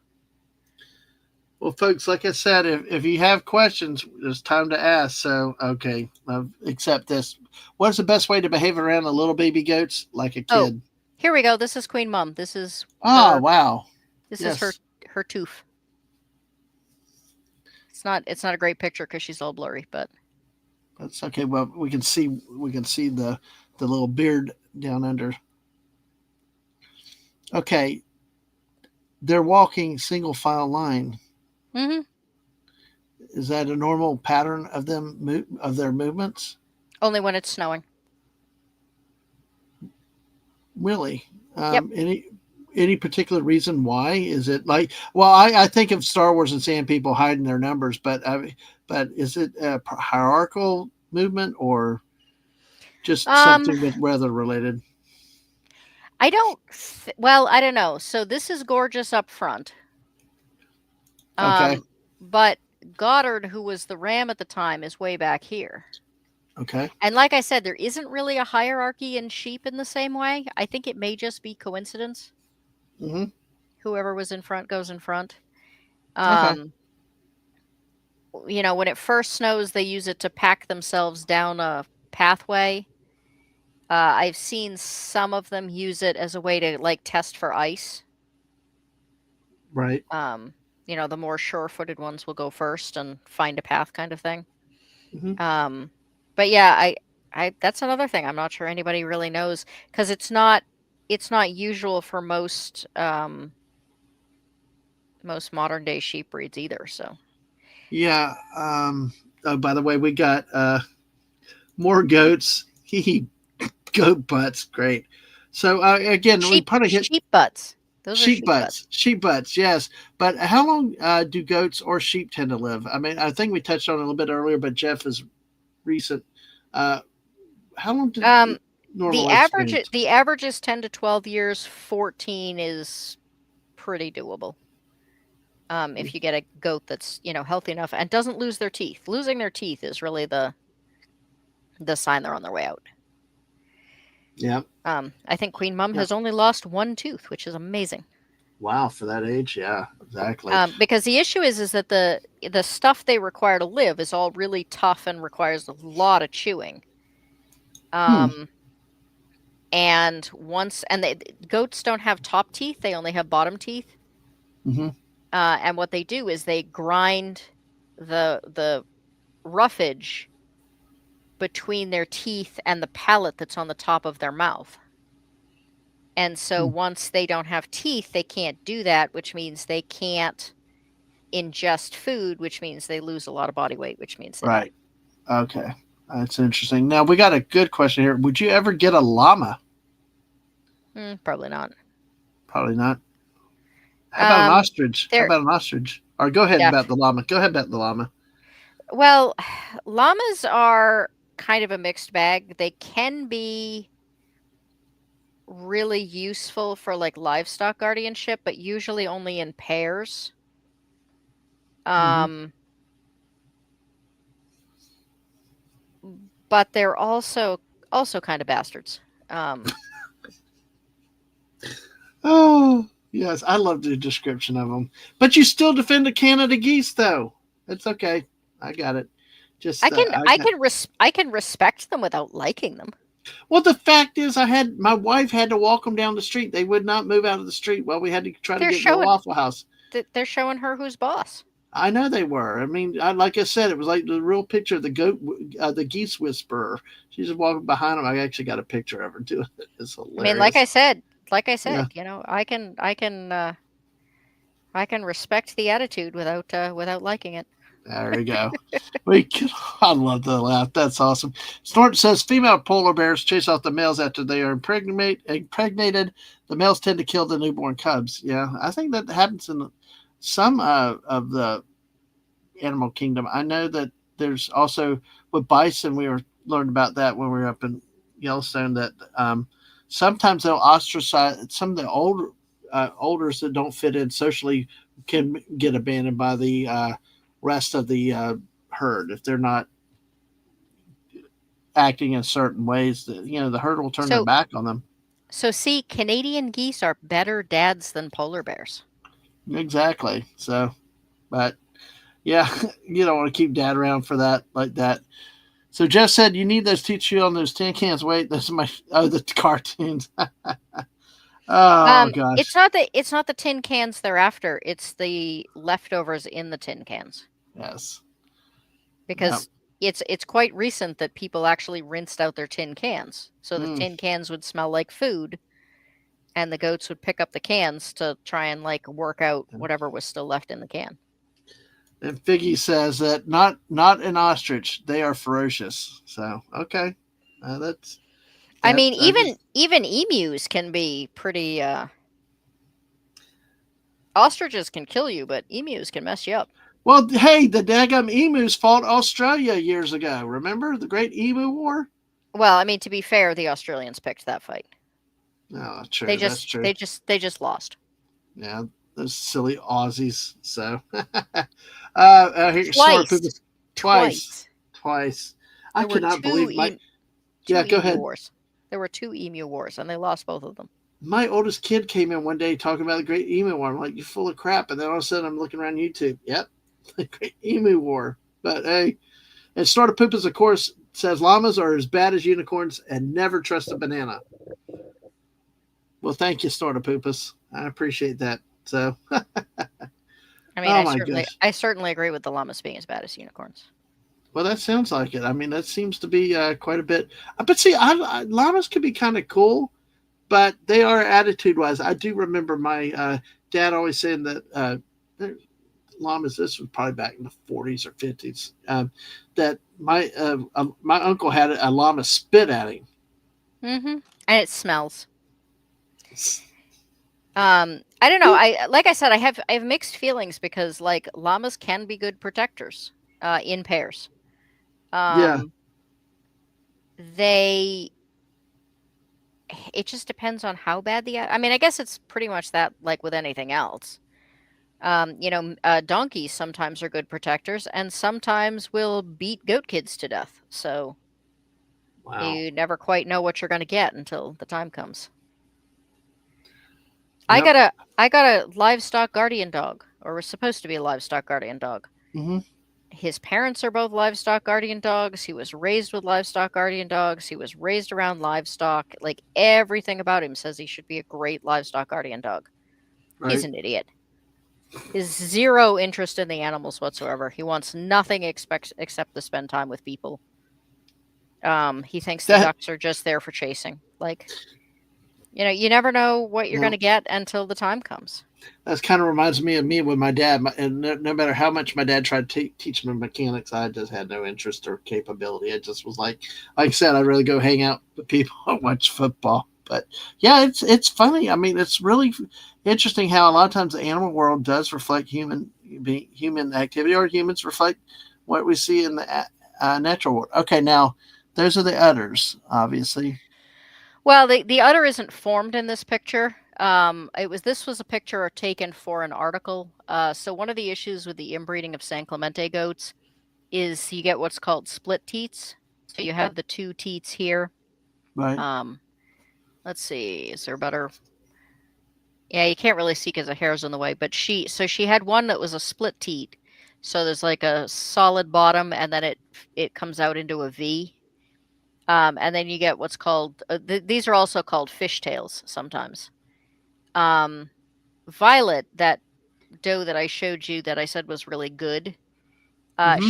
Well, folks, like I said, if you have questions, it's time to ask. So, okay, accept this. What's the best way to behave around the little baby goats like a Oh, kid? here we go. This is Queen Mum. This is Oh, her. wow. This is Yes, her tooth. It's not a great picture because she's all blurry, but that's okay. Well, we can see the little beard down under. Okay, they're walking single file line. hmm Is that a normal pattern of of their movements? only when it's snowing. Really? Yep. Any particular reason why? Is it like? Well, I think of Star Wars and seeing people hiding their numbers, but is it a hierarchical movement or just Um, something with weather related? I don't. Well, I don't know. So this is gorgeous up front. Okay, Um, but Goddard, who was the ram at the time, is way back here. okay, And like I said, there isn't really a hierarchy in sheep in the same way. I think it may just be coincidence. hmm, Whoever was in front goes in front. okay, Um, when it first snows, they use it to pack themselves down a pathway. I've seen some of them use it as a way to like test for ice. right. Um, the more sure-footed ones will go first and find a path kind of thing. Hmm. Um, but yeah, I that's another thing I'm not sure anybody really knows because it's not usual for most modern day sheep breeds either. So Yeah. Oh, by the way, we got more goats. He goat butts. Great. So again, we sheep probably hit sheep butts. Those are sheep sheep butts. butts. Sheep butts. Yes. But how long do goats or sheep tend to live? I mean, I think we touched on it a little bit earlier, but Jeff is recent. Uh, how long did Um, normal the average lifespans? the average is 10 to 12 years. 14 is pretty doable. If you get a goat that's healthy enough and doesn't lose their teeth. Losing their teeth is really the sign they're on their way out. Yeah. I think Queen Mum Yeah. has only lost one tooth, which is amazing. Wow, for that age, yeah, exactly. Because the issue is that the stuff they require to live is all really tough and requires a lot of chewing. Hmm. Um, and goats don't have top teeth; they only have bottom teeth. Hmm. And what they do is they grind the roughage between their teeth and the palate that's on the top of their mouth. And so Hmm. once they don't have teeth, they can't do that, which means they can't ingest food, which means they lose a lot of body weight, which means they die. Right. Okay. That's interesting. Now we got a good question here. Would you ever get a llama? Probably not. Probably not. How about an Um, ostrich? How they're about an ostrich? Or go ahead yeah. about the llama. Go ahead about the llama. Well, llamas are kind of a mixed bag. They can be really useful for like livestock guardianship, but usually only in pairs. Hmm. Um, but they're also kind of bastards. Um, Oh, yes. I love the description of them. But you still defend the Canada geese, though. It's okay. I got it. I Just can I I got. can I can respect them without liking them. Well, the fact is, I had my wife had to walk them down the street. They would not move out of the street while we had to try to They're get to the showing Waffle House. they're showing her who's boss. I know they were. I mean, like I said, it was like the real picture of the goat, the geese whisperer. She's just walking behind him. I actually got a picture of her doing it. It's I mean, like I hilarious. said, like I Yeah, said, I can respect the attitude without liking it. there we go. We, I love the laugh. That's awesome. Snort says female polar bears chase off the males after they are impregnated. The males tend to kill the newborn cubs. Yeah, I think that happens in some of the animal kingdom. I know that there's also with bison. We were learned about that when we were up in Yellowstone. That sometimes they'll ostracize some of the olders that don't fit in socially can get abandoned by the rest of the herd if they're not acting in certain ways. That the herd will turn their So back on them. So see, Canadian geese are better dads than polar bears. Exactly. So, but yeah, you don't want to keep dad around for that like that. So Jeff said you need those teach you on those tin cans. Wait, that's my the cartoons. Oh It's gosh, not the tin cans they're after. It's the leftovers in the tin cans yes, yeah. because it's quite recent that people actually rinsed out their tin cans. So the Mm. tin cans would smell like food and the goats would pick up the cans to try and like work out whatever was still left in the can. And Figgy says that not an ostrich. They are ferocious. So okay, that's I that. mean, I just even emus can be pretty ostriches can kill you, but emus can mess you up. well, hey, the daggum emus fought Australia years ago. Remember the Great Emu War? Well, I mean, to be fair, the Australians picked that fight. Oh, true. That's true. They just lost. Yeah, those silly Aussies. So, here, Snore Poop Twice. is twice, Twice. twice. I There were cannot believe my. two Yeah, go emu ahead. wars. There were two emu wars, and they lost both of them. My oldest kid came in one day talking about the Great Emu War. I'm like, you're full of crap. And then all of a sudden, I'm looking around YouTube. Yep, the Great Emu War. But hey, and Snort Poop is, of course, says llamas are as bad as unicorns and never trust a banana. Well, thank you, Snort Poopus. I appreciate that. So, I mean, oh my gosh. I certainly agree with the llamas being as bad as unicorns. Well, that sounds like it. I mean, that seems to be quite a bit. But see, llamas could be kind of cool, but they are attitude wise. I do remember my dad always saying that llamas. This was probably back in the 40s or 50s. That my uncle had a llama spit at him. Mm-hmm. And it smells. I don't know. I like I said, I have mixed feelings because like llamas can be good protectors, in pairs. Yeah, Um, they it just depends on how bad I mean, I guess it's pretty much that like with anything else. Donkeys sometimes are good protectors and sometimes will beat goat kids to death. So wow. you never quite know what you're going to get until the time comes. Yep. I got a livestock guardian dog, or was supposed to be a livestock guardian dog. Hmm. His parents are both livestock guardian dogs. He was raised with livestock guardian dogs. He was raised around livestock. Like everything about him says he should be a great livestock guardian dog. He's Right. an idiot. He has zero interest in the animals whatsoever. He wants nothing except to spend time with people. He thinks the That ducks are just there for chasing. Like, you never know what you're going no. to get until the time comes. That kind of reminds me of me with my dad. And no matter how much my dad tried to teach me mechanics, I just had no interest or capability. It just was like I said, I'd rather go hang out with people and watch football. But yeah, it's funny. I mean, it's really interesting how a lot of times the animal world does reflect human activity, or humans reflect what we see in the natural world. Okay, now those are the udders, obviously. Well, the udder isn't formed in this picture. This was a picture taken for an article. So one of the issues with the inbreeding of San Clemente goats is you get what's called split teats. So you have the two teats here. Right. Um, let's see, is there a better? Yeah, you can't really see because the hair's in the way. But she had one that was a split teat. So there's like a solid bottom, and then it comes out into a V. And then you get what's called these are also called fishtails sometimes. Um, Violet, that doe that I showed you that I said was really good, Mm-hmm.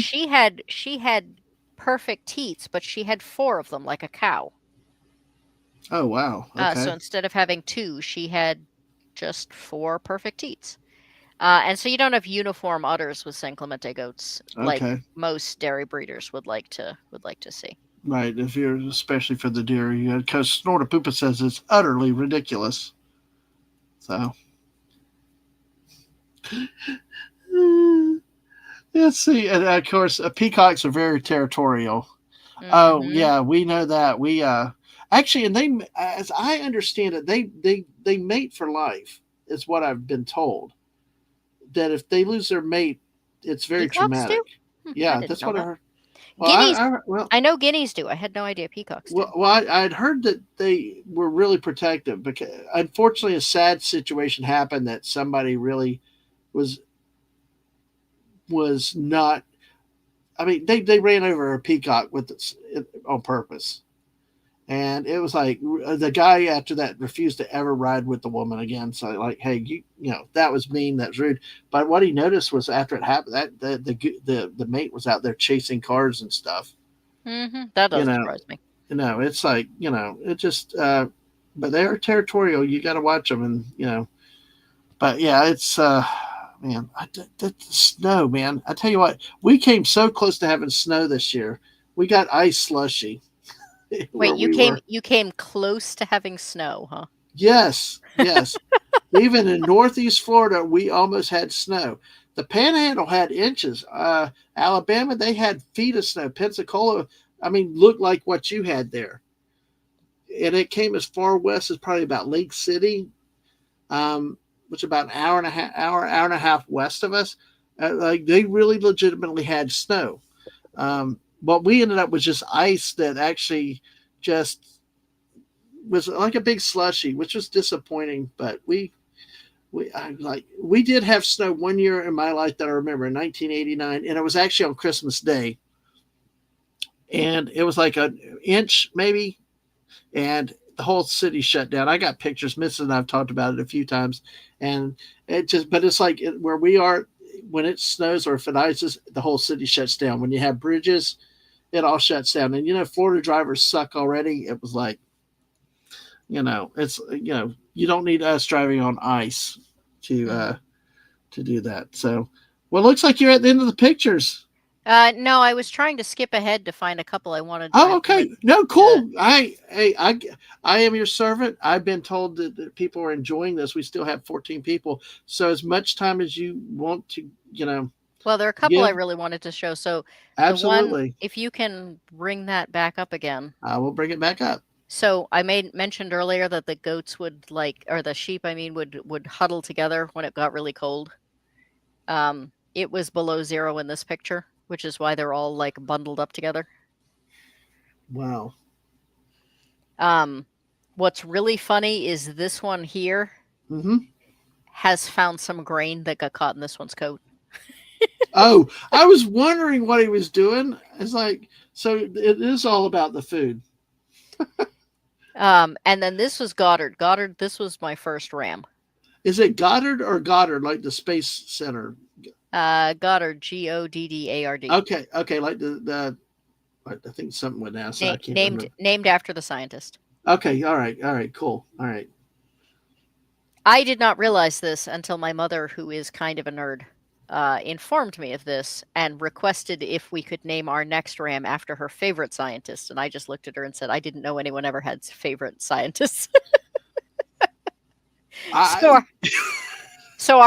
she had perfect teats, but she had four of them like a cow. Oh wow. So Okay. instead of having two, she had just four perfect teats. And so you don't have uniform udders with San Clemente goats like Okay. most dairy breeders would like to see. Right, if you're especially for the deer, you because Snortapoopa says it's utterly ridiculous. So let's see, and of course, peacocks are very territorial. Oh Hmm. yeah, we know that. We actually, and they, as I understand it, they mate for life. Is what I've been told. That if they lose their mate, it's very Peacocks traumatic. do? I Yeah, didn't that's know what I that. heard. Well, Guineas, well, I know guineas do. I had no idea peacocks did. I'd heard that they were really protective because, unfortunately, a sad situation happened that somebody really was not. I mean, they ran over a peacock with on purpose, and it was like the guy after that refused to ever ride with the woman again. So, like, hey, you know that was mean, that was rude. But what he noticed was after it happened, that the mate was out there chasing cars and stuff. That You doesn't know, surprise me. it's like, it just. But they are territorial. You got to watch them, and But yeah, it's man, the snow, man. I tell you what, we came so close to having snow this year. We got ice slushy Wait, where we were. you came close to having snow, huh? Yes, yes. Even in Northeast Florida, we almost had snow. The Panhandle had inches. Alabama, they had feet of snow. Pensacola, I mean, looked like what you had there, and it came as far west as probably about Lake City, which is about an hour and a half west of us. Like they really legitimately had snow. What we ended up was just ice that actually just was like a big slushy, which was disappointing. But we did have snow one year in my life that I remember in 1989, and it was actually on Christmas Day, and it was like an inch maybe, and the whole city shut down. I got pictures. Mrs. and I've talked about it a few times, and but it's like where we are when it snows or if it ices, the whole city shuts down. When you have bridges, it all shuts down. And Florida drivers suck already. It was like, it's you don't need us driving on ice to Mhm. to do that. So, well, it looks like you're at the end of the pictures. No, I was trying to skip ahead to find a couple I Oh, wanted okay. No, to. cool. I am your servant. I've been told that people are enjoying this. We still have 14 people. So as much time as you want to, Well, there are a couple I give, really wanted to show. So the one, absolutely. if you can bring that back up again. I will bring it back up. So I made mentioned earlier that the goats would or the sheep, I mean, would huddle together when it got really cold. It was below zero in this picture, which is why they're all like bundled up together. Wow. Um, what's really funny is this one here Hmm. has found some grain that got caught in this one's coat. Oh, I was wondering what he was doing. It's like, so it is all about the food. And then this was Goddard. Goddard, this was my first ram. Is it Goddard or Goddard, like the Space Center? Goddard, Goddard. Okay, okay, like I think something with NASA. I can't remember. Named after the scientist. Okay, all right, cool, all right. I did not realize this until my mother, who is kind of a nerd, informed me of this and requested if we could name our next ram after her favorite scientist. And I just looked at her and said, I didn't know anyone ever had favorite scientists. so, I our, so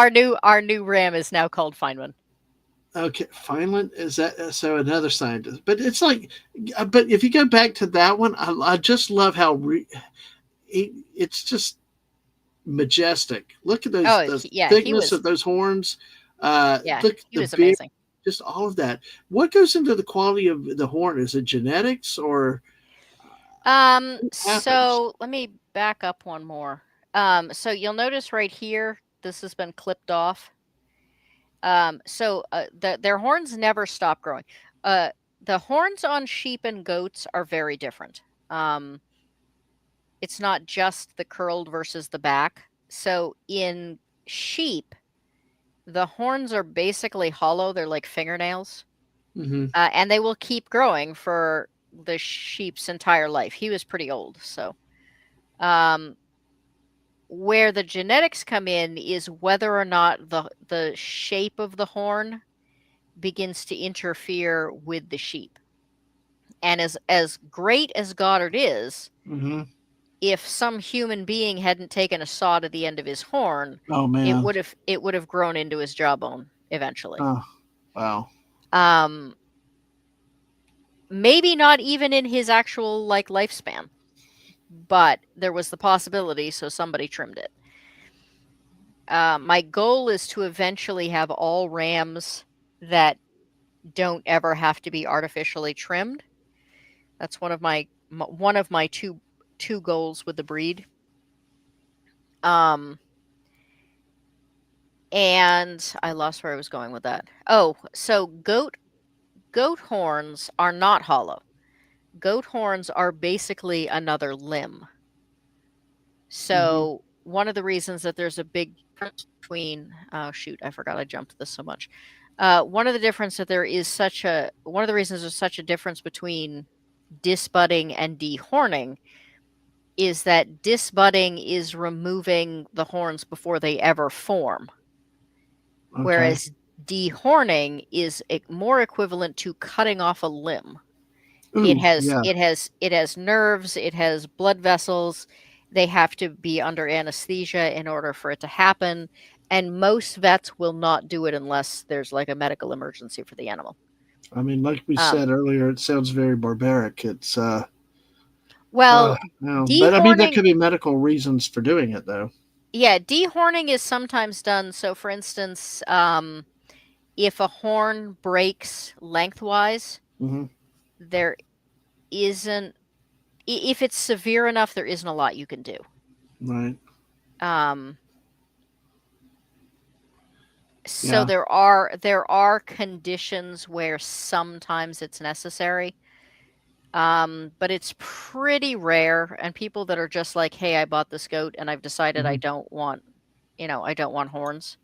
our new ram is now called Feynman. Okay, Vineland is that so another scientist, but it's like, but if you go back to that one, I just love how it's just majestic. Look at Oh, the yeah, thickness of those horns. Look he the was beard, amazing. just all of that. What goes into the quality of the horn? Is it genetics or what happens? So let me back up one more. So you'll notice right here, this has been clipped off. Their horns never stop growing. The horns on sheep and goats are very different. Um, it's not just the curled versus the back. So in sheep, the horns are basically hollow. They're like fingernails, Mm-hmm. and they will keep growing for the sheep's entire life. He was pretty old, so. Um, where the genetics come in is whether or not the shape of the horn begins to interfere with the sheep. And as great as Goddard is, Mm-hmm. if some human being hadn't taken a saw to the end of his horn, Oh man. it would have grown into his jawbone eventually. Oh wow. Um, maybe not even in his actual like lifespan, but there was the possibility, so somebody trimmed it. My goal is to eventually have all rams that don't ever have to be artificially trimmed. That's one of my two goals with the breed. Um, and I lost where I was going with that. Oh, so goat horns are not hollow. Goat horns are basically another limb. Hmm. So one of the reasons that there's a big difference between oh shoot, I forgot I jumped this so much. One of the difference that there is such a one of the reasons there's such a difference between disbudding and dehorning is that disbudding is removing the horns before they ever form, Okay. whereas dehorning is more equivalent to cutting off a limb. It Ooh, has yeah. it has it has nerves, it has blood vessels. They have to be under anesthesia in order for it to happen, and most vets will not do it unless there's like a medical emergency for the animal. I mean, like we Um, said earlier, it sounds very barbaric. It's well, no, but I mean, there dehorning, could be medical reasons for doing it, though. yeah, dehorning is sometimes done. So, for instance, if a horn breaks lengthwise, Hmm. there isn't. If it's severe enough, there isn't a lot you can do. Right. Um, So Yeah. there are conditions where sometimes it's necessary, but it's pretty rare. And people that are just like, "Hey, I bought this goat and I've decided I Hmm. don't want, I don't want horns."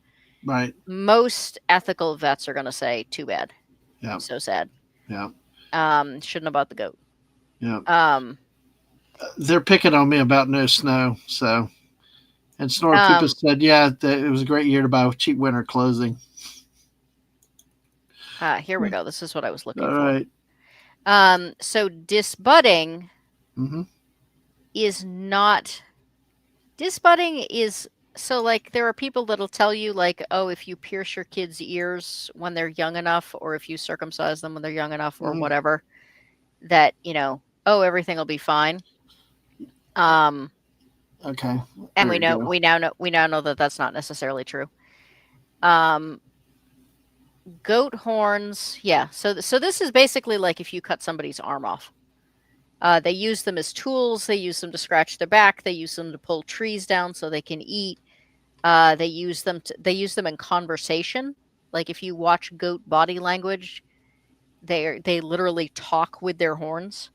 Right. Most ethical vets are going to say, "Too bad, Yeah. so sad. Yeah. Shouldn't have bought the goat." Yeah. Um, They're picking on me about no snow. So, and Snore Pupa um, said, yeah, it was a great year to buy cheap winter clothing. Here we go. This is what I was looking All for. right. So disbudding Mm-hmm. is not Disbudding is so like there are people that'll tell you like, oh, if you pierce your kids' ears when they're young enough, or if you circumcise them when they're young enough, or Mm-hmm. whatever, that oh, everything will be fine. Um, Okay. and There you go. we now know that that's not necessarily true. Um, Goat horns, yeah. So this is basically like if you cut somebody's arm off. They use them as tools. They use them to scratch their back. They use them to pull trees down so they can eat. They use them in conversation. Like if you watch goat body language, they literally talk with their horns.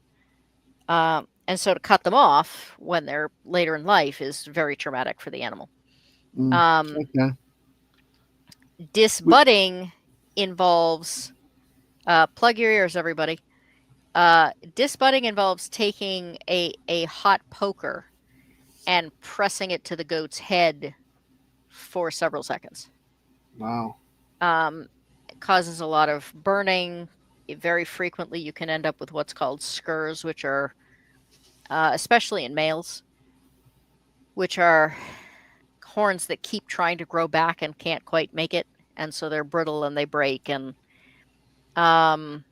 And so to cut them off when they're later in life is very traumatic for the animal. Mm. Um, Okay. We, Disbudding involves plug your ears, everybody. Disbudding involves taking a hot poker and pressing it to the goat's head for several seconds. wow. Um, it causes a lot of burning. Very frequently, you can end up with what's called scurs, which are, especially in males, which are horns that keep trying to grow back and can't quite make it. And so they're brittle and they break. And um,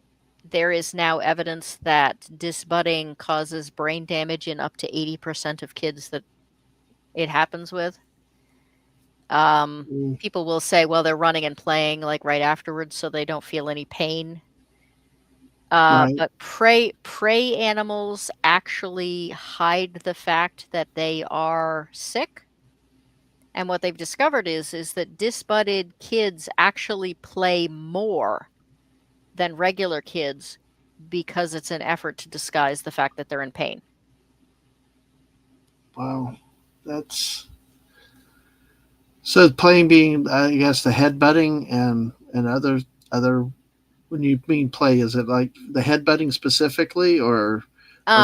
there is now evidence that disbudding causes brain damage in up to 80% of kids that it happens with. Um, Mm. People will say, well, they're running and playing like right afterwards, so they don't feel any pain. Right. But prey animals actually hide the fact that they are sick. And what they've discovered is that disbudded kids actually play more than regular kids because it's an effort to disguise the fact that they're in pain. Wow. That's so playing being, I guess, the headbutting and other. When you mean play, is it like the headbutting specifically, or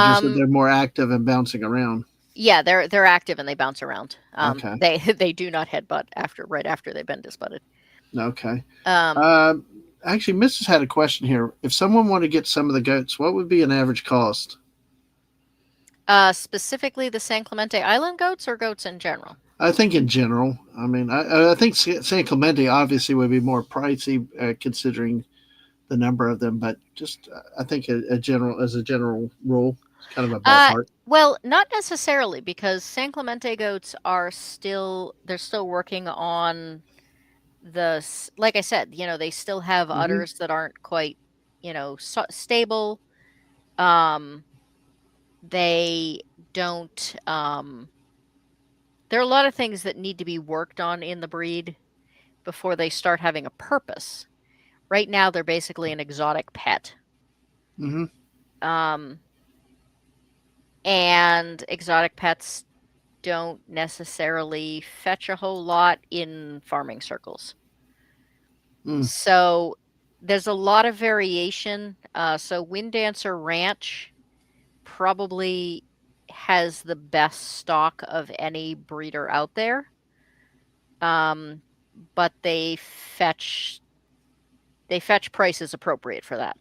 just that Um, they're more active and bouncing around? yeah, they're active and they bounce around. Okay. They do not headbutt right after they've been disbudded. Okay. Um, Uh, Actually, Mrs. had a question here. If someone wanted to get some of the goats, what would be an average cost? Specifically the San Clemente Island goats or goats in general. I think in general. I mean, I think San Clemente obviously would be more pricey considering the number of them, but just I think a general as a general rule, it's kind of a ballpark. Well, not necessarily because San Clemente goats are still they're still working on like I said, they still have Hmm. udders that aren't quite, stable. Um, they don't. There are a lot of things that need to be worked on in the breed before they start having a purpose. Right now, they're basically an exotic pet. Hmm. Um, and exotic pets don't necessarily fetch a whole lot in farming circles. Mm. So there's a lot of variation. So Wind Dancer Ranch probably has the best stock of any breeder out there. Um, but they fetch prices appropriate for that.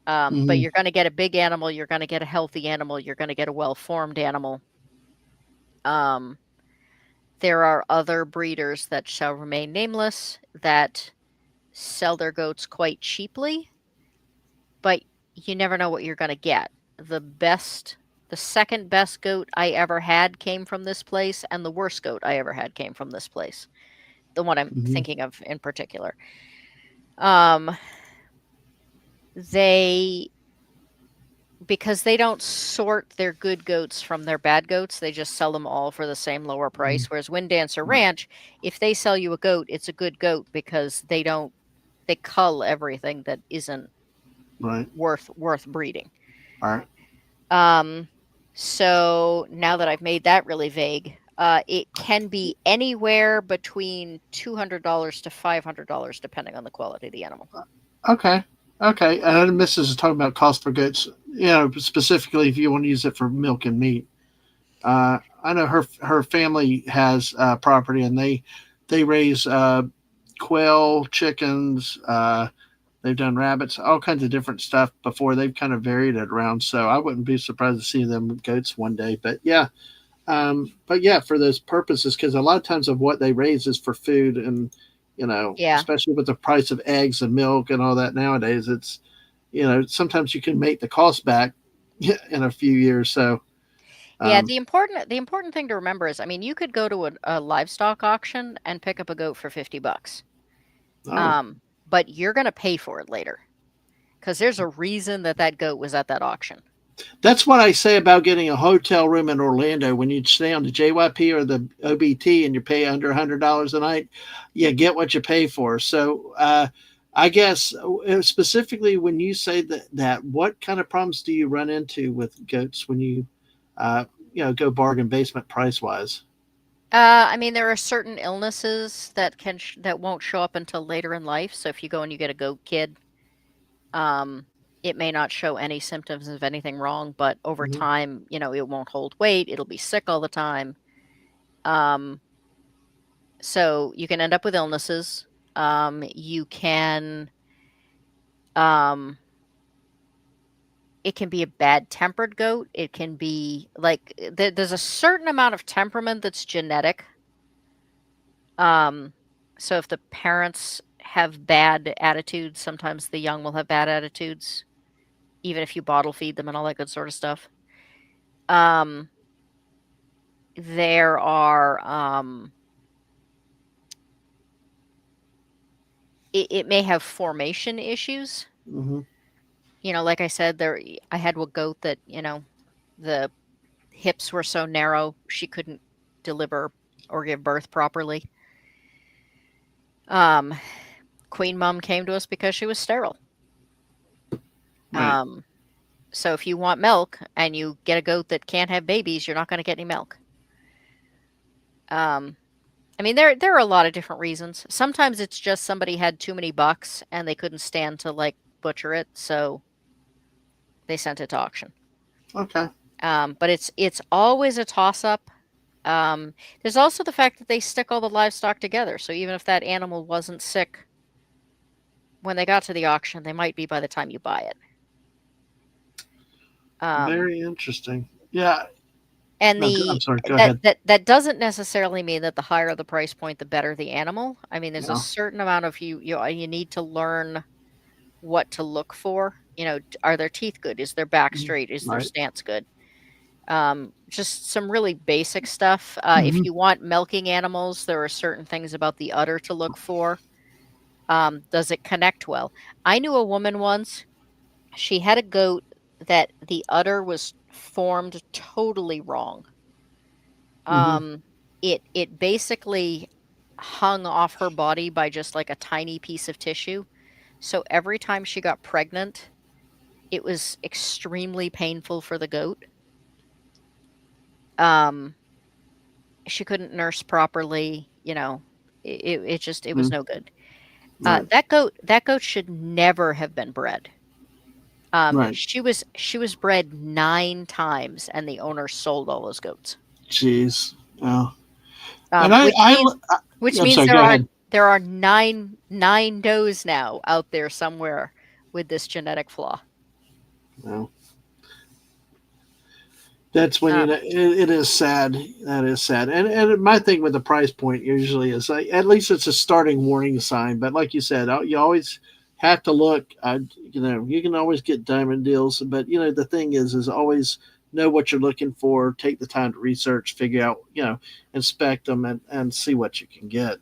But Hmm. you're going to get a big animal, you're going to get a healthy animal, you're going to get a well-formed animal. Um, there are other breeders that shall remain nameless that sell their goats quite cheaply, but you never know what you're going to get. The second best goat I ever had came from this place, and the worst goat I ever had came from this place. The one I'm Hmm. thinking of in particular. Um, they because they don't sort their good goats from their bad goats, they just sell them all for the same lower Hmm. price. Whereas Wind Dancer Right. Ranch, if they sell you a goat, it's a good goat because they cull everything that isn't Right. worth breeding. All right. Um, so now that I've made that really vague, it can be anywhere between $200 to $500, depending on the quality of the animal. Okay. Okay. And I know Mrs. is talking about cost for goats. Specifically if you want to use it for milk and meat. I know her family has property, and they raise quail, chickens. They've done rabbits, all kinds of different stuff before. They've kind of varied it around, so I wouldn't be surprised to see them with goats one day. But yeah, for those purposes, because a lot of times of what they raise is for food, and Yeah. especially with the price of eggs and milk and all that nowadays, it's sometimes you can make the cost back in a few years. So Yeah, um, the important thing to remember is, I mean, you could go to a livestock auction and pick up a goat for $50. oh, Um, but you're gonna pay for it later because there's a reason that that goat was at that auction. that's what I say about getting a hotel room in Orlando. When you stay on the JYP or the OBT and you pay under $100 a night, you get what you pay for. So I guess specifically when you say that, what kind of problems do you run into with goats when you uh, go bargain basement price wise? I mean, there are certain illnesses that won't show up until later in life. So if you go and you get a goat kid, um, it may not show any symptoms of anything wrong, but over Hmm. time, it won't hold weight. It'll be sick all the time. Um, so you can end up with illnesses. You can, um, it can be a bad-tempered goat. It can be like there's a certain amount of temperament that's genetic. Um, so if the parents have bad attitudes, sometimes the young will have bad attitudes, even if you bottle feed them and all that good sort of stuff. Um, there are it may have formation issues. Hmm. Like I said, I had a goat that, the hips were so narrow she couldn't deliver or give birth properly. Um, Queen Mum came to us because she was sterile. Right. Um, so if you want milk and you get a goat that can't have babies, you're not going to get any milk. Um, I mean, there are a lot of different reasons. Sometimes it's just somebody had too many bucks and they couldn't stand to like butcher it, so they sent it to auction. Okay. But it's always a toss up. There's also the fact that they stick all the livestock together, so even if that animal wasn't sick when they got to the auction, they might be by the time you buy it. Um, Very interesting. Yeah. and No, the I'm sorry. Go that ahead. that that doesn't necessarily mean that the higher the price point, the better the animal. I mean, there's a No. certain amount of you need to learn what to look for. Are their teeth good? Is their back Mhm. straight? Is their Right. stance good? Just some really basic stuff. If Hmm. you want milking animals, there are certain things about the udder to look for. Does it connect well? I knew a woman once, she had a goat that the udder was formed totally wrong. Hmm. Um, it basically hung off her body by just like a tiny piece of tissue. So every time she got pregnant, it was extremely painful for the goat. Um, she couldn't nurse properly, it just it was Hmm. no good. Right. That goat should never have been bred. Right. She was bred 9 times, and the owner sold all those goats. Jeez. Oh. And Um, which means which I'm means sorry. there Go are ahead. there are nine does now out there somewhere with this genetic flaw. No. That's when Um, it is sad. That is sad. And my thing with the price point usually is like at least it's a starting warning sign. But like you said, you always have to look. You can always get diamond deals, but the thing is always know what you're looking for. Take the time to research, figure out, inspect them, and see what you can get.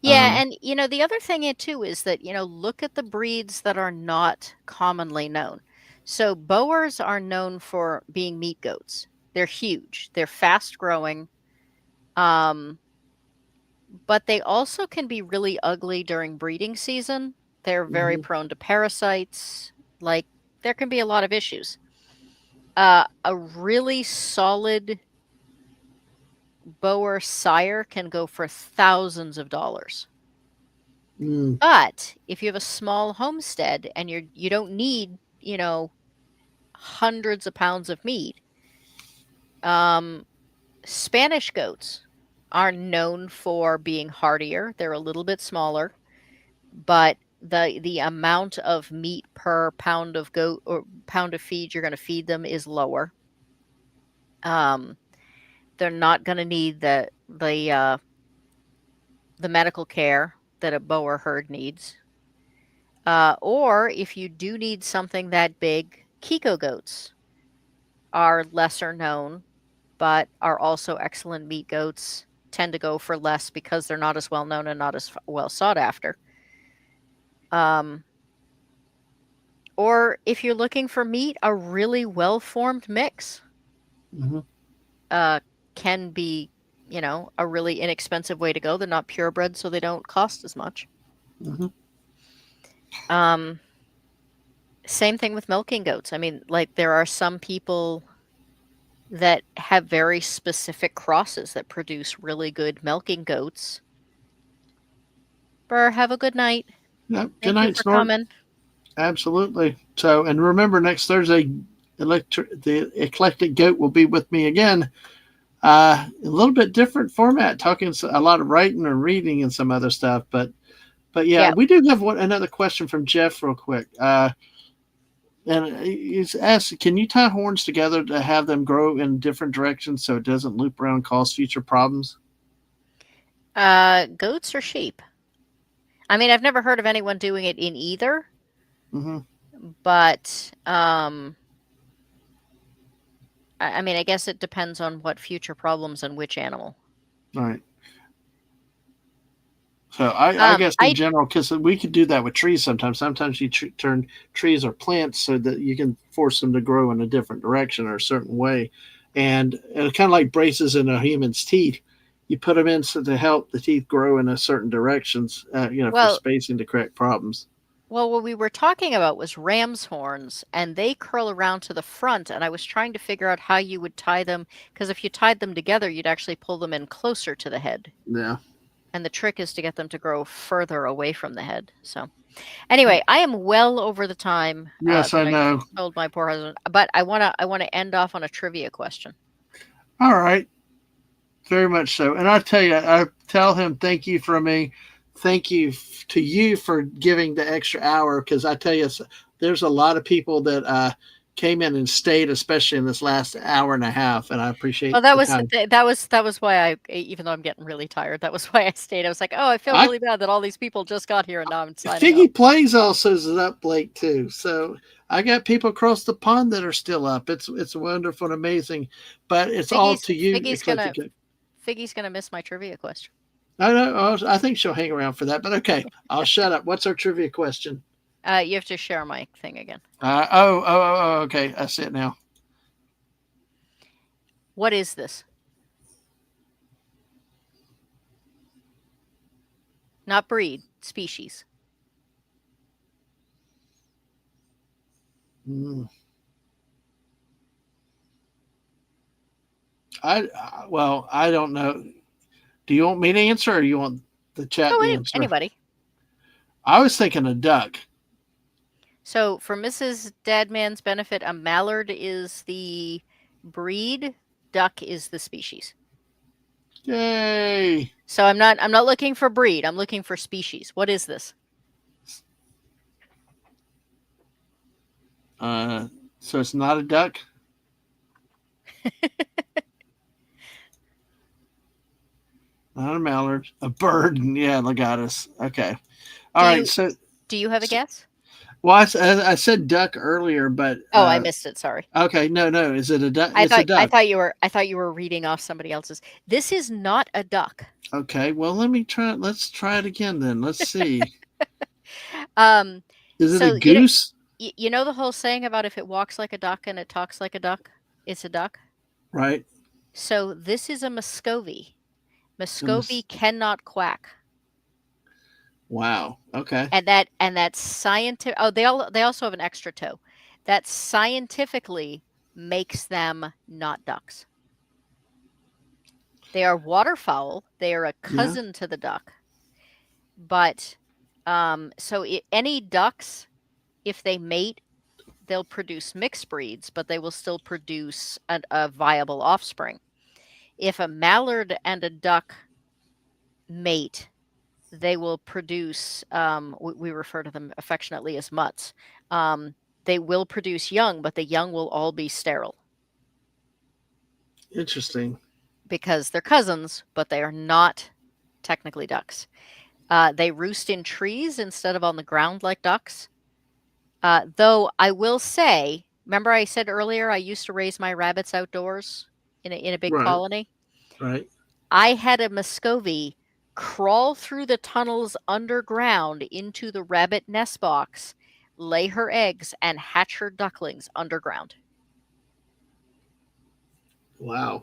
yeah, Um, and the other thing too is that look at the breeds that are not commonly known. So Boers are known for being meat goats. They're huge. They're fast growing. Um, but they also can be really ugly during breeding season. They're very mhm, prone to parasites. Like there can be a lot of issues. A really solid Boer sire can go for thousands of dollars. mm, But if you have a small homestead and you don't need, hundreds of pounds of meat, um, Spanish goats are known for being hardier. They're a little bit smaller, but the amount of meat per pound of goat or pound of feed you're going to feed them is lower. Um, they're not going to need the medical care that a Boer herd needs. Or if you do need something that big, Kiko goats are lesser known, but are also excellent meat goats. Tend to go for less because they're not as well known and not as well sought after. Um, or if you're looking for meat, a really well formed mix mhm, uh, can be, a really inexpensive way to go. They're not purebred, so they don't cost as much. mhm. Um, Same thing with milking goats. I mean, like there are some people that have very specific crosses that produce really good milking goats. Burr, have a good night. Yep. Good Thank you night, for Snort. coming. Absolutely. So, and remember, next Thursday, the Eclectic Goat will be with me again. A little bit different format, talking a lot of writing and reading and some other stuff. But yeah, Yeah. we do have another question from Jeff, real quick. And he's asked, can you tie horns together to have them grow in different directions so it doesn't loop around and cause future problems? Goats or sheep? I mean, I've never heard of anyone doing it in either, Mm-hmm. but I mean, I guess it depends on what future problems and which animal. All right. So I guess in I general, because we could do that with trees sometimes. Sometimes you turn trees or plants so that you can force them to grow in a different direction or a certain way, and kind of like braces in a human's teeth. You put them in so to help the teeth grow in a certain directions, for well, spacing to correct problems. what we were talking about was ram's horns, and they curl around to the front. And I was trying to figure out how you would tie them, because if you tied them together, you'd actually pull them in closer to the head. Yeah. And the trick is to get them to grow further away from the head. So, anyway, I am well over the time Yes, that I I know. told my poor husband, but I wanna end off on a trivia question. All right. Very much so. And I tell him thank you from me. Thank you to you for giving the extra hour because I tell you, there's a lot of people that came in and stayed, especially in this last hour and a half. And I appreciate Well, that the was time. that was why even though I'm getting really tired, that was why I stayed. I was like, "Oh, I feel I really bad that all these people just got here and now I'm signing off." Figgy Plays also is up late too. So I got people across the pond that are still up. It's wonderful and amazing, but it's all Figgy's to you, Figgy's Eclectic gonna Goat. Figgy's gonna miss my trivia question. I know. I think she'll hang around for that. But okay, I'll shut up. What's our trivia question? You have to share my thing again. Okay. I see it now. What is this? Not breed, species. Mm. I don't know. Do you want me to answer, or you want the chat Oh, to answer? anybody. I was thinking a duck. So, for Mrs. Dadman's benefit, a mallard is the breed, duck is the species. Yay! So I'm not looking for breed. I'm looking for species. What is this? Uh, so it's not a duck. Not a mallard, a bird. Yeah, legatus. Okay. All Do right. you do you have a guess? Well, I said duck earlier, but Oh, I missed it. Sorry. okay, no. Is it a duck? I It's a thought I duck. thought you were I thought you were reading off somebody else's. This is not a duck. Okay. Well, let me try. Let's try it again then. Let's see. Um, Is it a so goose? you know the whole saying about if it walks like a duck and it talks like a duck, it's a duck. Right. So this is a Muscovy. A mis- Muscovy cannot quack. wow. Okay. And that's scientific. Oh, they also have an extra toe. That scientifically makes them not ducks. They are waterfowl. They are a Yeah. cousin to the duck. But any ducks, if they mate, they'll produce mixed breeds, but they will still produce a viable offspring. If a mallard and a duck mate, they will produce, we refer to them affectionately as mutts. They will produce young, but the young will all be sterile Interesting. because they're cousins, but they are not technically ducks. They roost in trees instead of on the ground like ducks. Though I will say, remember I said earlier I used to raise my rabbits outdoors in a big Right. colony? Right. I had a Muscovy crawl through the tunnels underground into the rabbit nest box, lay her eggs, and hatch her ducklings underground. Wow.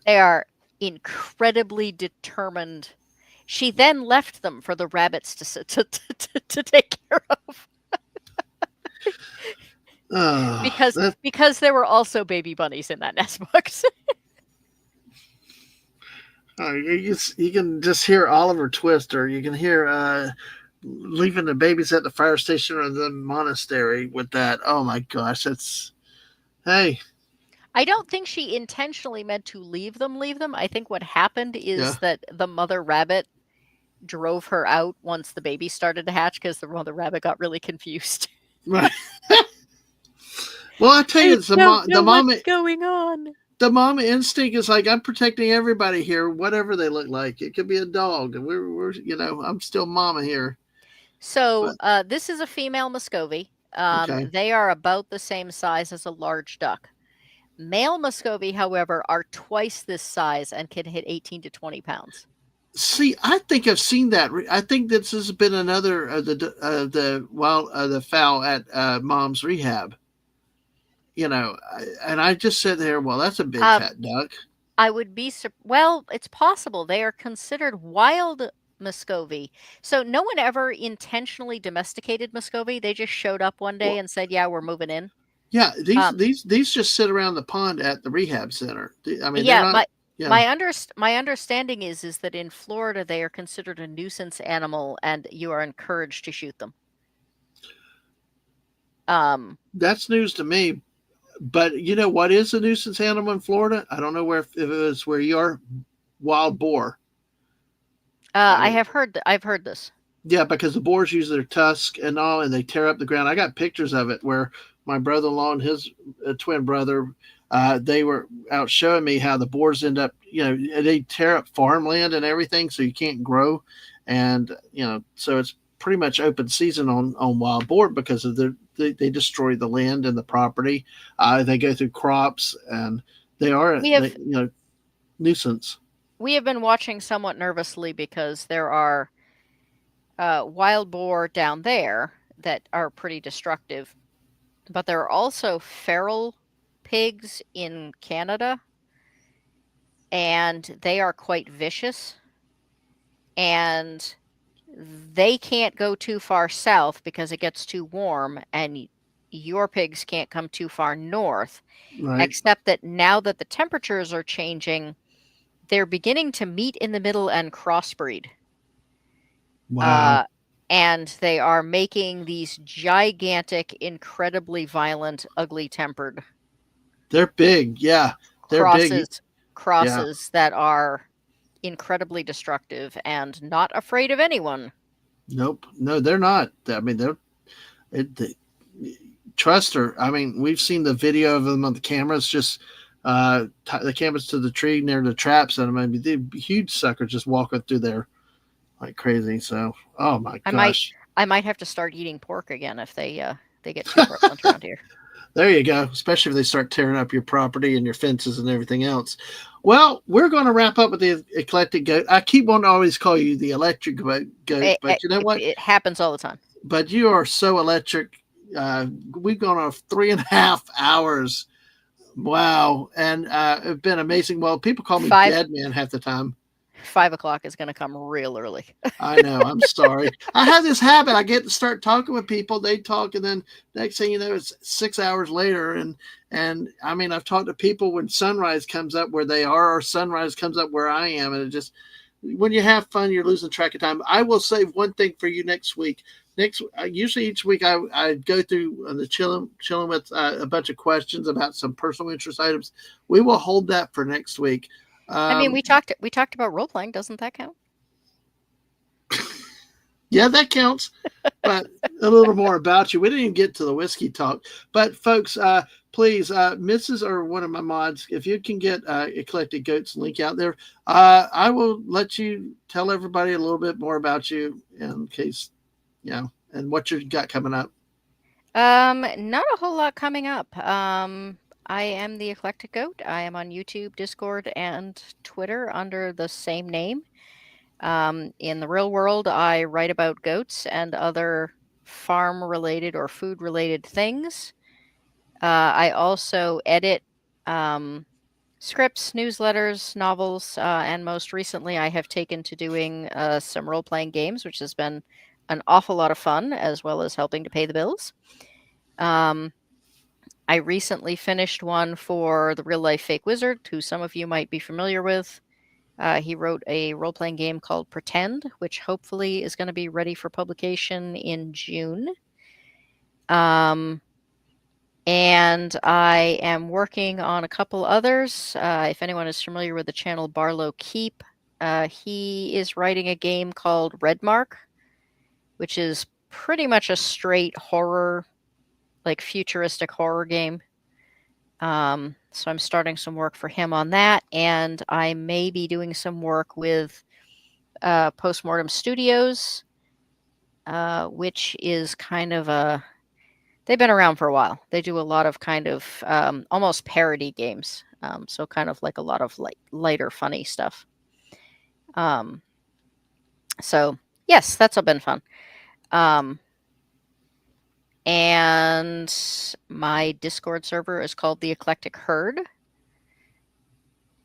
They are incredibly determined. She then left them for the rabbits to take care of because That because there were also baby bunnies in that nest box. you can just hear Oliver Twist, or you can hear leaving the babies at the fire station or the monastery with that. Oh my gosh, that's hey, I don't think she intentionally meant to leave them. I think what happened yeah, is that the mother rabbit drove her out once the baby started to hatch because the mother rabbit got really confused. right. Well, I tell you, I it's don't know what's going on. the mama instinct is like I'm protecting everybody here, whatever they look like. It could be a dog, and we're I'm still mama here. So But this is a female Muscovy. okay, They are about the same size as a large duck. Male Muscovy, however, are twice this size and can hit 18 to 20 pounds. see, I think I've seen that. I think this has been another the fowl at mom's rehab. And I just sit there. Well, that's a big Um, fat duck. I would be well, it's possible. They are considered wild Muscovy. So no one ever intentionally domesticated Muscovy. They just showed up one day Well, and said, "Yeah, we're moving in." yeah, these Um, these these just sit around the pond at the rehab center. I mean, they're yeah, not. Yeah, my understanding is that in Florida they are considered a nuisance animal and you are encouraged to shoot them. Um, that's news to me. But you know what is a nuisance animal in Florida? I don't know if it was where you are. Wild boar. I I mean, have heard I've heard this. yeah, because the boars use their tusk and all, and they tear up the ground. I got pictures of it where my brother-in-law and his twin brother, they were out showing me how the boars end up, they tear up farmland and everything, so you can't grow, and so it's pretty much open season on wild boar because of they destroy the land and the property. They go through crops, and they are We have nuisance. we have been watching somewhat nervously because there are wild boar down there that are pretty destructive, but there are also feral pigs in Canada, and they are quite vicious, and they can't go too far south because it gets too warm, and your pigs can't come too far north, Right. except that now that the temperatures are changing, they're beginning to meet in the middle and crossbreed. Wow. Uh, and they are making these gigantic, incredibly violent, ugly-tempered They're big. Yeah. They're big. crosses Yeah. crosses that are incredibly destructive and not afraid of anyone. Nope. No, they're not. I mean, they trust her. I mean, we've seen the video of them on the cameras, just the cameras to the tree near the traps, and I mean, the huge suckers just walking through there like crazy. So, oh my I might gosh. I might have to start eating pork again if they get too prevalent around here. There you go. Especially if they start tearing up your property and your fences and everything else. Well, we're going to wrap up with the eclectic goat. I keep wanting to always call you the electric goat, It, but you know what? it happens all the time. But you are so electric. We've gone off 3.5 hours. Wow. And it's been amazing. Well, people call me Five dead man half the time. 5 o'clock is going to come real early. I know. I'm sorry. I have this habit. I get to start talking with people. They talk, and then next thing you know, it's 6 hours later. And I mean, I've talked to people when sunrise comes up where they are, or sunrise comes up where I am, and it just when you have fun, you're losing track of time. I will save one thing for you next week. Usually each week I go through the chilling with a bunch of questions about some personal interest items. We will hold that for next week. I mean, Um, we talked about role playing. Doesn't that count? yeah, that counts. But a little more about you. We didn't even get to the whiskey talk. But folks, please, Mrs. or one of my mods, if you can get Eclectic Goat's link out there, I will let you tell everybody a little bit more about you in case, and what you got coming up. Not a whole lot coming up. I am the Eclectic Goat. I am on YouTube, Discord, and Twitter under the same name. In the real world, I write about goats and other farm-related or food-related things. I also edit um, scripts, newsletters, novels, and most recently, I have taken to doing some role-playing games, which has been an awful lot of fun, as well as helping to pay the bills. Um, I recently finished one for the Real Life Fake Wizard, who some of you might be familiar with. He wrote a role playing game called Pretend, which hopefully is going to be ready for publication in June. And I am working on a couple others. If anyone is familiar with the channel Barlow Keep, he is writing a game called Redmark, which is pretty much a straight horror, like futuristic horror game. So I'm starting some work for him on that, and I may be doing some work with Postmortem Studios, which is kind of they've been around for a while. They do a lot of kind of almost parody games, so kind of like a lot of lighter, funny stuff. So yes, that's all been fun. And my Discord server is called the Eclectic Herd.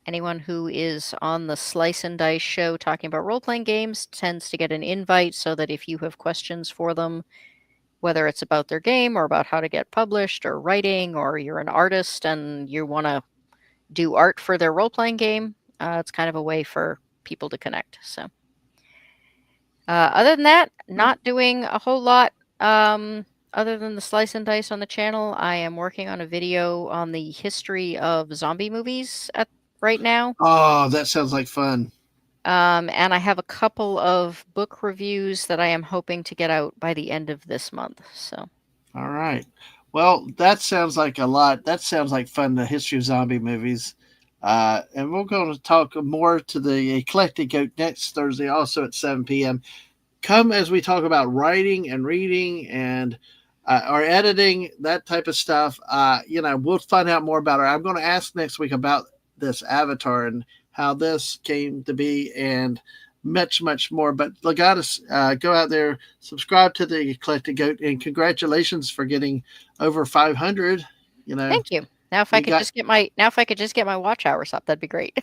Anyone who is on the Slice and Dice show talking about role-playing games tends to get an invite so that if you have questions for them, whether it's about their game or about how to get published or writing, or you're an artist and you want to do art for their role-playing game, it's kind of a way for people to connect. So other than that, not doing a whole lot. Other than the Slice and Dice on the channel, I am working on a video on the history of zombie movies right now. Oh, that sounds like fun. And I have a couple of book reviews that I am hoping to get out by the end of this month. So, All right. Well, that sounds like a lot. That sounds like fun. The history of zombie movies. And we're going to talk more to the Eclectic Goat next Thursday, also at 7 p.m. Come as we talk about writing and reading and our editing, that type of stuff. We'll find out more about it. I'm going to ask next week about this avatar and how this came to be and much, much more. But Legatus, go out there, subscribe to the Eclectic Goat, and congratulations for getting over 500. You know, Thank you. Now if I you could got just get my watch hours up, that'd be great.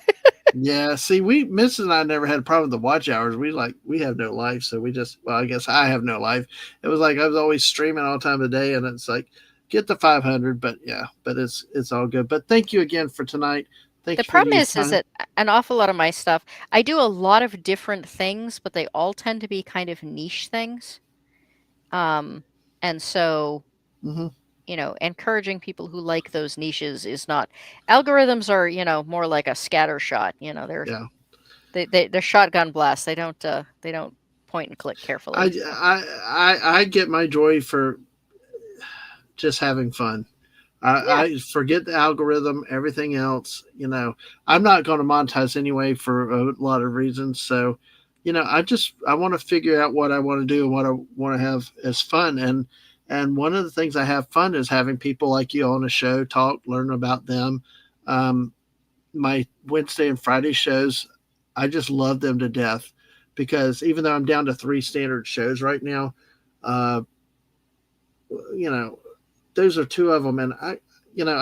Yeah, see, we Mrs. and I never had a problem with the watch hours. We have no life, so we just well, I guess I have no life. It was like I was always streaming all time of day, and it's like get the 500, but yeah, but it's all good. But thank you again for tonight. Thank The you for problem your is time. that an awful lot of my stuff, I do a lot of different things, but they all tend to be kind of niche things. Um, and so, Hmm. encouraging people who like those niches is not algorithms are, more like a scatter shot. Yeah, They're shotgun blasts. They don't point and click I, carefully. So I I get my joy for just having fun. yeah, I forget the algorithm, everything else. I'm not going to monetize anyway for a lot of reasons. So, I want to figure out what I want to do and what I want to have as fun. And one of the things I have fun is having people like you on a show, talk, learn about them. Um, my Wednesday and Friday shows, I just love them to death because even though I'm down to 3 standard shows right now, uh, you know, those are two of them. And I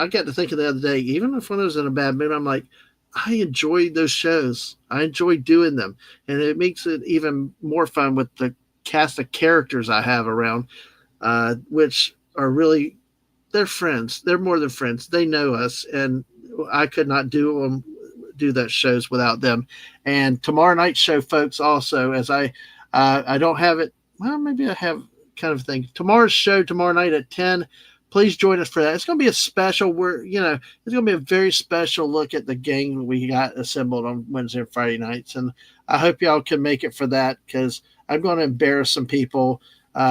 got to thinking the other day, even if when I was in a bad mood, I'm like, I enjoy those shows. I enjoy doing them, and it makes it even more fun with the cast of characters I have around, which are really they're friends. They're more than friends. They know us, and I could not do that shows without them. And tomorrow night's show, folks, also as I don't have it. Well, maybe I have kind of thing. Tomorrow's show tomorrow night at 10. Please join us for that. It's going to be a special. It's going to be a very special look at the gang we got assembled on Wednesday and Friday nights, and I hope y'all can make it for that because I'm going to embarrass some people.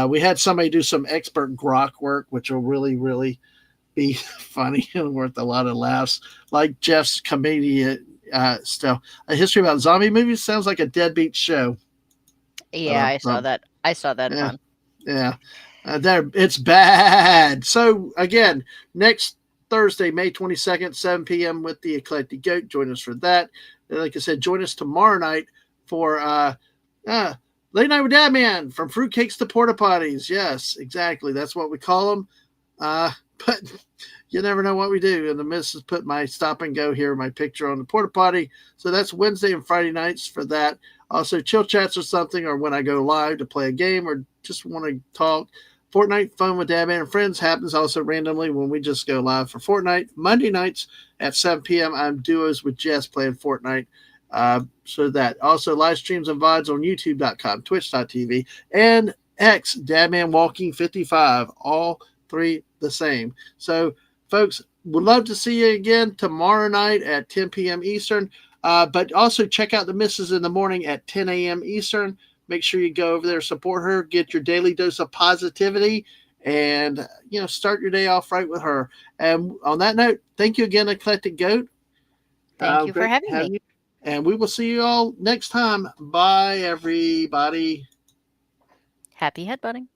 We had somebody do some expert grok work, which will really, really be funny and worth a lot of laughs. Like Jeff's comedian stuff. A history about zombie movies sounds like a deadbeat show. yeah, I saw that Yeah, pun. yeah. There, it's bad. So again, next Thursday, May 22nd, 7 p.m. with the Eclectic Goat. Join us for that. And like I said, join us tomorrow night for uh, Late Night with Dad Man, from fruitcakes to porta potties. Yes, exactly. That's what we call them. But you never know what we do. And the missus put my stop and go here, my picture on the porta potty. So that's Wednesday and Friday nights for that. Also, chill chats or something, or when I go live to play a game or just want to talk. Fortnite Fun with Dad Man and Friends happens also randomly when we just go live for Fortnite. Monday nights at 7 p.m. I'm duos with Jess playing Fortnite. So that also live streams and VODs on youtube.com, twitch.tv, and X, Dadman Walking 55, all three the same. So, folks, would love to see you again tomorrow night at 10 p.m. Eastern. But also check out the Misses in the morning at 10 a.m. Eastern. Make sure you go over there, support her, get your daily dose of positivity, and start your day off right with her. And on that note, thank you again, Eclectic Goat. Thank you for Great to having have me. you. And we will see you all next time. Bye, everybody. Happy headbutting.